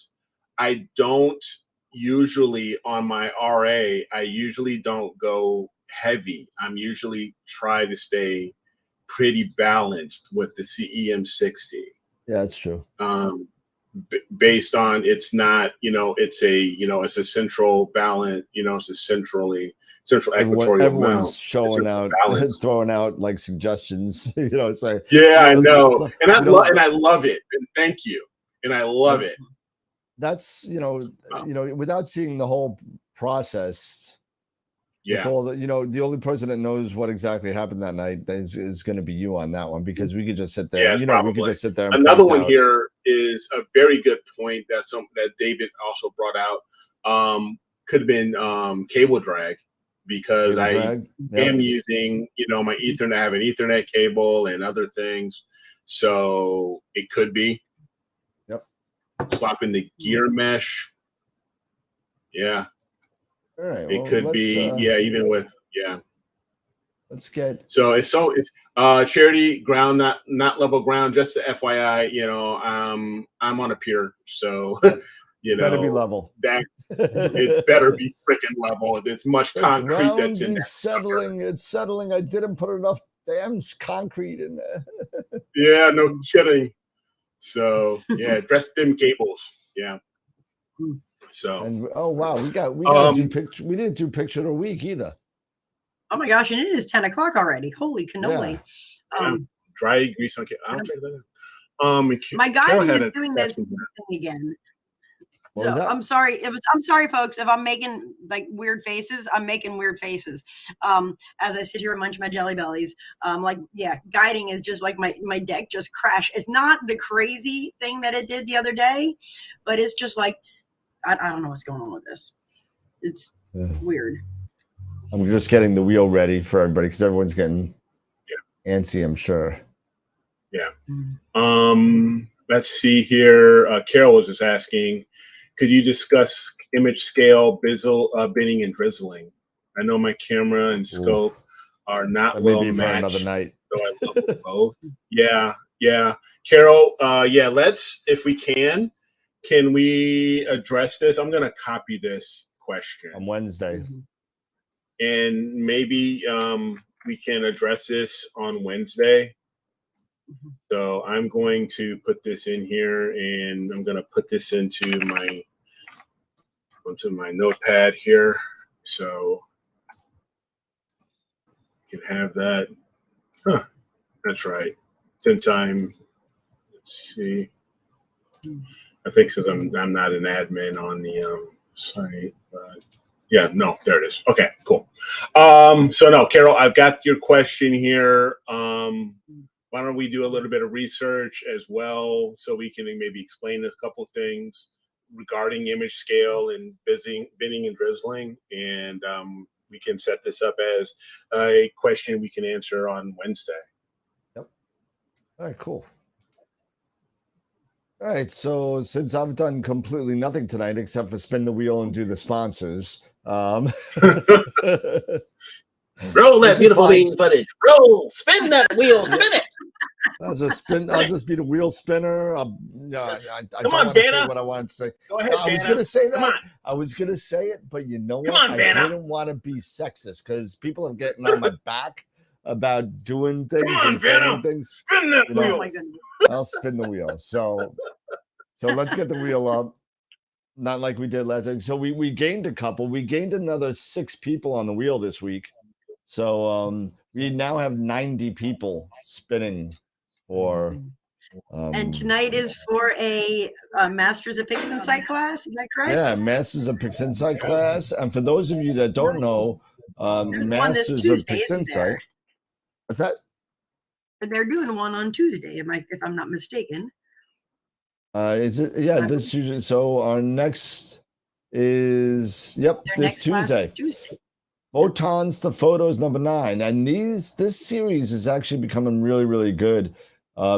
I don't usually, on my RA, I usually don't go heavy. I'm usually try to stay pretty balanced with the CEM60. Yeah, that's true. based on it's not, it's a central balance, it's a central equatorial Everyone's mount. showing out, throwing out like suggestions. It's like, yeah, I know, and I love it, and thank you, and I love it. That's without seeing the whole process. Yeah. With all the, the only person that knows what exactly happened that night is going to be you on that one, because we could just sit there. We could just sit there. And another one here is a very good point that David also brought out. Could have been cable drag, because I am using my Ethernet. I have an Ethernet cable and other things, so it could be. Yep. Swapping the gear mesh. Yeah. All right. It could be, even with, Let's get. So it's charity ground, not level ground. Just the FYI, I'm on a pier, so better be level. That it better be freaking level. There's much concrete that's in there. It's settling. I didn't put enough damn concrete in there. Yeah, no kidding. So dress them cables. Yeah. So wow, we didn't do picture of the week either. Oh my gosh, and it is 10 o'clock already. Holy cannoli. Dry grease on cable. I'll check that out. My guy is doing this thing again. So I'm sorry. I'm sorry, folks, if I'm making like weird faces. I'm making weird faces as I sit here and munch my jelly bellies. Guiding is just like my deck just crashed. It's not the crazy thing that it did the other day, but it's just like I don't know what's going on with this. It's weird. I'm just getting the wheel ready for everybody because everyone's getting antsy, I'm sure. Yeah. Let's see here. Carol was just asking, could you discuss image scale, binning, and drizzling? I know my camera and scope are not well matched. Another night. So I love both. Yeah. Carol, let's, if we can we address this? I'm going to copy this question on Wednesday. And maybe we can address this on Wednesday. So I'm going to put this in here, and I'm going to put this onto my notepad here. So you can have that. That's right. Since let's see. I think because I'm not an admin on the site, but there it is. Okay, cool. Carol, I've got your question here. Why don't we do a little bit of research as well, so we can maybe explain a couple things regarding image scale and binning and drizzling, and we can set this up as a question we can answer on Wednesday. Yep. All right, cool. All right, so since I've done completely nothing tonight except for spin the wheel and do the sponsors, roll that beautiful bean footage. Roll, spin that wheel, spin it. I'll just be the wheel spinner. I don't on, want to say Vanna. what I want to say. Go ahead, I was going to say that. I was going to say it, but you know what? On, I didn't want to be sexist because people are getting on my back about doing things and saying things. Spin that wheel. Oh my goodness. I'll spin the wheel. So let's get the wheel up. Not like we did last time. So we gained a couple. We gained another 6 people on the wheel this week. So we now have 90 people spinning for. And tonight is for a Masters of Pixinsight class. Is that correct? Yeah, Masters of Pixinsight class. And for those of you that don't know, Masters of Pixinsight. What's that? They're doing one on Tuesday, if I'm not mistaken. Is it? Yeah, this Tuesday. So our next is this Tuesday. Photons to Photos #9, and this series is actually becoming really, really good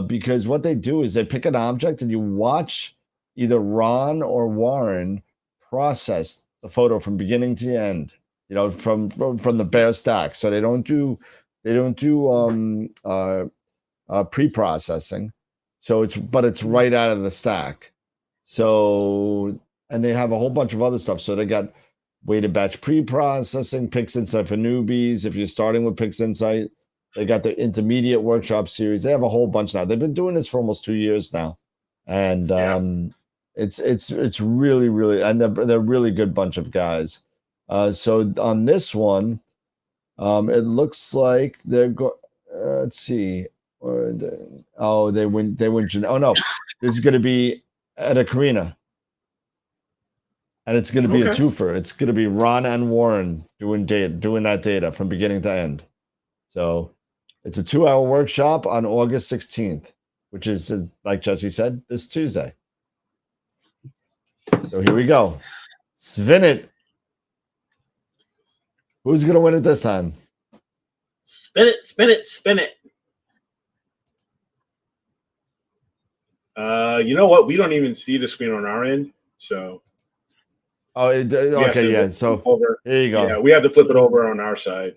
because what they do is they pick an object and you watch either Ron or Warren process the photo from beginning to end. From the bare stack. So they don't do pre-processing. So it's right out of the stack. So, and they have a whole bunch of other stuff. So they got weighted batch pre-processing, Pixinsight for newbies. If you're starting with Pixinsight, they got the intermediate workshop series. They have a whole bunch now. They've been doing this for almost 2 years now. And It's really, and they're really good bunch of guys. So on this one, it looks like they're let's see. They went. Oh no, this is going to be at a Karina, and it's going to be a twofer. It's going to be Ron and Warren doing that data from beginning to end. So it's a 2-hour workshop on August 16th, which is, like Jesse said, this Tuesday. So here we go. Spin it. Who's going to win it this time? Spin it, spin it, spin it. You know what? We don't even see the screen on our end, so. Okay, yeah. So over. Here you go. Yeah, we have to flip it over on our side.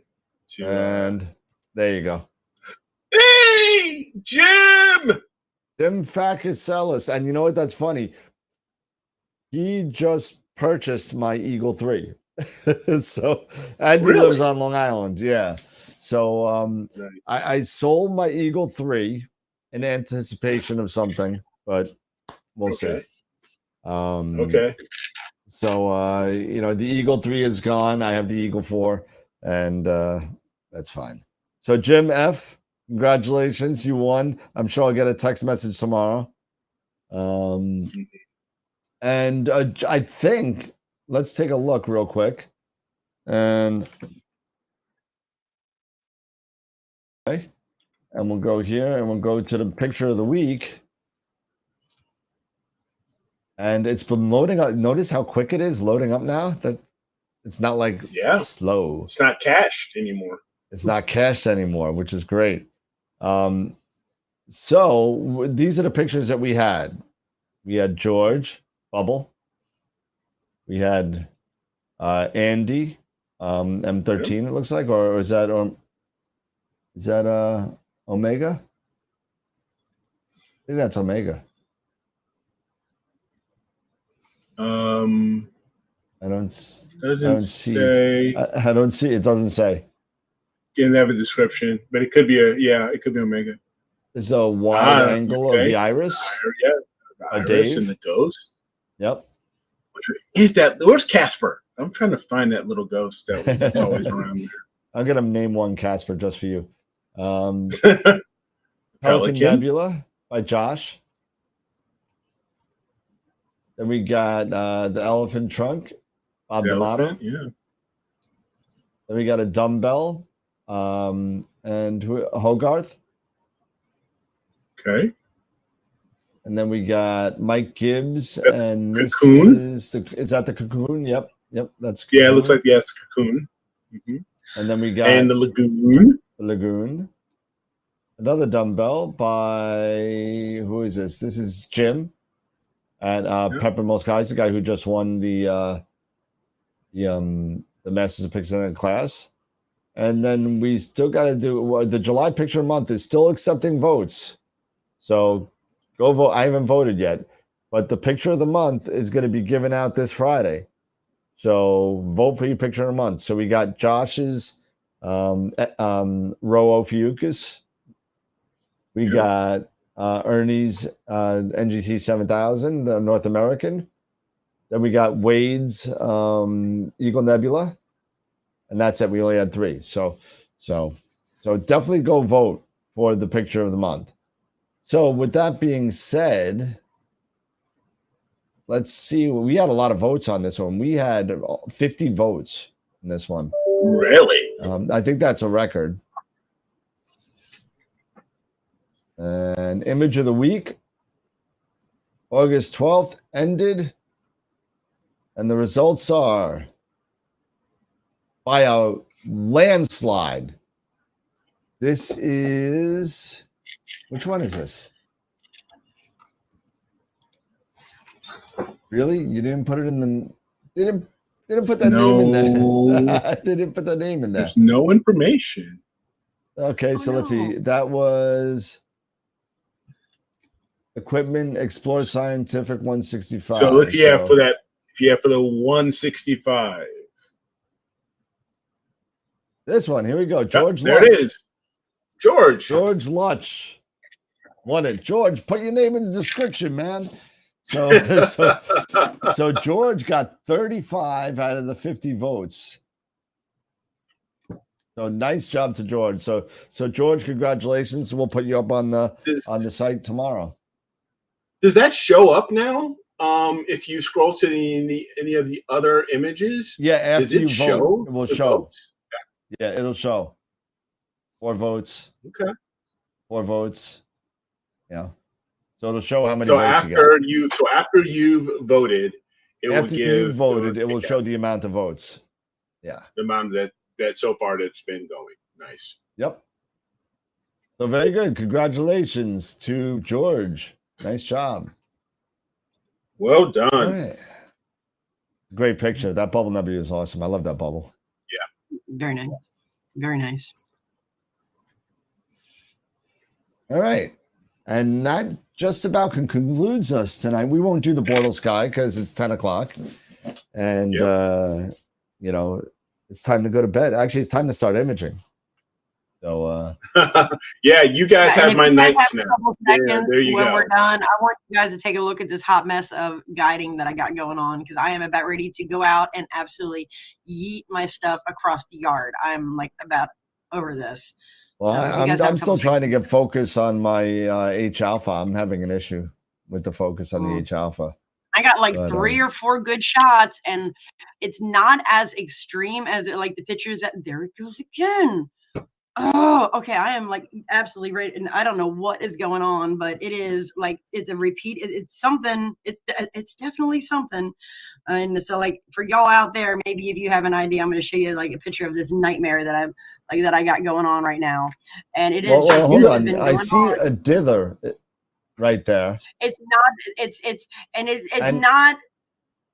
And there you go. Hey, Jim Fakiselis. And you know what? That's funny. He just purchased my Eagle 3. So, and he lives on Long Island. Yeah. So nice. I sold my Eagle 3 in anticipation of something, but we'll see. Okay. So the Eagle 3 is gone. I have the Eagle 4, and that's fine. So Jim F, congratulations, you won. I'm sure I'll get a text message tomorrow. And I think let's take a look real quick, and okay, and we'll go here, and we'll go to the picture of the week. And it's been loading up. Notice how quick it is loading up now. That it's not like slow. It's not cached anymore. It's not cached anymore, which is great. So these are the pictures that we had. We had George Bubble. We had Andy M13. It looks like, or is that Omega? I think that's Omega. I don't see. I don't see. It doesn't say. Didn't have a description, but it could be it could be Omega. It's a wide angle of the iris. Yeah, the iris and the ghost. Yep. Is that? Where's Casper? I'm trying to find that little ghost that's always around there. I'm gonna name one Casper just for you. Pelican Nebula by Josh. Then we got the Elephant Trunk, Bob D'Amato. Yeah. Then we got a dumbbell, and Hogarth. Okay. And then we got Mike Gibbs, and Cocoon. Is that the Cocoon? Yep, that's Cocoon. Yeah, it looks like it's Cocoon. Mm-hmm. And then we got the Lagoon. The Lagoon. Another dumbbell by who is this? This is Jim at Pepper Moscais, the guy who just won the Masters of Pixinsight Class. And then we still got to do the July Picture Month is still accepting votes. So go vote. I haven't voted yet, but the Picture of the Month is going to be given out this Friday. So vote for your Picture of the Month. So we got Josh's Ro Ophiuchus. We got Ernie's NGC 7000, the North American. Then we got Wade's Eagle Nebula. And that's it. We only had 3. So definitely go vote for the Picture of the Month. So with that being said, let's see. We had a lot of votes on this one. We had 50 votes in this one. Really? I think that's a record. And image of the week, August 12th ended. And the results are by a landslide. This is, which one is this? Really? You didn't put it in the, didn't put that name in there. They didn't put the name in there. There's no information. Okay, so let's see. That was Equipment Explore Scientific 165. So if you have for that, for the 165. This one, here we go. George there Lutch. It is. George Lutch won it. George, put your name in the description, man. So George got 35 out of the 50 votes. So nice job to George. So George, congratulations. We'll put you up on the site tomorrow. Does that show up now? If you scroll to any of the other images, yeah, after you vote, it will show. Votes? Yeah, it'll show 4 votes. Okay. 4 votes. Yeah. So it'll show how many so votes after you got. So after you've voted, it will show the amount of votes. Yeah. The amount that so far that's been going. Nice. Yep. So very good. Congratulations to George. Nice job. Well done. All right. Great picture. That bubble nebula is awesome. I love that bubble. Yeah. Very nice. Very nice. All right. And that just about concludes us tonight. We won't do the Bortle sky because it's 10 o'clock. And, it's time to go to bed. Actually, it's time to start imaging. So, yeah, you guys have my nights now. There you go. When we're done, I want you guys to take a look at this hot mess of guiding that I got going on, because I am about ready to go out and absolutely yeet my stuff across the yard. I'm like about over this. Well, so I'm still trying to get focus on my H alpha. I'm having an issue with the focus on the H alpha. I got like 3 or 4 good shots, and it's not as extreme as like the pictures that there it goes again. Oh, okay. I am like absolutely ready, and I don't know what is going on, but it is like it's a repeat. It's something. It's definitely something. And so, like for y'all out there, maybe if you have an idea, I'm going to show you like a picture of this nightmare that I got going on right now, and it is. Well, hold on. I see a dither right there. It's not. It's not.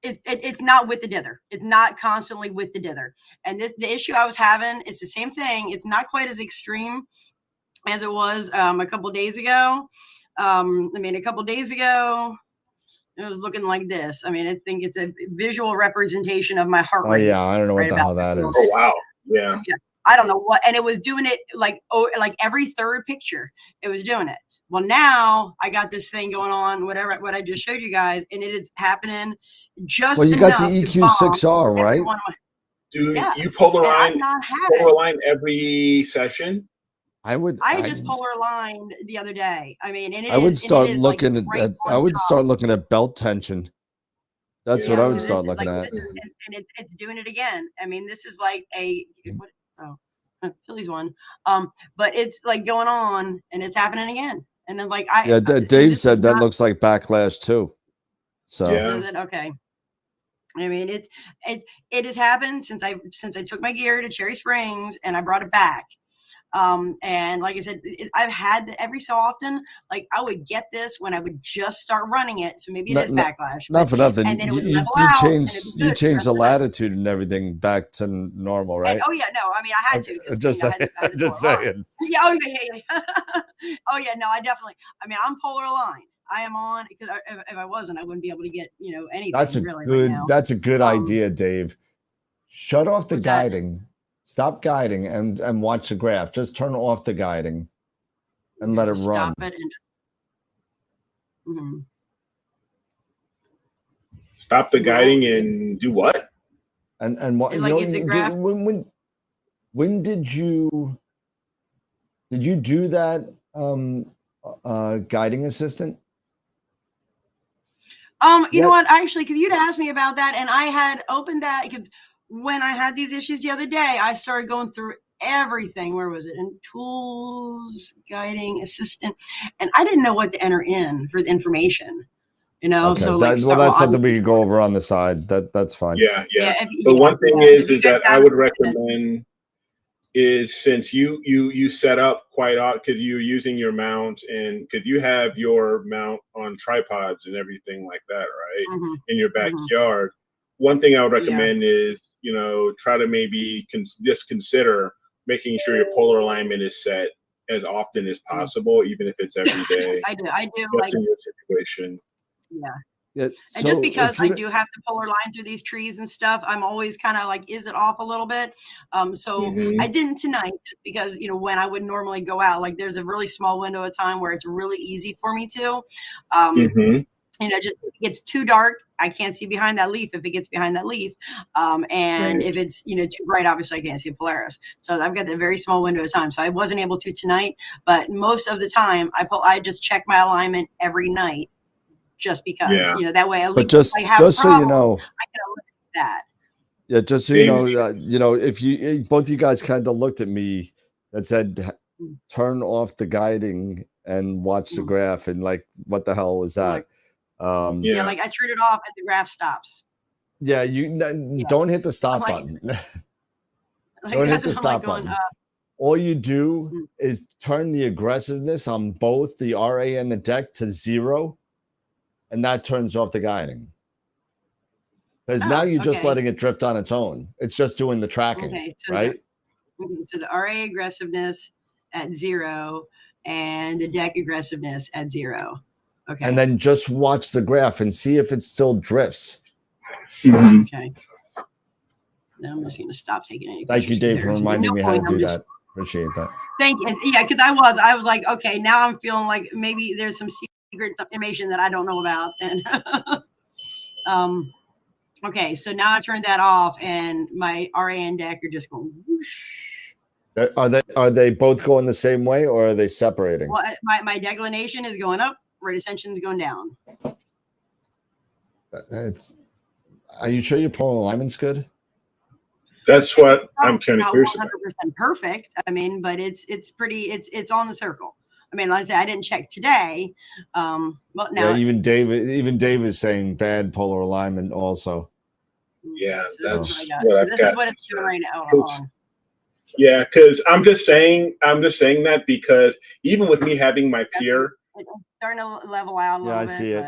It's not with the dither. It's not constantly with the dither. And the issue I was having, it's the same thing. It's not quite as extreme as it was a couple days ago. A couple days ago, it was looking like this. I think it's a visual representation of my heart rate. Oh yeah, I don't know what the hell that is. Oh wow, yeah. I don't know what, and it was doing it like every third picture, it was doing it. Well, now I got this thing going on, what I just showed you guys, and it is happening just. Well, you got the EQ6R, right? Do you polar line every session? I just polar lined the other day. I would start looking at belt tension. That's what I would start looking at. And it's doing it again. This is like Philly's one. But it's like going on, and it's happening again. And then Dave said that looks like backlash too. So yeah. Okay. It has happened since I took my gear to Cherry Springs and I brought it back. And like I said, I've had every so often, like I would get this when I would just start running it. So maybe it is backlash. Not for nothing. And then you changed the latitude and everything back to normal, right? And, oh yeah, no, I had to. Just saying. Yeah, oh yeah, no, I definitely. I'm polar aligned. I am on, because if I wasn't, I wouldn't be able to get anything. That's a good idea, Dave. Shut off the guiding. Stop guiding and watch the graph. Just turn off the guiding and let it run. Stop the guiding and do what? And what? When did you do that guiding assistant? You know what? Actually, because you'd asked me about that, and I had opened that because when I had these issues the other day, I started going through everything. Where was it? In tools, guiding assistant, and I didn't know what to enter in for the information. Okay. So that's something we can go over on the side. That's fine. Yeah. The one thing is that I would recommend is, since you set up quite odd, because you're using your mount, and because you have your mount on tripods and everything like that, right, in your backyard. One thing I would recommend is, try to maybe just consider making sure your polar alignment is set as often as possible, even if it's every day. I do like in your situation. Yeah. And just because I do have to polar line through these trees and stuff, I'm always kind of like, is it off a little bit? So I didn't tonight, just because, when I would normally go out, like there's a really small window of time where it's really easy for me to. just if it gets too dark, I can't see behind that leaf if it gets behind that leaf. And if it's, too bright, obviously I can't see Polaris. So I've got that very small window of time. So I wasn't able to tonight, but most of the time I just check my alignment every night just because, that way at But least if I have just so you know, I can eliminate that. Yeah, just so you know, if you both you guys kind of looked at me and said, turn off the guiding and watch the graph, and like, what the hell was that? Yeah, like I turn it off and the graph stops. Yeah, don't hit the stop button. Don't hit the stop button. All you do is turn the aggressiveness on both the RA and the deck to 0, and that turns off the guiding. Because now you're just letting it drift on its own. It's just doing the tracking, right? So the RA aggressiveness at 0 and the deck aggressiveness at 0. Okay. And then just watch the graph and see if it still drifts. Okay. Now I'm just going to stop taking any pictures. Thank you, Dave, for reminding me how to do that. Appreciate that. Thank you. Yeah, because I was like, okay, now I'm feeling like maybe there's some secret information that I don't know about. And okay, so now I turned that off, and my RA and deck are just going whoosh. Are they both going the same way, or are they separating? Well, my declination is going up, rate ascension is going down. Are you sure your polar alignment's good? That's what I'm kind of curious about. 100% perfect. I mean, but it's pretty. It's on the circle. I mean, like I say, I didn't check today. But now even Dave is saying bad polar alignment also. Yeah, so that's this is what it's doing right now. Yeah, because I'm just saying that because even with me having my peer, it's starting to level out a little bit. I see it.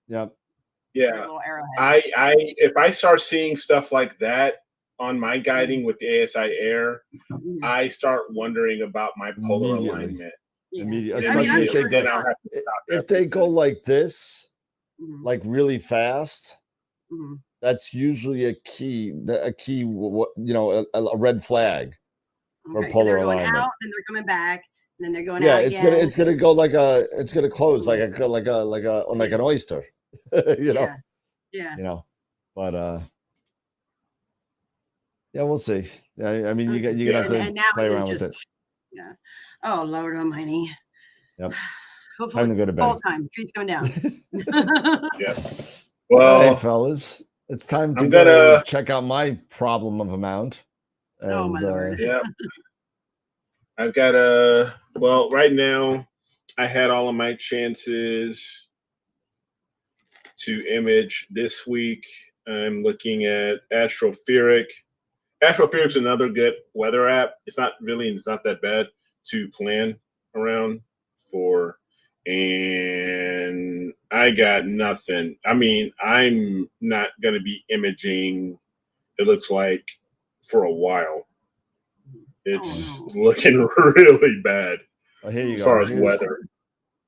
Yep. Yeah, if I start seeing stuff like that on my guiding with the ASI Air, I start wondering about my polar alignment. Immediately, especially if they go like this, like really fast. That's usually a key, a red flag for polar alignment. They're going out, then they're coming back, and then they're going out. Yeah, it's gonna go it's gonna close like an oyster, Yeah. But yeah, we'll see. I mean, you're gonna have to play around with it. Yeah. Oh Lord Almighty. Yep. Hopefully, time to go to bed. Full time. Tree's going down. Yeah. Well, hey, fellas, it's time to go check out my problem of amount. And, oh my Lord. Yeah. I've got well, right now I had all of my chances to image this week. I'm looking at Astropheric. Astropheric is another good weather app. It's not that bad to plan around for. And I got nothing. I mean, I'm not going to be imaging, it looks like, for a while. It's looking really bad as far as weather.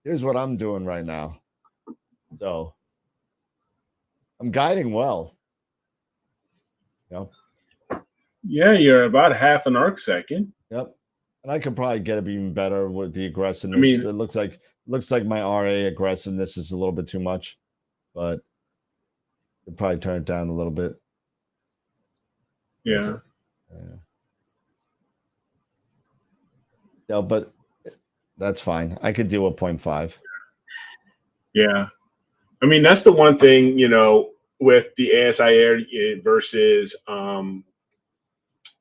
Here's what I'm doing right now. So I'm guiding well. Yeah, you're about half an arc second. Yep. And I could probably get it even better with the aggressiveness. I mean, it looks like my RA aggressiveness is a little bit too much, but I'd probably turn it down a little bit. Yeah. Yeah, but that's fine. I could deal with 0.5. Yeah. I mean, that's the one thing, with the ASI Air versus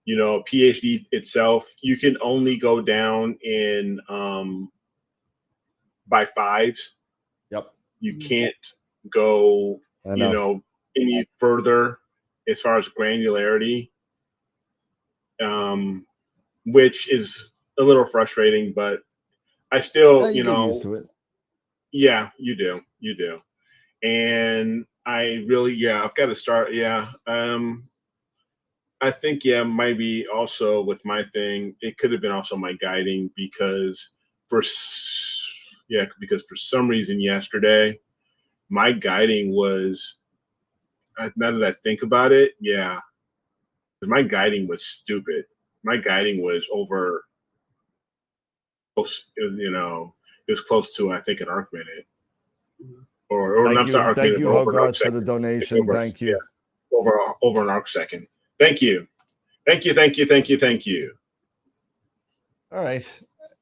PhD itself, you can only go down in by 5s. Yep. You can't go, any further as far as granularity, which is a little frustrating, but I still, you get used to it. Yeah, you do. And I really, I've got to start. Yeah. I think, maybe also with my thing, it could have been also my guiding because for some reason yesterday, my guiding was, now that I think about it, my guiding was stupid. My guiding was over, it was close to, I think, an arc minute Or Thank I'm you, sorry, thank you, over an arc Hogarth, for the second. donation. Thank you. Yeah, over an arc second. Thank you. Thank you, thank you, thank you, thank you. All right.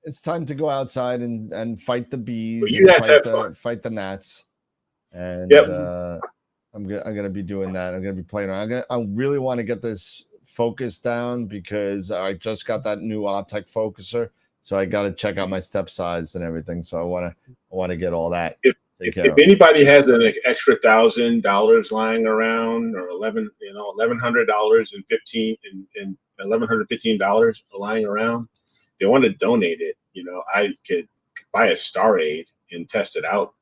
It's time to go outside and fight the bees Well, you and guys have fun. fight the gnats. And Yep. I'm gonna be doing that. I'm gonna be playing around. I really want to get this focus down because I just got that new Optech focuser. So I got to check out my step size and everything. So I want to get all that. If anybody has an extra $1,000 lying around, or $1,100 and $1,115 lying around, they want to donate it. I could buy a Star Aid and test it out,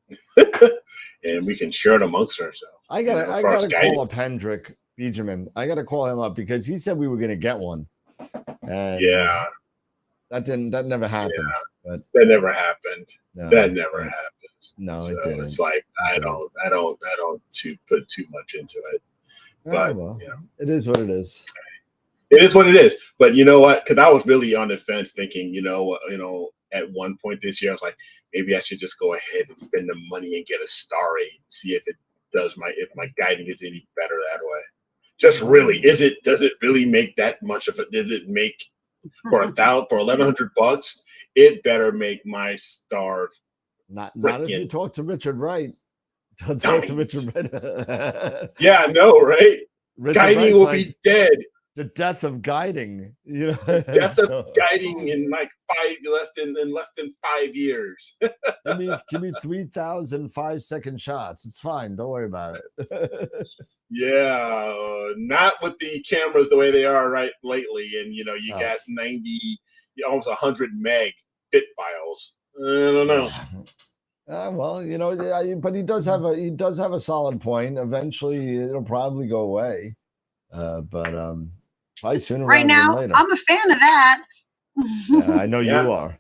and we can share it amongst ourselves. I gotta call up Hendrik Benjamin. I gotta call him up because he said we were gonna get one. And yeah. That never happened. Yeah, but that never happened. No, that never happened. No, so it didn't. It's like I don't put too much into it. But well, it is what it is. It is what it is. But you know what? Because I was really on the fence, thinking, at one point this year, I was like, maybe I should just go ahead and spend the money and get a Star Aid and see if my guiding is any better that way. Just really, does it really make that much of it? Does it make for $1,100? It better make my stars. Not if you talk to Richard Wright. Don't talk to Richard Wright. Yeah, I know, right? Guiding will be dead. The death of guiding, Death of guiding in like less than 5 years. give me 3,000 5-second shots. It's fine. Don't worry about it. Yeah, not with the cameras the way they are lately, and you got 90, almost 100 meg bit files. I don't know. Well, but he does have a solid point. Eventually, it'll probably go away. But probably sooner right now, than later. I'm a fan of that. Yeah, I know you are.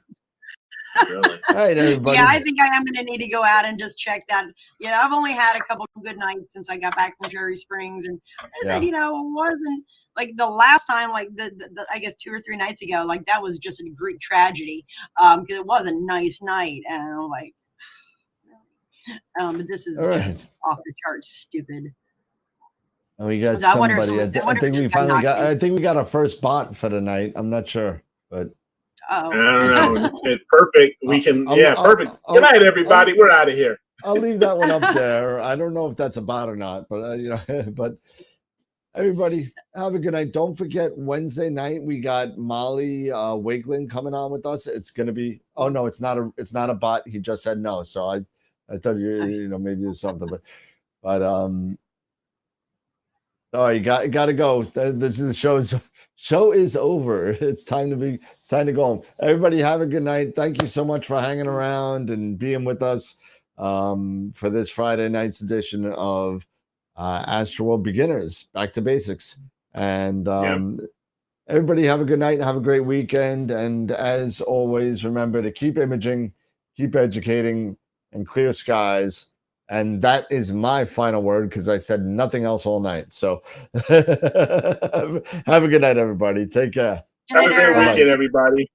Really? All right, everybody. Yeah, I think I am going to need to go out and just check that. I've only had a couple of good nights since I got back from Cherry Springs, and I said, it wasn't like the last time, like the I guess 2 or 3 nights ago, like that was just a Greek tragedy, because it was a nice night, and I'm like, but this is just off the charts stupid. And we got somebody. I think we finally got. I think we got our first bot for the night. I'm not sure, but I don't know. It's perfect. We can. Perfect. Good night, everybody. We're out of here. I'll leave that one up there. I don't know if that's a bot or not, but but everybody have a good night. Don't forget Wednesday night we got Molly Wiglin coming on with us. It's gonna be. Oh no, it's not a bot. He just said no, so I thought maybe it was something, but oh, you got to go. The show is over. It's time to go home. Everybody have a good night. Thank you so much for hanging around and being with us for this Friday night's edition of AstroWorld Beginners, Back to Basics. And everybody have a good night. Have a great weekend. And as always, remember to keep imaging, keep educating, and clear skies. And that is my final word because I said nothing else all night. So have a good night, everybody. Take care. Have a great weekend, everybody.